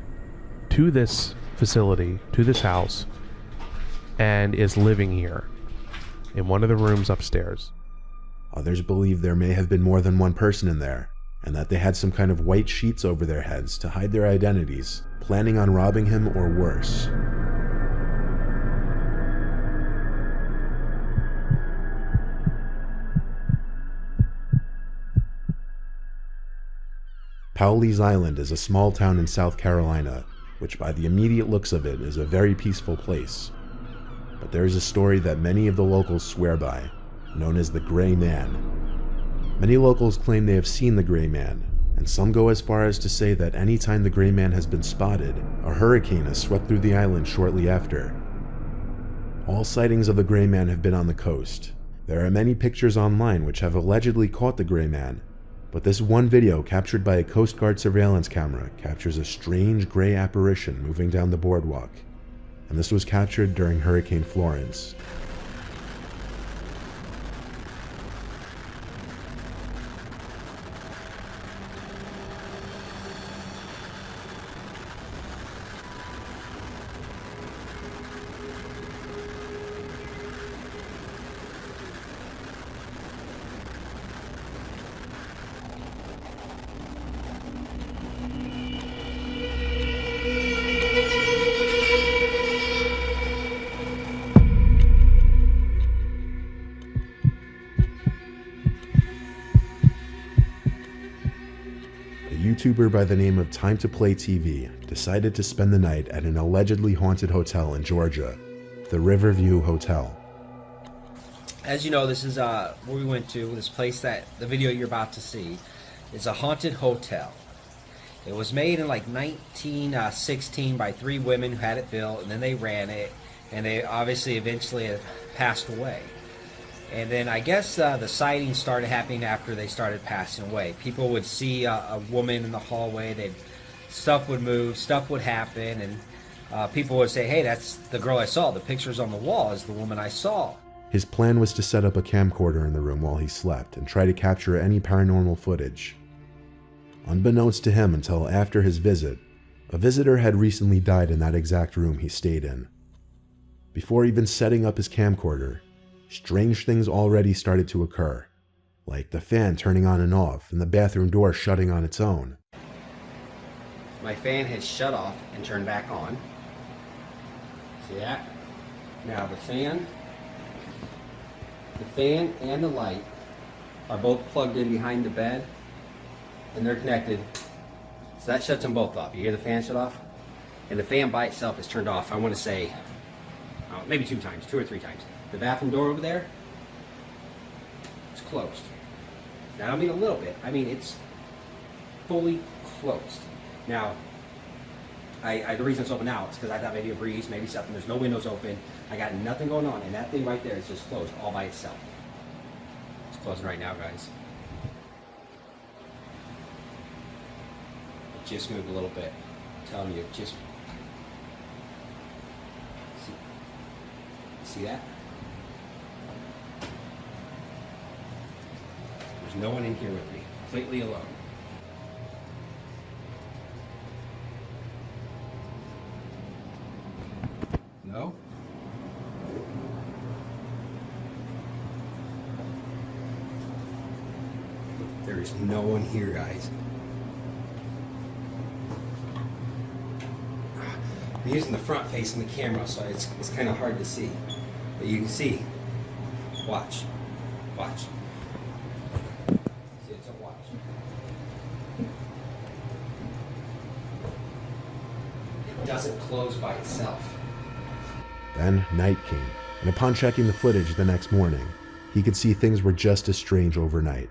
to this facility, to this house, and is living here in one of the rooms upstairs. Others believe there may have been more than one person in there, and that they had some kind of white sheets over their heads to hide their identities, planning on robbing him or worse. Powley's Island is a small town in South Carolina, which by the immediate looks of it is a very peaceful place. But there is a story that many of the locals swear by, known as the Gray Man. Many locals claim they have seen the Gray Man, and some go as far as to say that any time the Gray Man has been spotted, a hurricane has swept through the island shortly after. All sightings of the Gray Man have been on the coast. There are many pictures online which have allegedly caught the Gray Man, but this one video captured by a Coast Guard surveillance camera captures a strange gray apparition moving down the boardwalk, and this was captured during Hurricane Florence. YouTuber by the name of Time to Play TV decided to spend the night at an allegedly haunted hotel in Georgia, the Riverview Hotel. As you know, this is where we went to. This place that the video you're about to see is a haunted hotel. It was made in like 1916 by 3 women who had it built, and then they ran it, and they obviously eventually have passed away. And then I guess the sightings started happening after they started passing away. People would see a woman in the hallway, stuff would move, stuff would happen, and people would say, hey, that's the girl I saw. The pictures on the wall is the woman I saw. His plan was to set up a camcorder in the room while he slept and try to capture any paranormal footage. Unbeknownst to him until after his visit, a visitor had recently died in that exact room he stayed in. Before even setting up his camcorder, strange things already started to occur, like the fan turning on and off and the bathroom door shutting on its own. My fan has shut off and turned back on. See that? Now the fan and the light are both plugged in behind the bed, and they're connected. So that shuts them both off. You hear the fan shut off? and the fan by itself is turned off. I want to say maybe 2 times, 2 or 3 times. The bathroom door over there, it's closed. Now, I don't mean a little bit. I mean it's fully closed. Now, the reason it's open now is because I thought maybe a breeze, maybe something. There's no windows open. I got nothing going on, and that thing right there is just closed all by itself. It's closing right now, guys. It just moved a little bit. I'm telling you, it just... See that? There's no one in here with me. Completely alone. No? There is no one here, guys. I'm using the front facing the camera, so it's kind of hard to see. But you can see. Watch. Watch. See, it's a watch. It doesn't close by itself. Then night came, and upon checking the footage the next morning, he could see things were just as strange overnight.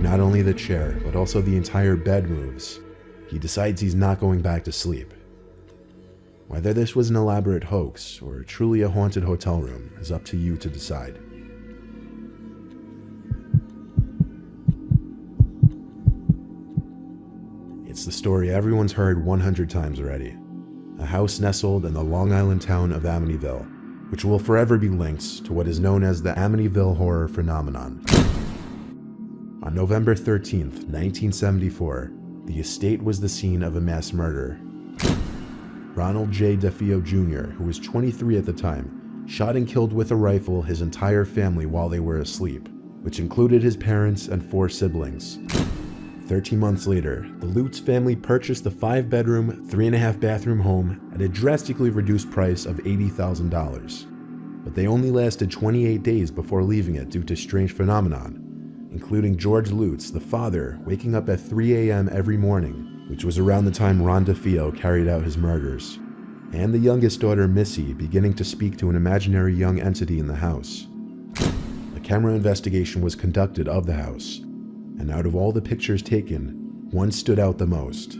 Not only the chair, but also the entire bed moves, he decides he's not going back to sleep. Whether this was an elaborate hoax or truly a haunted hotel room is up to you to decide. It's the story everyone's heard 100 times already. A house nestled in the Long Island town of Amityville, which will forever be linked to what is known as the Amityville horror phenomenon. On November 13th, 1974, the estate was the scene of a mass murder. Ronald J. DeFeo Jr., who was 23 at the time, shot and killed with a rifle his entire family while they were asleep, which included his parents and 4 siblings. 13 months later, the Lutz family purchased the 5-bedroom, 3.5-bathroom home at a drastically reduced price of $80,000. But they only lasted 28 days before leaving it due to strange phenomenon, including George Lutz, the father, waking up at 3 a.m. every morning, which was around the time Ron DeFeo carried out his murders, and the youngest daughter, Missy, beginning to speak to an imaginary young entity in the house. A camera investigation was conducted of the house, and out of all the pictures taken, one stood out the most.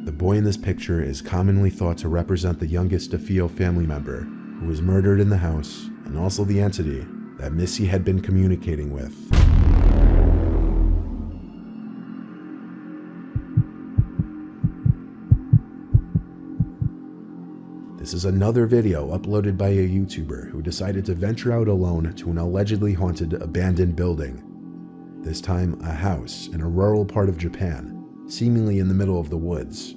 The boy in this picture is commonly thought to represent the youngest DeFeo family member, who was murdered in the house, and also the entity that Missy had been communicating with. This is another video uploaded by a YouTuber who decided to venture out alone to an allegedly haunted abandoned building. This time, a house in a rural part of Japan, seemingly in the middle of the woods.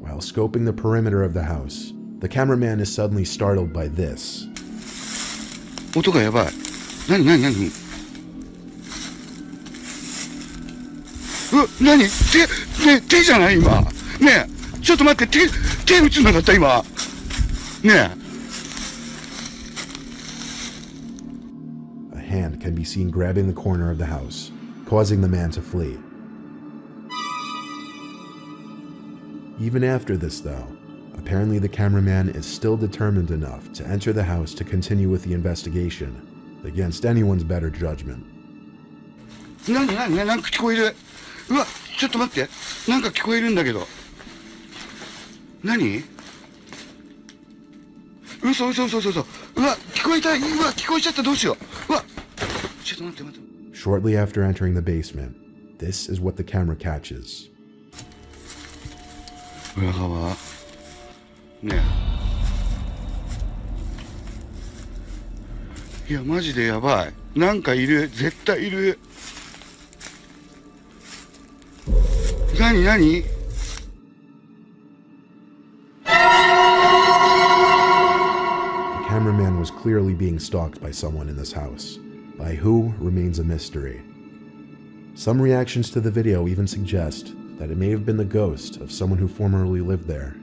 While scoping the perimeter of the house, the cameraman is suddenly startled by this. 音がやばい。何何何？何？手じゃない今。ねえ、ちょっと待って、手打つんなかった今。ねえ。A hand can be seen grabbing the corner of the house, causing the man to flee. Even after this, though, apparently the cameraman is still determined enough to enter the house to continue with the investigation, against anyone's better judgment. 何なんか聞こえる。うわ、ちょっと待って。なんか聞こえるんだけど。何？嘘。うわ、聞こえた。うわ、聞こえちゃった。どうしよう。うわ、ちょっと待って。Shortly after entering the basement, this is what the camera catches. 裏側ねえ。いやマジでやばい。なんかいる。絶対いる。何何？ The cameraman was clearly being stalked by someone in this house. By who remains a mystery. Some reactions to the video even suggest that it may have been the ghost of someone who formerly lived there.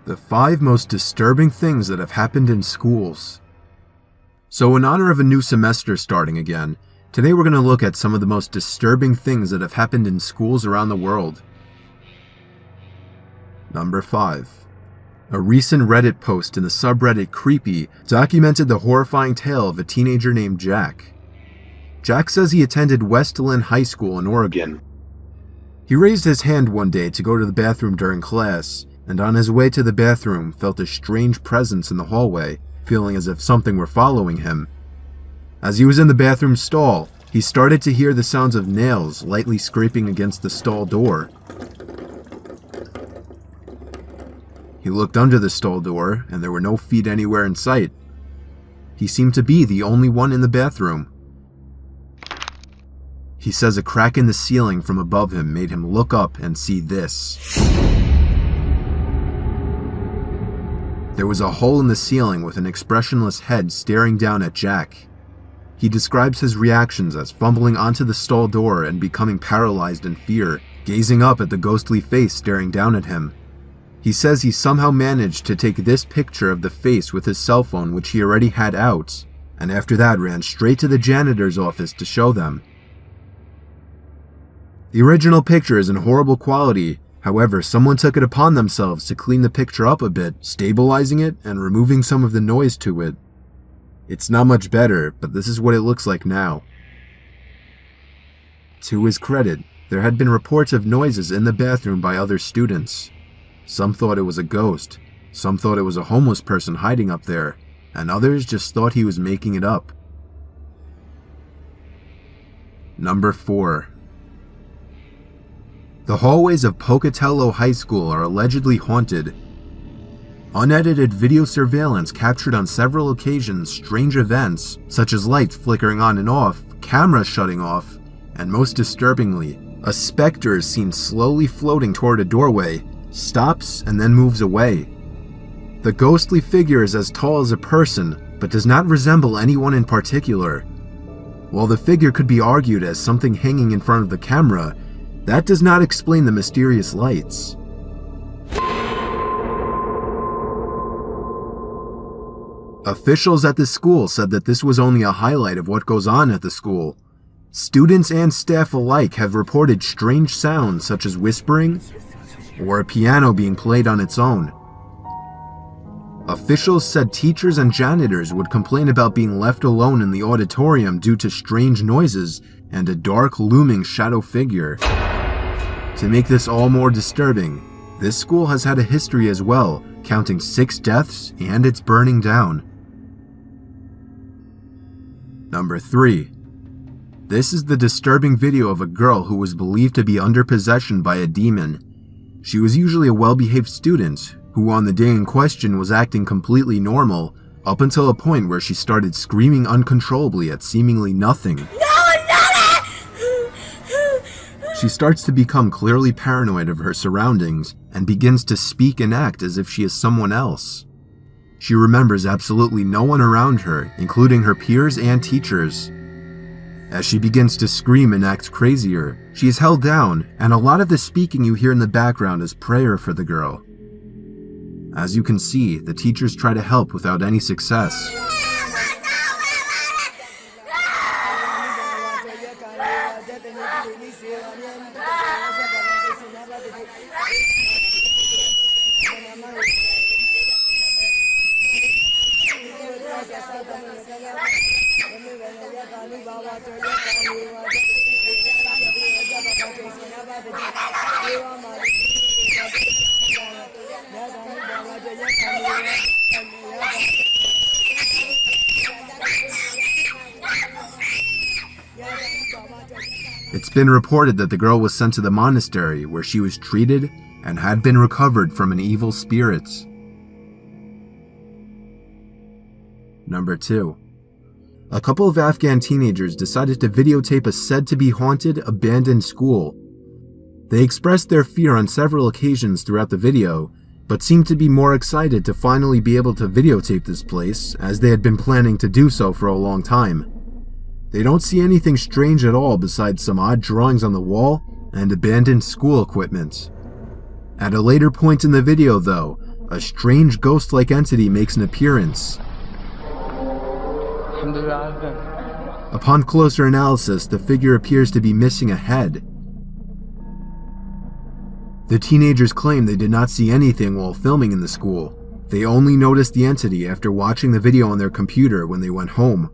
The 5 most disturbing things that have happened in schools. So in honor of a new semester starting again, today we're going to look at some of the most disturbing things that have happened in schools around the world. Number 5. A recent Reddit post in the subreddit Creepy documented the horrifying tale of a teenager named Jack. Jack says he attended Westland High School in Oregon. He raised his hand one day to go to the bathroom during class, and on his way to the bathroom felt a strange presence in the hallway, feeling as if something were following him. As he was in the bathroom stall, he started to hear the sounds of nails lightly scraping against the stall door. He looked under the stall door, and there were no feet anywhere in sight. He seemed to be the only one in the bathroom. He says a crack in the ceiling from above him made him look up and see this. There was a hole in the ceiling with an expressionless head staring down at Jack. He describes his reactions as fumbling onto the stall door and becoming paralyzed in fear, gazing up at the ghostly face staring down at him. He says he somehow managed to take this picture of the face with his cell phone, which he already had out, and after that ran straight to the janitor's office to show them. The original picture is in horrible quality. However, someone took it upon themselves to clean the picture up a bit, stabilizing it and removing some of the noise to it. It's not much better, but this is what it looks like now. To his credit, there had been reports of noises in the bathroom by other students. Some thought it was a ghost, some thought it was a homeless person hiding up there, and others just thought he was making it up. Number 4. The hallways of Pocatello High School are allegedly haunted. Unedited video surveillance captured on several occasions strange events, such as lights flickering on and off, cameras shutting off, and most disturbingly, a specter is seen slowly floating toward a doorway, stops, and then moves away. The ghostly figure is as tall as a person, but does not resemble anyone in particular. While the figure could be argued as something hanging in front of the camera, that does not explain the mysterious lights. Officials at the school said that this was only a highlight of what goes on at the school. Students and staff alike have reported strange sounds such as whispering or a piano being played on its own. Officials said teachers and janitors would complain about being left alone in the auditorium due to strange noises and a dark, looming shadow figure. To make this all more disturbing, this school has had a history as well, counting 6 deaths and it's burning down. Number 3. This is the disturbing video of a girl who was believed to be under possession by a demon. She was usually a well-behaved student, who on the day in question was acting completely normal, up until a point where she started screaming uncontrollably at seemingly nothing. She starts to become clearly paranoid of her surroundings and begins to speak and act as if she is someone else. She remembers absolutely no one around her, including her peers and teachers. As she begins to scream and act crazier, she is held down, and a lot of the speaking you hear in the background is prayer for the girl. As you can see, the teachers try to help without any success. been reported that the girl was sent to the monastery where she was treated and had been recovered from an evil spirit. Number 2. A couple of Afghan teenagers decided to videotape a said-to-be haunted, abandoned school. They expressed their fear on several occasions throughout the video, but seemed to be more excited to finally be able to videotape this place, as they had been planning to do so for a long time. They don't see anything strange at all besides some odd drawings on the wall and abandoned school equipment. At a later point in the video, though, a strange ghost-like entity makes an appearance. Upon closer analysis, the figure appears to be missing a head. The teenagers claim they did not see anything while filming in the school. They only noticed the entity after watching the video on their computer when they went home.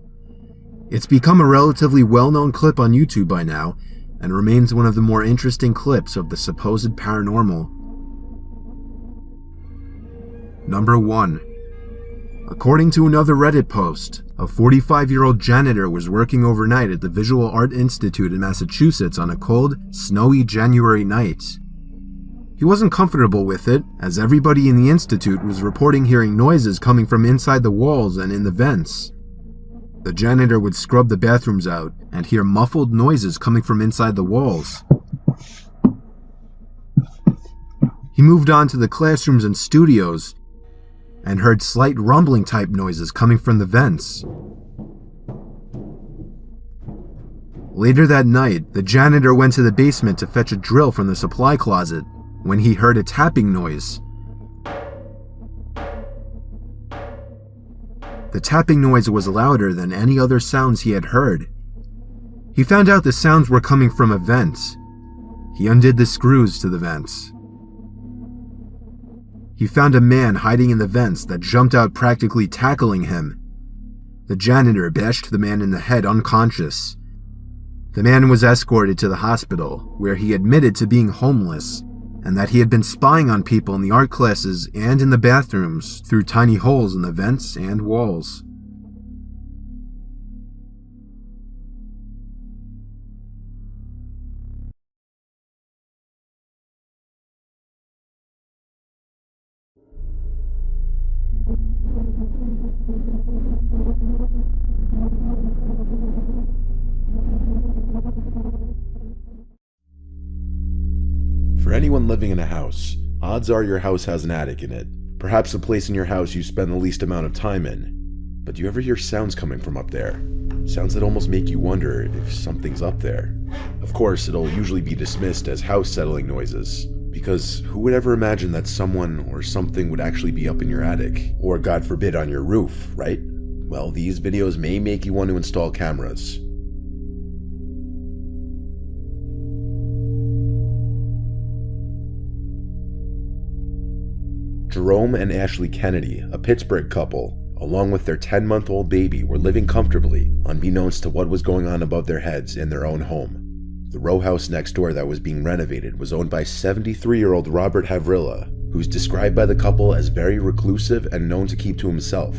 It's become a relatively well-known clip on YouTube by now, and remains one of the more interesting clips of the supposed paranormal. Number 1. According to another Reddit post, a 45-year-old janitor was working overnight at the Visual Art Institute in Massachusetts on a cold, snowy January night. He wasn't comfortable with it, as everybody in the institute was reporting hearing noises coming from inside the walls and in the vents. The janitor would scrub the bathrooms out and hear muffled noises coming from inside the walls. He moved on to the classrooms and studios and heard slight rumbling type noises coming from the vents. Later that night, the janitor went to the basement to fetch a drill from the supply closet when he heard a tapping noise. The tapping noise was louder than any other sounds he had heard. He found out the sounds were coming from a vent. He undid the screws to the vents. He found a man hiding in the vents that jumped out, practically tackling him. The janitor bashed the man in the head unconscious. The man was escorted to the hospital, where he admitted to being homeless, and that he had been spying on people in the art classes and in the bathrooms through tiny holes in the vents and walls. For anyone living in a house, odds are your house has an attic in it. Perhaps the place in your house you spend the least amount of time in. But do you ever hear sounds coming from up there? Sounds that almost make you wonder if something's up there. Of course, it'll usually be dismissed as house settling noises, because who would ever imagine that someone or something would actually be up in your attic, or God forbid on your roof, right? Well, these videos may make you want to install cameras. Jerome and Ashley Kennedy, a Pittsburgh couple, along with their 10-month-old baby, were living comfortably, unbeknownst to what was going on above their heads in their own home. The row house next door that was being renovated was owned by 73-year-old Robert Havrilla, who's described by the couple as very reclusive and known to keep to himself.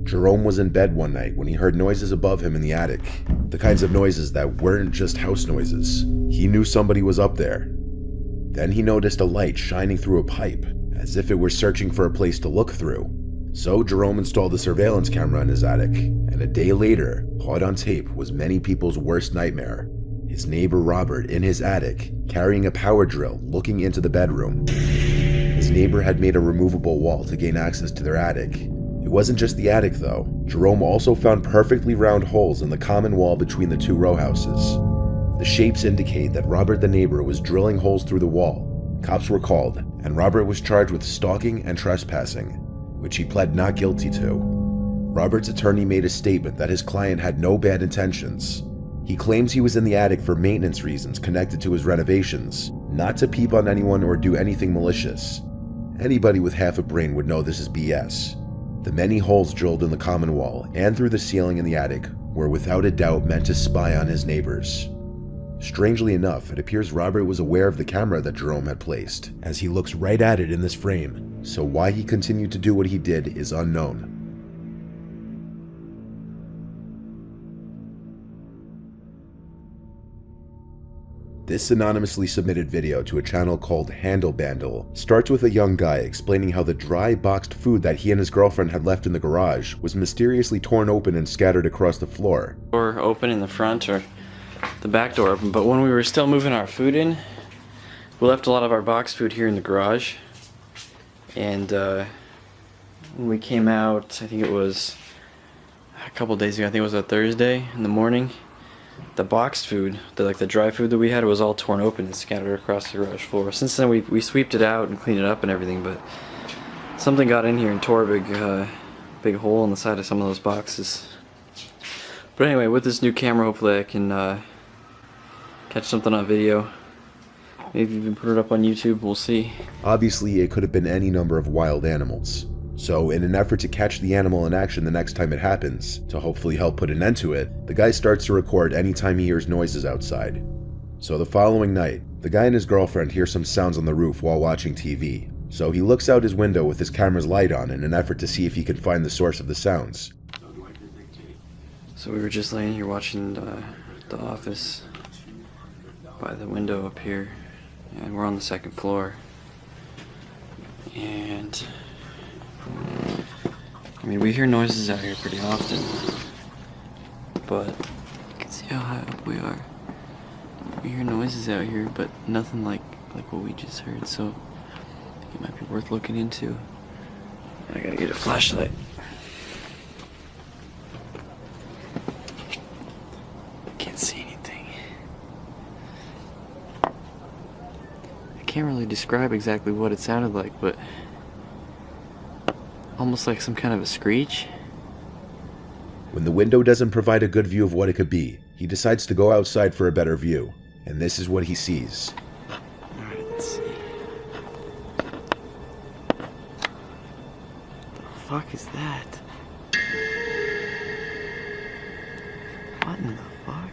Jerome was in bed one night when he heard noises above him in the attic, the kinds of noises that weren't just house noises. He knew somebody was up there. Then he noticed a light shining through a pipe, as if it were searching for a place to look through. So Jerome installed a surveillance camera in his attic, and a day later, caught on tape was many people's worst nightmare. His neighbor Robert in his attic, carrying a power drill, looking into the bedroom. His neighbor had made a removable wall to gain access to their attic. It wasn't just the attic though. Jerome also found perfectly round holes in the common wall between the two row houses. The shapes indicate that Robert the neighbor was drilling holes through the wall. Cops were called, and Robert was charged with stalking and trespassing, which he pled not guilty to. Robert's attorney made a statement that his client had no bad intentions. He claims he was in the attic for maintenance reasons connected to his renovations, not to peep on anyone or do anything malicious. Anybody with half a brain would know this is BS. The many holes drilled in the common wall and through the ceiling in the attic were without a doubt meant to spy on his neighbors. Strangely enough, it appears Robert was aware of the camera that Jerome had placed, as he looks right at it in this frame, so why he continued to do what he did is unknown. This anonymously submitted video to a channel called Handle Bandle starts with a young guy explaining how the dry boxed food that he and his girlfriend had left in the garage was mysteriously torn open and scattered across the floor. Door open in the front, or the back door open, but when we were still moving our food in, we left a lot of our box food here in the garage. And when we came out, I think it was a couple days ago, I think it was a Thursday in the morning, the boxed food, the dry food that we had, was all torn open and scattered across the garage floor. Since then we sweeped it out and cleaned it up and everything, but something got in here and tore a big hole in the side of some of those boxes. But anyway, with this new camera, hopefully I can catch something on video. Maybe even put it up on YouTube, we'll see. Obviously, it could have been any number of wild animals. So, in an effort to catch the animal in action the next time it happens, to hopefully help put an end to it, the guy starts to record anytime he hears noises outside. So the following night, the guy and his girlfriend hear some sounds on the roof while watching TV. So he looks out his window with his camera's light on in an effort to see if he can find the source of the sounds. So we were just laying here watching The Office by the window up here, and we're on the second floor. And I mean, we hear noises out here pretty often, but you can see how high up we are. We hear noises out here, but nothing like what we just heard, so I think it might be worth looking into. I gotta get a flashlight. Can't see anything. I can't really describe exactly what it sounded like, but almost like some kind of a screech. When the window doesn't provide a good view of what it could be, he decides to go outside for a better view, and this is what he sees. Alright, let's see. What the fuck is that? What in the fuck?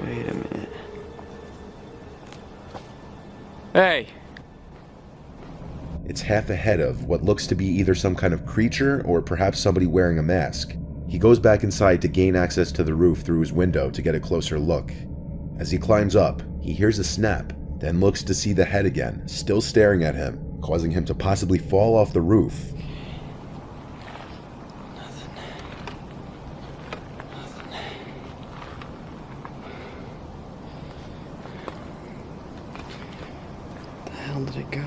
Wait a minute. Hey! It's half ahead of what looks to be either some kind of creature or perhaps somebody wearing a mask. He goes back inside to gain access to the roof through his window to get a closer look. As he climbs up, he hears a snap, then looks to see the head again, still staring at him, causing him to possibly fall off the roof. Where the hell did it go?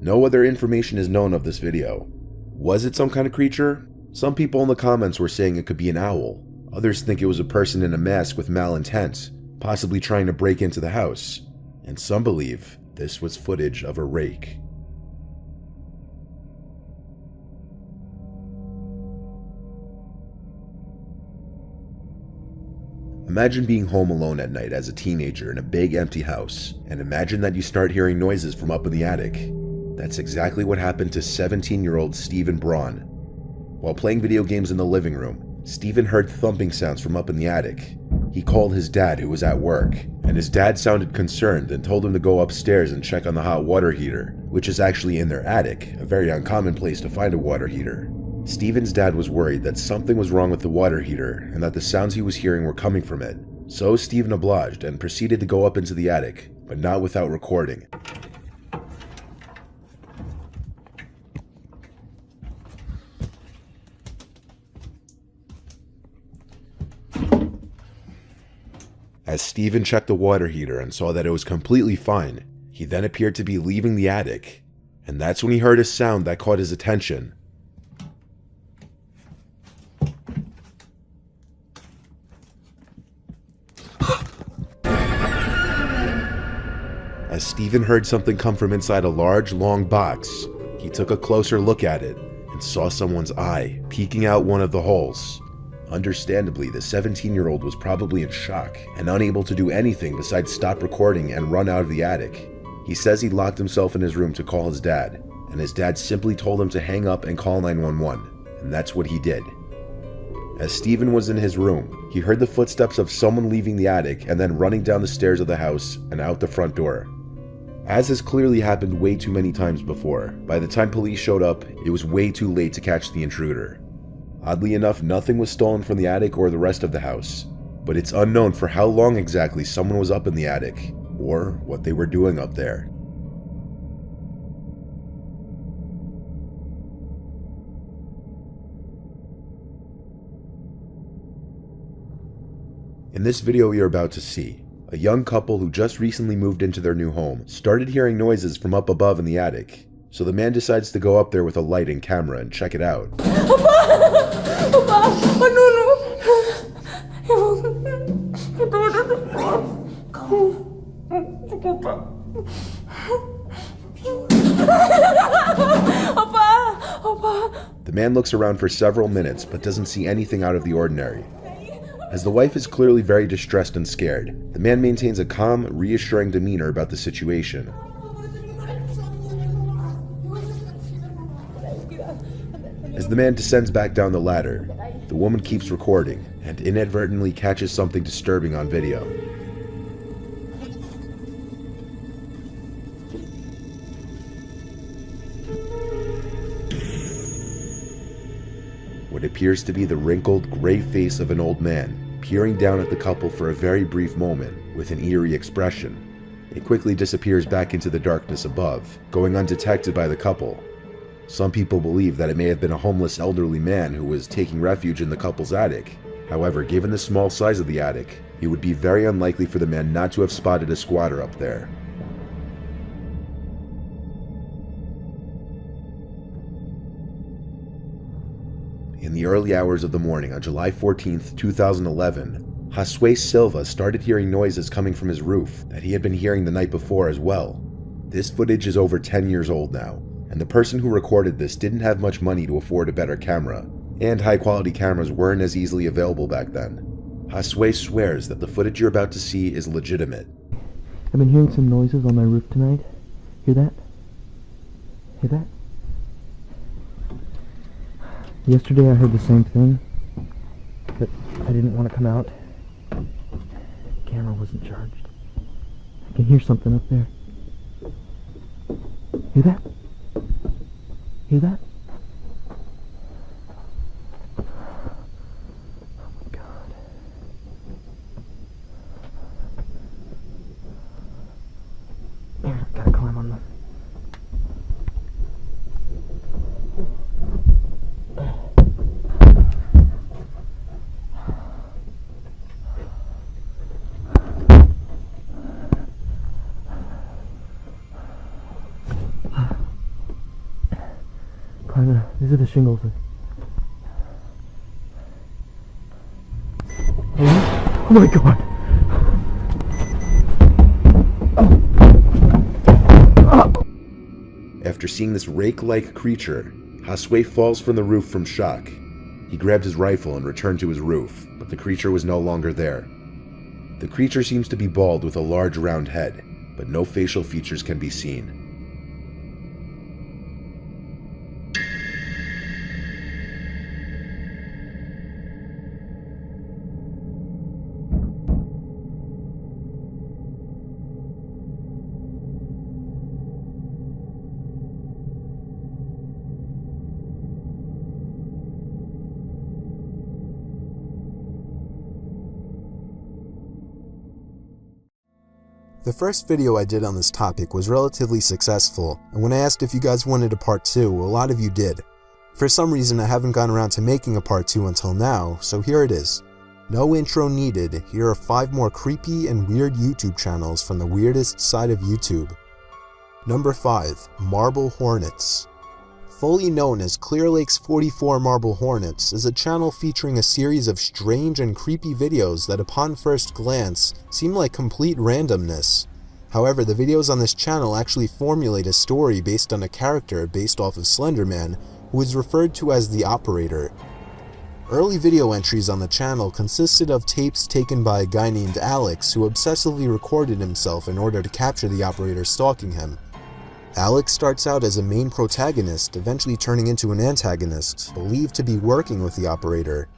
No other information is known of this video. Was it some kind of creature? Some people in the comments were saying it could be an owl. Others think it was a person in a mask with malintent, possibly trying to break into the house. And some believe this was footage of a rake. Imagine being home alone at night as a teenager in a big empty house, and imagine that you start hearing noises from up in the attic. That's exactly what happened to 17-year-old Stephen Braun. While playing video games in the living room, Stephen heard thumping sounds from up in the attic. He called his dad, who was at work, and his dad sounded concerned and told him to go upstairs and check on the hot water heater, which is actually in their attic, a very uncommon place to find a water heater. Stephen's dad was worried that something was wrong with the water heater and that the sounds he was hearing were coming from it. So Stephen obliged and proceeded to go up into the attic, but not without recording. As Stephen checked the water heater and saw that it was completely fine, he then appeared to be leaving the attic, and that's when he heard a sound that caught his attention. As Stephen heard something come from inside a large, long box, he took a closer look at it and saw someone's eye peeking out one of the holes. Understandably, the 17-year-old was probably in shock and unable to do anything besides stop recording and run out of the attic. He says he locked himself in his room to call his dad, and his dad simply told him to hang up and call 911, and that's what he did. As Stephen was in his room, he heard the footsteps of someone leaving the attic and then running down the stairs of the house and out the front door. As has clearly happened way too many times before, by the time police showed up, it was way too late to catch the intruder. Oddly enough, nothing was stolen from the attic or the rest of the house, but it's unknown for how long exactly someone was up in the attic, or what they were doing up there. In this video you're about to see, a young couple who just recently moved into their new home started hearing noises from up above in the attic, so the man decides to go up there with a light and camera and check it out. The man looks around for several minutes but doesn't see anything out of the ordinary. As the wife is clearly very distressed and scared, the man maintains a calm, reassuring demeanor about the situation. As the man descends back down the ladder, the woman keeps recording and inadvertently catches something disturbing on video. What appears to be the wrinkled, gray face of an old man peering down at the couple for a very brief moment with an eerie expression. It quickly disappears back into the darkness above, going undetected by the couple. Some people believe that it may have been a homeless elderly man who was taking refuge in the couple's attic. However, given the small size of the attic, it would be very unlikely for the man not to have spotted a squatter up there. In the early hours of the morning on July 14th, 2011, Josue Silva started hearing noises coming from his roof that he had been hearing the night before as well. This footage is over 10 years old now, and the person who recorded this didn't have much money to afford a better camera, and high-quality cameras weren't as easily available back then. Josue swears that the footage you're about to see is legitimate. I've been hearing some noises on my roof tonight. Hear that? Hear that? Yesterday I heard the same thing, but I didn't want to come out. The camera wasn't charged. I can hear something up there. Hear that? Hear that? Oh my God. There, gotta climb on the... These are the shingles. Oh my God! After seeing this rake-like creature, Josue falls from the roof from shock. He grabbed his rifle and returned to his roof, but the creature was no longer there. The creature seems to be bald with a large round head, but no facial features can be seen. The first video I did on this topic was relatively successful, and when I asked if you guys wanted a part 2, a lot of you did. For some reason I haven't gotten around to making a part 2 until now, so here it is. No intro needed, here are 5 more creepy and weird YouTube channels from the weirdest side of YouTube. Number 5. Marble Hornets. Fully known as Clear Lake's 44 Marble Hornets, is a channel featuring a series of strange and creepy videos that upon first glance seem like complete randomness. However, the videos on this channel actually formulate a story based on a character based off of Slender Man, who is referred to as the Operator. Early video entries on the channel consisted of tapes taken by a guy named Alex who obsessively recorded himself in order to capture the Operator stalking him. Alex starts out as a main protagonist, eventually turning into an antagonist, believed to be working with the Operator.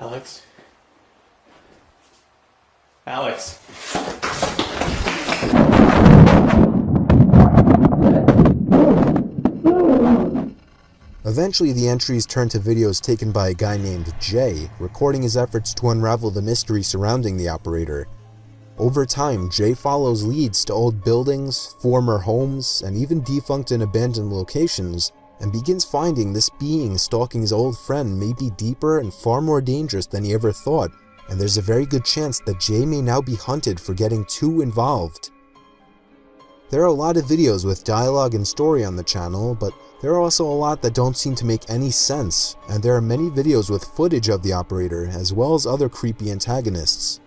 Alex? Alex? Eventually, the entries turn to videos taken by a guy named Jay, recording his efforts to unravel the mystery surrounding the operator. Over time, Jay follows leads to old buildings, former homes, and even defunct and abandoned locations, and begins finding this being stalking his old friend may be deeper and far more dangerous than he ever thought, and there's a very good chance that Jay may now be hunted for getting too involved. There are a lot of videos with dialogue and story on the channel, but there are also a lot that don't seem to make any sense, and there are many videos with footage of the operator as well as other creepy antagonists.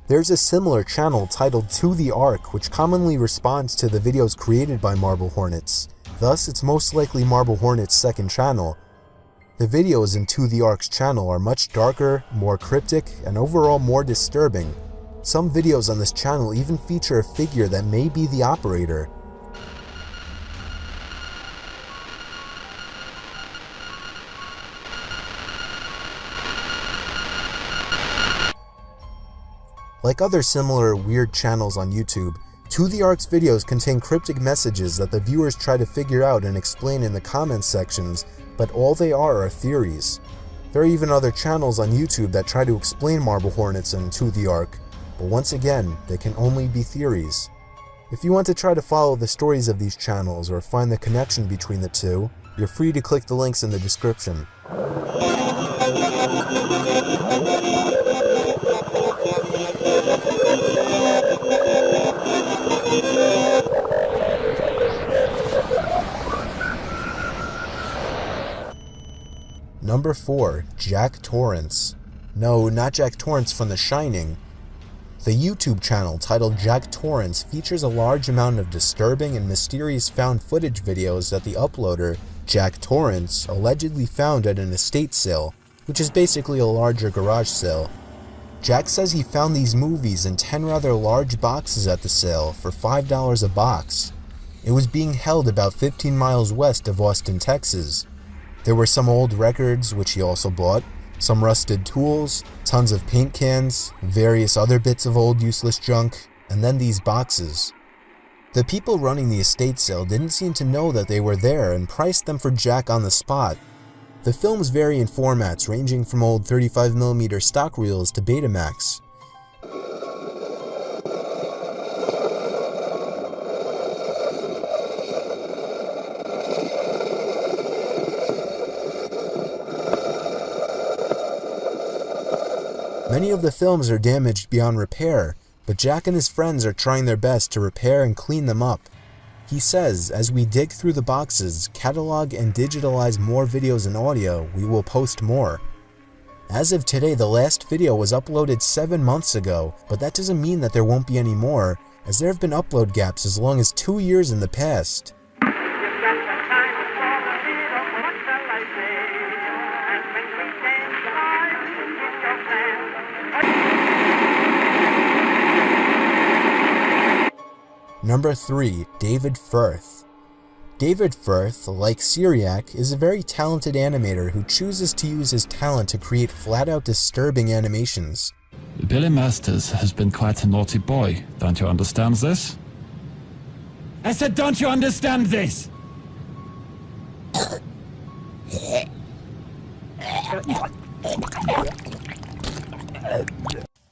There's a similar channel titled To The Ark, which commonly responds to the videos created by Marble Hornets. Thus, it's most likely Marble Hornets' second channel. The videos in To The Ark's channel are much darker, more cryptic, and overall more disturbing. Some videos on this channel even feature a figure that may be the operator. Like other similar weird channels on YouTube, To The Ark's videos contain cryptic messages that the viewers try to figure out and explain in the comments sections, but all they are theories. There are even other channels on YouTube that try to explain Marble Hornets and To The Ark, but once again, they can only be theories. If you want to try to follow the stories of these channels or find the connection between the two, you're free to click the links in the description. Number 4. Jack Torrance. No, not Jack Torrance from The Shining. The YouTube channel titled Jack Torrance features a large amount of disturbing and mysterious found footage videos that the uploader, Jack Torrance, allegedly found at an estate sale, which is basically a larger garage sale. Jack says he found these movies in 10 rather large boxes at the sale for $5 a box. It was being held about 15 miles west of Austin, Texas. There were some old records, which he also bought, some rusted tools, tons of paint cans, various other bits of old useless junk, and then these boxes. The people running the estate sale didn't seem to know that they were there and priced them for Jack on the spot. The films vary in formats ranging from old 35mm stock reels to Betamax. Many of the films are damaged beyond repair, but Jack and his friends are trying their best to repair and clean them up. He says, as we dig through the boxes, catalog and digitalize more videos and audio, we will post more. As of today, the last video was uploaded 7 months ago, but that doesn't mean that there won't be any more, as there have been upload gaps as long as 2 years in the past. Number 3. David Firth. David Firth, like Syriac, is a very talented animator who chooses to use his talent to create flat-out disturbing animations. Billy Masters has been quite a naughty boy. Don't you understand this? I said, don't you understand this?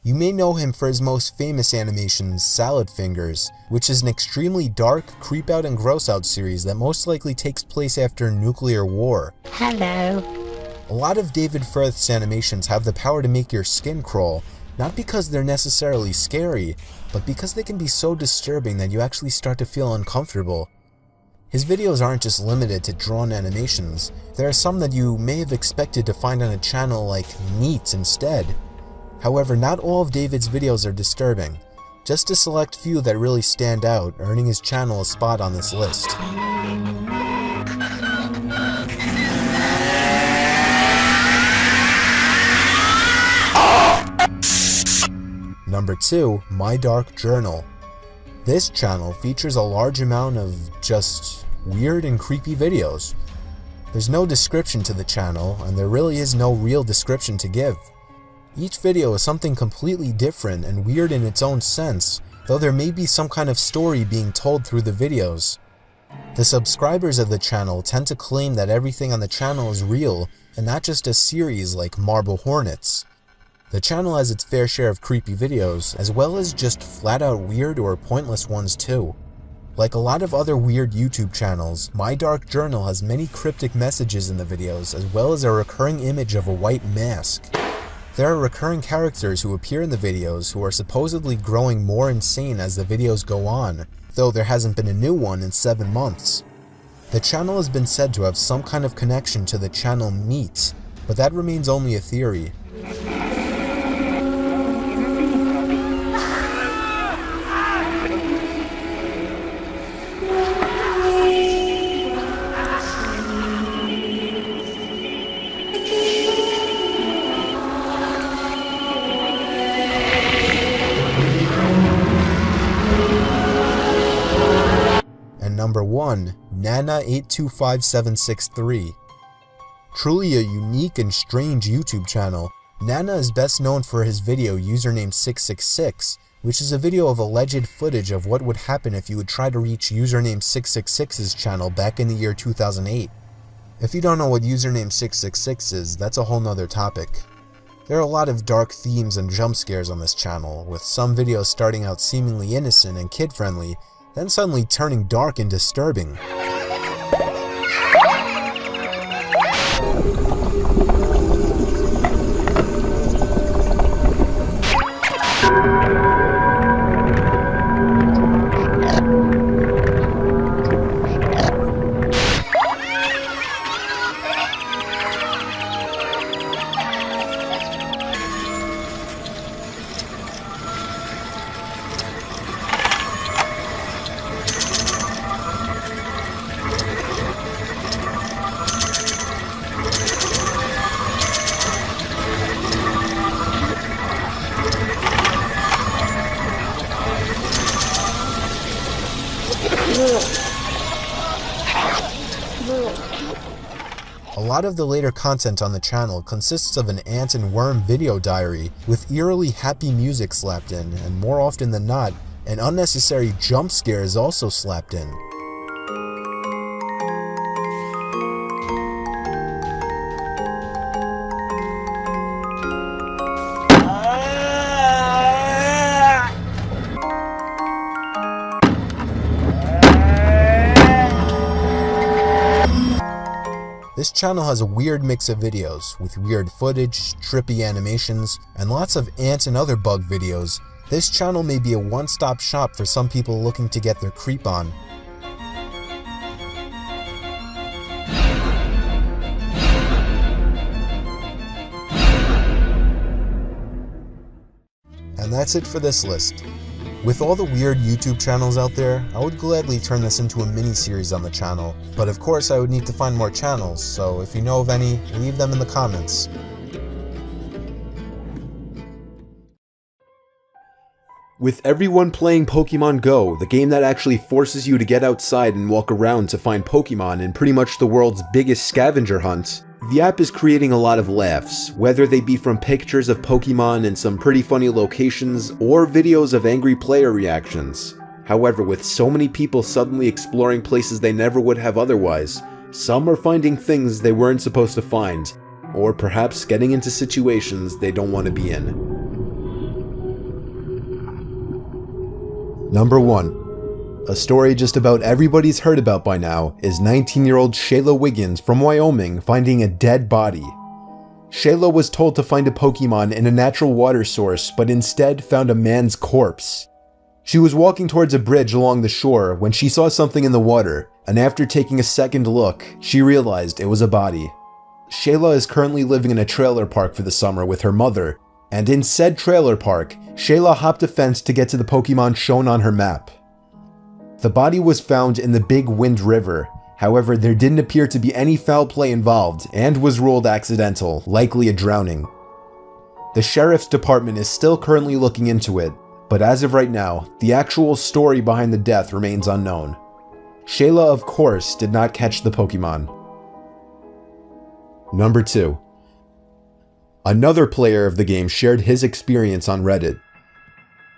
You may know him for his most famous animations, Salad Fingers, which is an extremely dark, creep-out and gross-out series that most likely takes place after a nuclear war. Hello. A lot of David Firth's animations have the power to make your skin crawl, not because they're necessarily scary, but because they can be so disturbing that you actually start to feel uncomfortable. His videos aren't just limited to drawn animations. There are some that you may have expected to find on a channel like Neat instead. However, not all of David's videos are disturbing, just a select few that really stand out, earning his channel a spot on this list. Number 2, My Dark Journal. This channel features a large amount of just weird and creepy videos. There's no description to the channel, and there really is no real description to give. Each video is something completely different and weird in its own sense, though there may be some kind of story being told through the videos. The subscribers of the channel tend to claim that everything on the channel is real and not just a series like Marble Hornets. The channel has its fair share of creepy videos, as well as just flat out weird or pointless ones too. Like a lot of other weird YouTube channels, My Dark Journal has many cryptic messages in the videos, as well as a recurring image of a white mask. There are recurring characters who appear in the videos who are supposedly growing more insane as the videos go on, though there hasn't been a new one in 7 months. The channel has been said to have some kind of connection to the channel Meat, but that remains only a theory. Number 1, Nana825763. Truly a unique and strange YouTube channel, Nana is best known for his video username 666, which is a video of alleged footage of what would happen if you would try to reach username 666's channel back in the year 2008. If you don't know what username 666 is, that's a whole nother topic. There are a lot of dark themes and jump scares on this channel, with some videos starting out seemingly innocent and kid-friendly, then suddenly turning dark and disturbing. A lot of the later content on the channel consists of an ant and worm video diary with eerily happy music slapped in, and more often than not, an unnecessary jump scare is also slapped in. This channel has a weird mix of videos, with weird footage, trippy animations, and lots of ant and other bug videos. This channel may be a one-stop shop for some people looking to get their creep on. And that's it for this list. With all the weird YouTube channels out there, I would gladly turn this into a mini-series on the channel, but of course I would need to find more channels, so if you know of any, leave them in the comments. With everyone playing Pokemon Go, the game that actually forces you to get outside and walk around to find Pokemon in pretty much the world's biggest scavenger hunt, the app is creating a lot of laughs, whether they be from pictures of Pokemon in some pretty funny locations, or videos of angry player reactions. However, with so many people suddenly exploring places they never would have otherwise, some are finding things they weren't supposed to find, or perhaps getting into situations they don't want to be in. Number 1. A story just about everybody's heard about by now is 19-year-old Shayla Wiggins from Wyoming finding a dead body. Shayla was told to find a Pokemon in a natural water source, but instead found a man's corpse. She was walking towards a bridge along the shore when she saw something in the water, and after taking a second look, she realized it was a body. Shayla is currently living in a trailer park for the summer with her mother, and in said trailer park, Shayla hopped a fence to get to the Pokemon shown on her map. The body was found in the Big Wind River, however there didn't appear to be any foul play involved and was ruled accidental, likely a drowning. The sheriff's department is still currently looking into it, but as of right now, the actual story behind the death remains unknown. Shayla, of course, did not catch the Pokemon. Number 2. Another player of the game shared his experience on Reddit.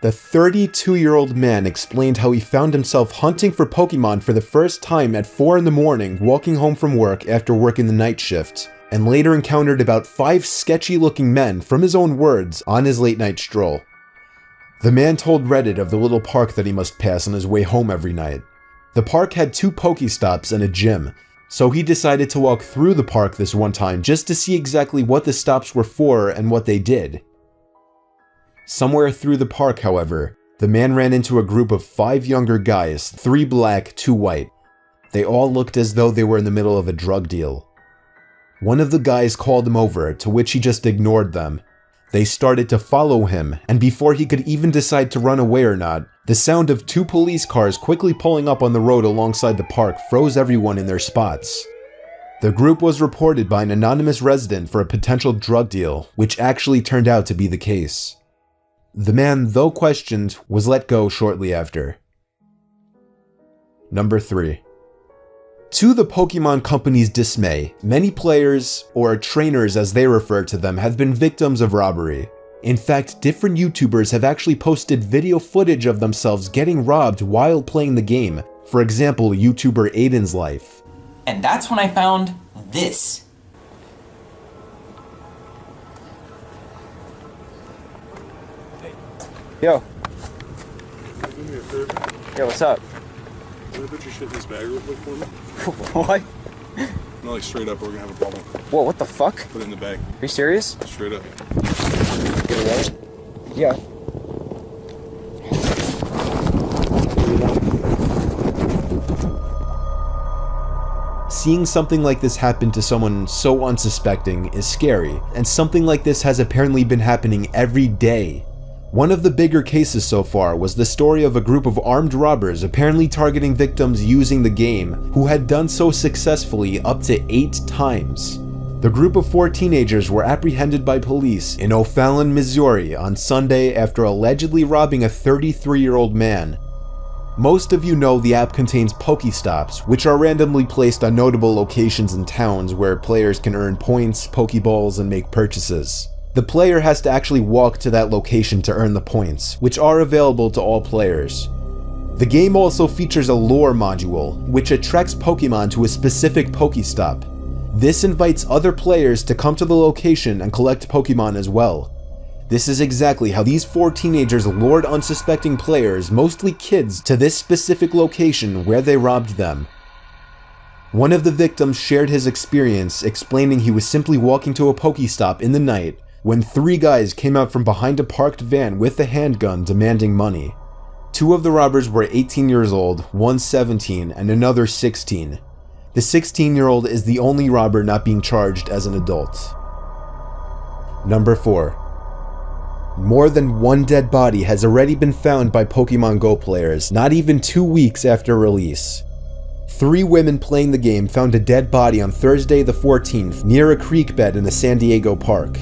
The 32-year-old man explained how he found himself hunting for Pokemon for the first time at 4 in the morning walking home from work after working the night shift, and later encountered about 5 sketchy-looking men, from his own words, on his late-night stroll. The man told Reddit of the little park that he must pass on his way home every night. The park had 2 Pokestops and a gym, so he decided to walk through the park this one time just to see exactly what the stops were for and what they did. Somewhere through the park, however, the man ran into a group of 5 younger guys, 3 black, 2 white. They all looked as though they were in the middle of a drug deal. One of the guys called him over, to which he just ignored them. They started to follow him, and before he could even decide to run away or not, the sound of 2 police cars quickly pulling up on the road alongside the park froze everyone in their spots. The group was reported by an anonymous resident for a potential drug deal, which actually turned out to be the case. The man, though questioned, was let go shortly after. Number 3. To the Pokemon Company's dismay, many players, or trainers as they refer to them, have been victims of robbery. In fact, different YouTubers have actually posted video footage of themselves getting robbed while playing the game. For example, YouTuber Aiden's life. And that's when I found this. Yo. Do me a favor. Yo, what's up? Can you put your shit in this bag real quick for me? What? No, like straight up, we're gonna have a problem. Whoa, what the fuck? Put it in the bag. Are you serious? Straight up. Get it right? Yeah. Seeing something like this happen to someone so unsuspecting is scary, and something like this has apparently been happening every day. One of the bigger cases so far was the story of a group of armed robbers apparently targeting victims using the game, who had done so successfully up to 8 times. The group of 4 teenagers were apprehended by police in O'Fallon, Missouri on Sunday after allegedly robbing a 33-year-old man. Most of you know the app contains Pokestops, which are randomly placed on notable locations in towns where players can earn points, Pokeballs, and make purchases. The player has to actually walk to that location to earn the points, which are available to all players. The game also features a lure module, which attracts Pokemon to a specific Pokestop. This invites other players to come to the location and collect Pokemon as well. This is exactly how these 4 teenagers lured unsuspecting players, mostly kids, to this specific location where they robbed them. One of the victims shared his experience, explaining he was simply walking to a Pokestop in the night when 3 guys came out from behind a parked van with a handgun demanding money. 2 of the robbers were 18 years old, one 17, and another 16. The 16-year-old is the only robber not being charged as an adult. Number 4. More than 1 dead body has already been found by Pokemon Go players, not even 2 weeks after release. 3 women playing the game found a dead body on Thursday the 14th near a creek bed in the San Diego park.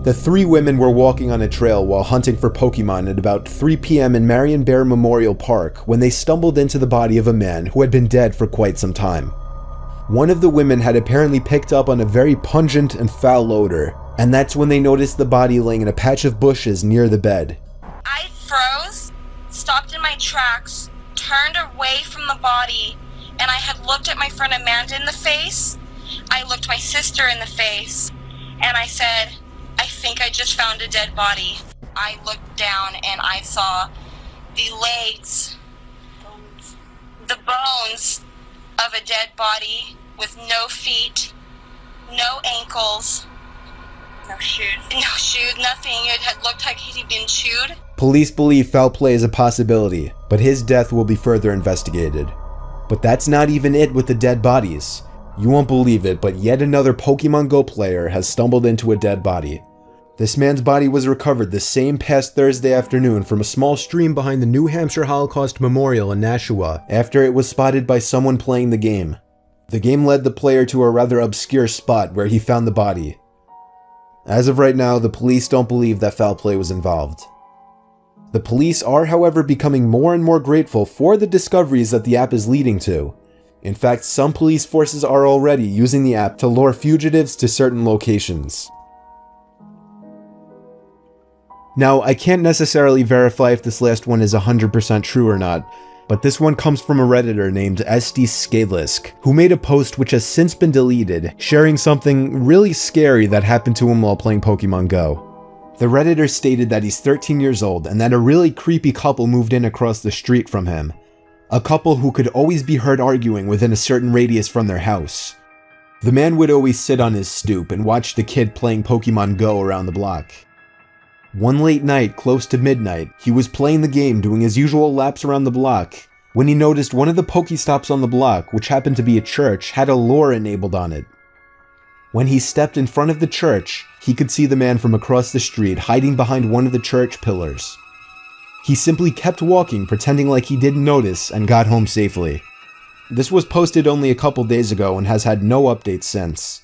The 3 women were walking on a trail while hunting for Pokemon at about 3 p.m. in Marion Bear Memorial Park when they stumbled into the body of a man who had been dead for quite some time. One of the women had apparently picked up on a very pungent and foul odor, and that's when they noticed the body laying in a patch of bushes near the bed. I froze, stopped in my tracks, turned away from the body, and I had looked at my friend Amanda in the face. I looked my sister in the face, and I said, I think I just found a dead body. I looked down and I saw the legs, the bones of a dead body with no feet, no ankles, no shoes, nothing. It had looked like he'd been chewed. Police believe foul play is a possibility, but his death will be further investigated. But that's not even it with the dead bodies. You won't believe it, but yet another Pokemon Go player has stumbled into a dead body. This man's body was recovered the same past Thursday afternoon from a small stream behind the New Hampshire Holocaust Memorial in Nashua after it was spotted by someone playing the game. The game led the player to a rather obscure spot where he found the body. As of right now, the police don't believe that foul play was involved. The police are, however, becoming more and more grateful for the discoveries that the app is leading to. In fact, some police forces are already using the app to lure fugitives to certain locations. Now, I can't necessarily verify if this last one is 100% true or not, but this one comes from a Redditor named SD Scalisk, who made a post which has since been deleted, sharing something really scary that happened to him while playing Pokemon Go. The Redditor stated that he's 13 years old and that a really creepy couple moved in across the street from him. A couple who could always be heard arguing within a certain radius from their house. The man would always sit on his stoop and watch the kid playing Pokemon Go around the block. One late night, close to midnight, he was playing the game doing his usual laps around the block, when he noticed one of the Pokestops on the block, which happened to be a church, had a lure enabled on it. When he stepped in front of the church, he could see the man from across the street hiding behind one of the church pillars. He simply kept walking, pretending like he didn't notice, and got home safely. This was posted only a couple days ago and has had no updates since.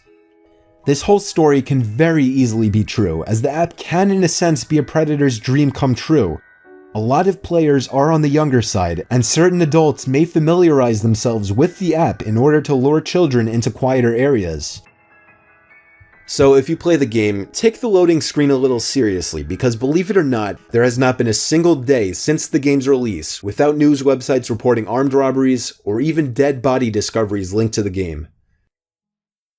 This whole story can very easily be true, as the app can in a sense be a predator's dream come true. A lot of players are on the younger side, and certain adults may familiarize themselves with the app in order to lure children into quieter areas. So if you play the game, take the loading screen a little seriously, because believe it or not, there has not been a single day since the game's release without news websites reporting armed robberies or even dead body discoveries linked to the game.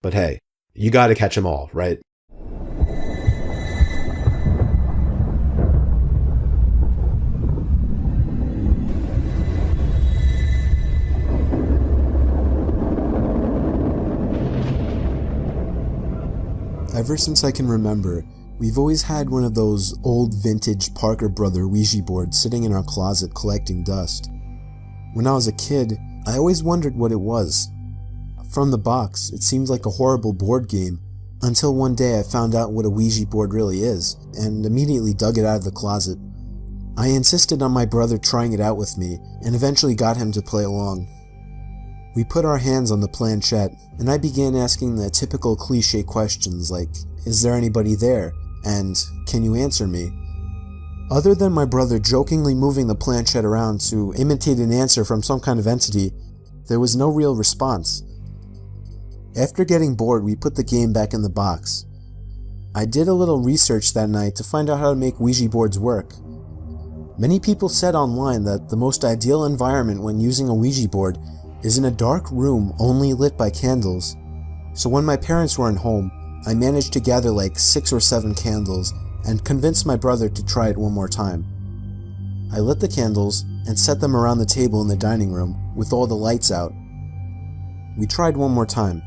But hey, you gotta catch them all, right? Ever since I can remember, we've always had one of those old vintage Parker Brother Ouija boards sitting in our closet collecting dust. When I was a kid, I always wondered what it was. From the box, it seemed like a horrible board game, until one day I found out what a Ouija board really is, and immediately dug it out of the closet. I insisted on my brother trying it out with me, and eventually got him to play along. We put our hands on the planchette, and I began asking the typical cliché questions like, "Is there anybody there?" and "Can you answer me?" Other than my brother jokingly moving the planchette around to imitate an answer from some kind of entity, there was no real response. After getting bored, we put the game back in the box. I did a little research that night to find out how to make Ouija boards work. Many people said online that the most ideal environment when using a Ouija board is in a dark room only lit by candles. So when my parents weren't home, I managed to gather like 6 or 7 candles and convinced my brother to try it one more time. I lit the candles and set them around the table in the dining room with all the lights out. We tried one more time.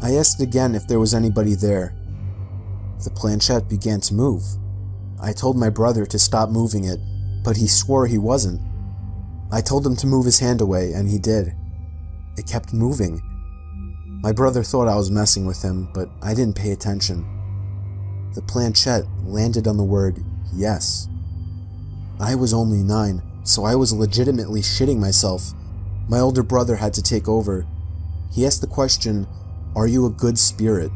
I asked again if there was anybody there. The planchette began to move. I told my brother to stop moving it, but he swore he wasn't. I told him to move his hand away, and he did. It kept moving. My brother thought I was messing with him, but I didn't pay attention. The planchette landed on the word yes. I was only 9, so I was legitimately shitting myself. My older brother had to take over. He asked the question, "Are you a good spirit?"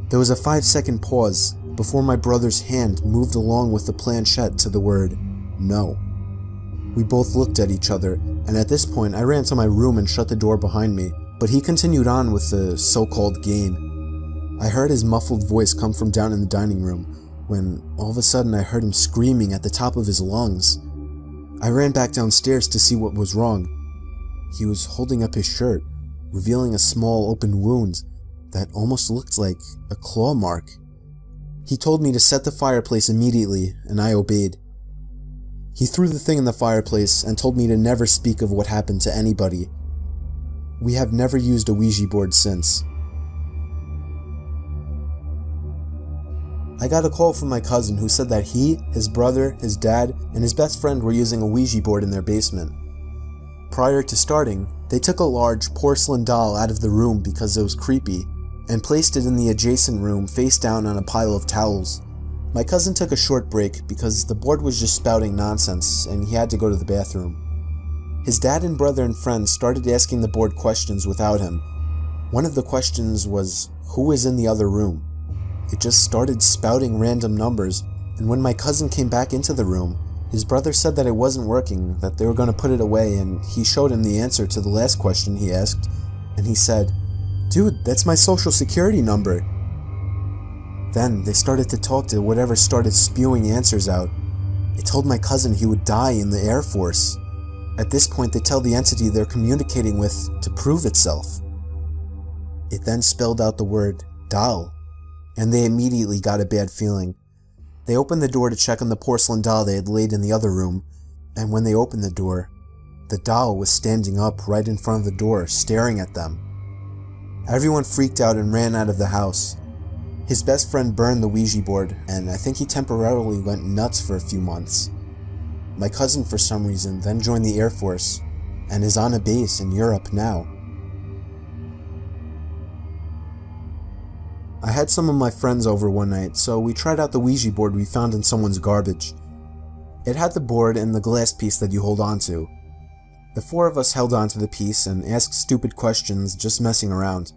There was a 5-second pause before my brother's hand moved along with the planchette to the word no. We both looked at each other, and at this point I ran to my room and shut the door behind me, but he continued on with the so-called game. I heard his muffled voice come from down in the dining room, when all of a sudden I heard him screaming at the top of his lungs. I ran back downstairs to see what was wrong. He was holding up his shirt, revealing a small open wound that almost looked like a claw mark. He told me to set the fireplace immediately, and I obeyed. He threw the thing in the fireplace and told me to never speak of what happened to anybody. We have never used a Ouija board since. I got a call from my cousin who said that he, his brother, his dad, and his best friend were using a Ouija board in their basement. Prior to starting, they took a large porcelain doll out of the room because it was creepy, and placed it in the adjacent room face down on a pile of towels. My cousin took a short break because the board was just spouting nonsense and he had to go to the bathroom. His dad and brother and friends started asking the board questions without him. One of the questions was, who is in the other room? it just started spouting random numbers, and when my cousin came back into the room, his brother said that it wasn't working, that they were going to put it away, and he showed him the answer to the last question he asked, and he said, "Dude, that's my social security number." Then they started to talk to whatever started spewing answers out. It told my cousin he would die in the Air Force. At this point, they tell the entity they're communicating with to prove itself. It then spelled out the word doll, and they immediately got a bad feeling. They opened the door to check on the porcelain doll they had laid in the other room, and when they opened the door, the doll was standing up right in front of the door, staring at them. Everyone freaked out and ran out of the house. His best friend burned the Ouija board, and I think he temporarily went nuts for a few months. My cousin, for some reason, then joined the Air Force, and is on a base in Europe now. I had some of my friends over one night, so we tried out the Ouija board we found in someone's garbage. It had the board and the glass piece that you hold on to. The four of us held onto the piece and asked stupid questions, just messing around.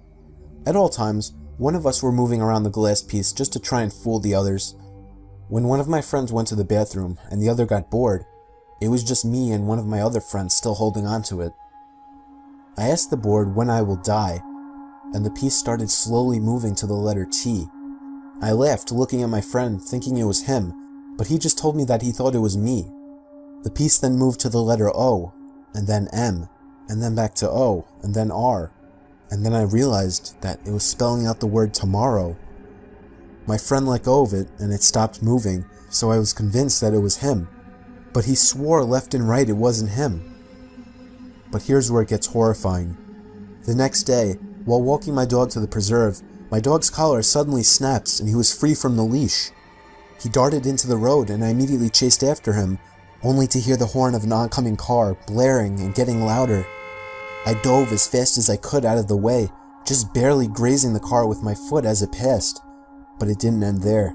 At all times, one of us were moving around the glass piece just to try and fool the others. When one of my friends went to the bathroom and the other got bored, it was just me and one of my other friends still holding onto it. I asked the board when I will die, and the piece started slowly moving to the letter T. I laughed, looking at my friend, thinking it was him, but he just told me that he thought it was me. The piece then moved to the letter O, and then M, and then back to O, and then R, and then I realized that it was spelling out the word tomorrow. My friend let go of it, and it stopped moving, so I was convinced that it was him, but he swore left and right it wasn't him. But here's where it gets horrifying. The next day, while walking my dog to the preserve, my dog's collar suddenly snaps and he was free from the leash. He darted into the road and I immediately chased after him, only to hear the horn of an oncoming car blaring and getting louder. I dove as fast as I could out of the way, just barely grazing the car with my foot as it passed, but it didn't end there.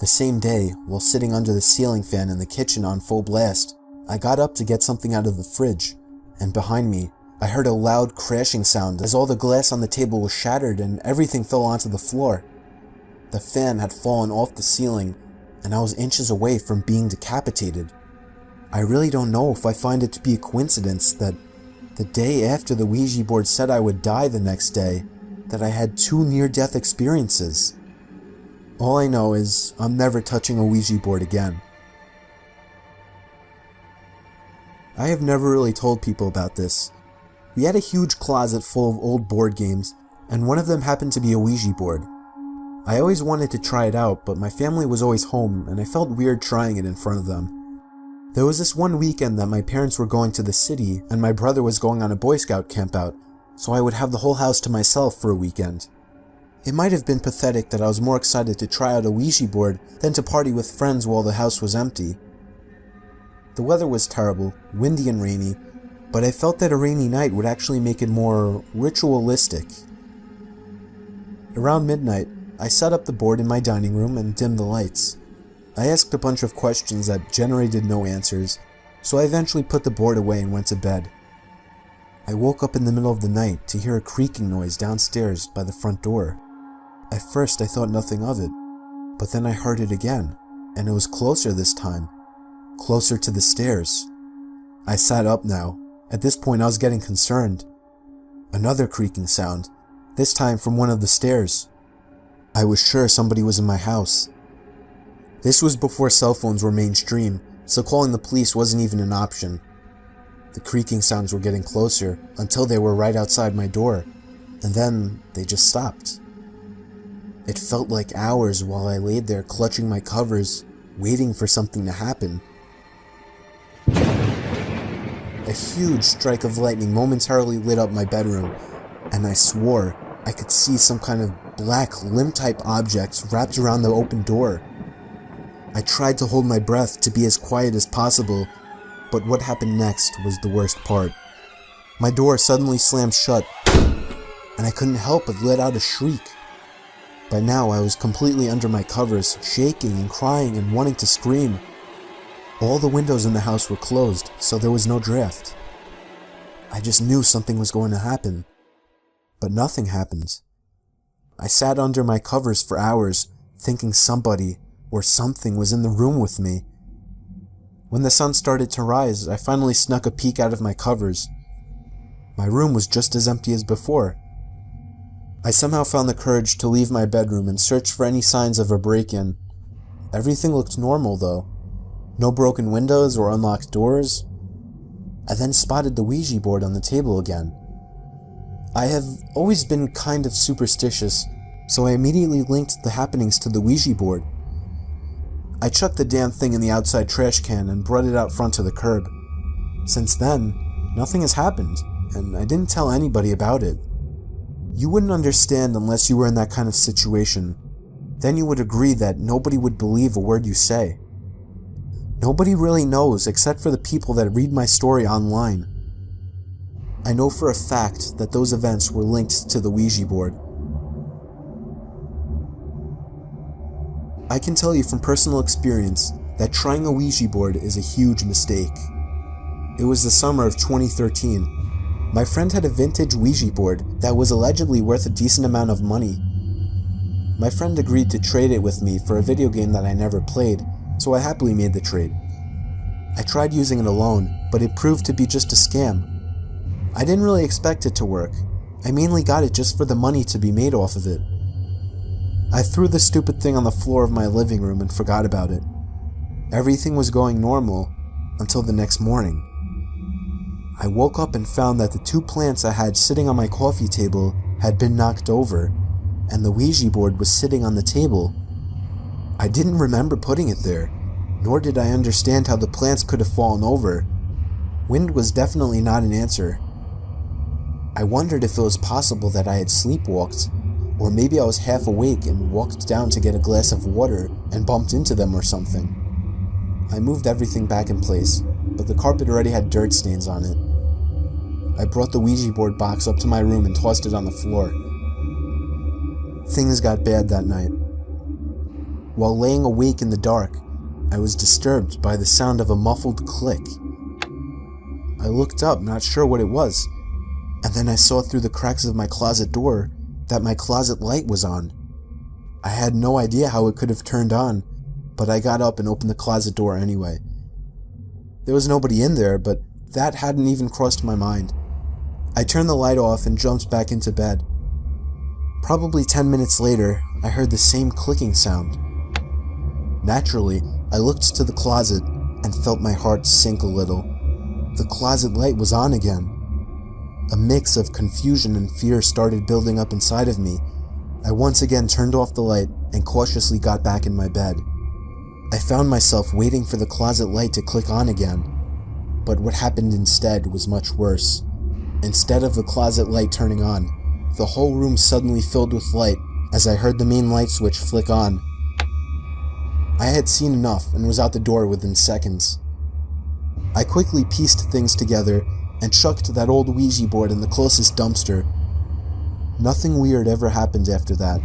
The same day, while sitting under the ceiling fan in the kitchen on full blast, I got up to get something out of the fridge, and behind me, I heard a loud crashing sound as all the glass on the table was shattered and everything fell onto the floor. The fan had fallen off the ceiling, and I was inches away from being decapitated. I really don't know if I find it to be a coincidence that the day after the Ouija board said I would die the next day, that I had 2 near-death experiences. All I know is I'm never touching a Ouija board again. I have never really told people about this. We had a huge closet full of old board games, and one of them happened to be a Ouija board. I always wanted to try it out, but my family was always home, and I felt weird trying it in front of them. There was this one weekend that my parents were going to the city, and my brother was going on a Boy Scout campout, so I would have the whole house to myself for a weekend. It might have been pathetic that I was more excited to try out a Ouija board than to party with friends while the house was empty. The weather was terrible, windy and rainy, but I felt that a rainy night would actually make it more ritualistic. Around midnight, I set up the board in my dining room and dimmed the lights. I asked a bunch of questions that generated no answers, so I eventually put the board away and went to bed. I woke up in the middle of the night to hear a creaking noise downstairs by the front door. At first I thought nothing of it, but then I heard it again, and it was closer this time, closer to the stairs. I sat up now. At this point I was getting concerned. Another creaking sound, this time from one of the stairs. I was sure somebody was in my house. This was before cell phones were mainstream, so calling the police wasn't even an option. The creaking sounds were getting closer until they were right outside my door, and then they just stopped. It felt like hours while I laid there clutching my covers, waiting for something to happen. A huge strike of lightning momentarily lit up my bedroom, and I swore I could see some kind of black limb-type object wrapped around the open door. I tried to hold my breath to be as quiet as possible, but what happened next was the worst part. My door suddenly slammed shut, and I couldn't help but let out a shriek. By now I was completely under my covers, shaking and crying and wanting to scream. All the windows in the house were closed, so there was no draft. I just knew something was going to happen. But nothing happened. I sat under my covers for hours, thinking somebody or something was in the room with me. When the sun started to rise, I finally snuck a peek out of my covers. My room was just as empty as before. I somehow found the courage to leave my bedroom and search for any signs of a break-in. Everything looked normal though. No broken windows or unlocked doors. I then spotted the Ouija board on the table again. I have always been kind of superstitious, so I immediately linked the happenings to the Ouija board. I chucked the damn thing in the outside trash can and brought it out front to the curb. Since then, nothing has happened, and I didn't tell anybody about it. You wouldn't understand unless you were in that kind of situation. Then you would agree that nobody would believe a word you say. Nobody really knows except for the people that read my story online. I know for a fact that those events were linked to the Ouija board. I can tell you from personal experience that trying a Ouija board is a huge mistake. It was the summer of 2013. My friend had a vintage Ouija board that was allegedly worth a decent amount of money. My friend agreed to trade it with me for a video game that I never played, so I happily made the trade. I tried using it alone, but it proved to be just a scam. I didn't really expect it to work. I mainly got it just for the money to be made off of it. I threw the stupid thing on the floor of my living room and forgot about it. Everything was going normal until the next morning. I woke up and found that the 2 plants I had sitting on my coffee table had been knocked over, and the Ouija board was sitting on the table. I didn't remember putting it there, nor did I understand how the plants could have fallen over. Wind was definitely not an answer. I wondered if it was possible that I had sleepwalked, or maybe I was half awake and walked down to get a glass of water and bumped into them or something. I moved everything back in place, but the carpet already had dirt stains on it. I brought the Ouija board box up to my room and tossed it on the floor. Things got bad that night. While laying awake in the dark, I was disturbed by the sound of a muffled click. I looked up, not sure what it was, and then I saw through the cracks of my closet door that my closet light was on. I had no idea how it could have turned on, but I got up and opened the closet door anyway. There was nobody in there, but that hadn't even crossed my mind. I turned the light off and jumped back into bed. Probably 10 minutes later, I heard the same clicking sound. Naturally, I looked to the closet and felt my heart sink a little. The closet light was on again. A mix of confusion and fear started building up inside of me. I once again turned off the light and cautiously got back in my bed. I found myself waiting for the closet light to click on again. But what happened instead was much worse. Instead of the closet light turning on, the whole room suddenly filled with light as I heard the main light switch flick on. I had seen enough and was out the door within seconds. I quickly pieced things together and chucked that old Ouija board in the closest dumpster. Nothing weird ever happened after that.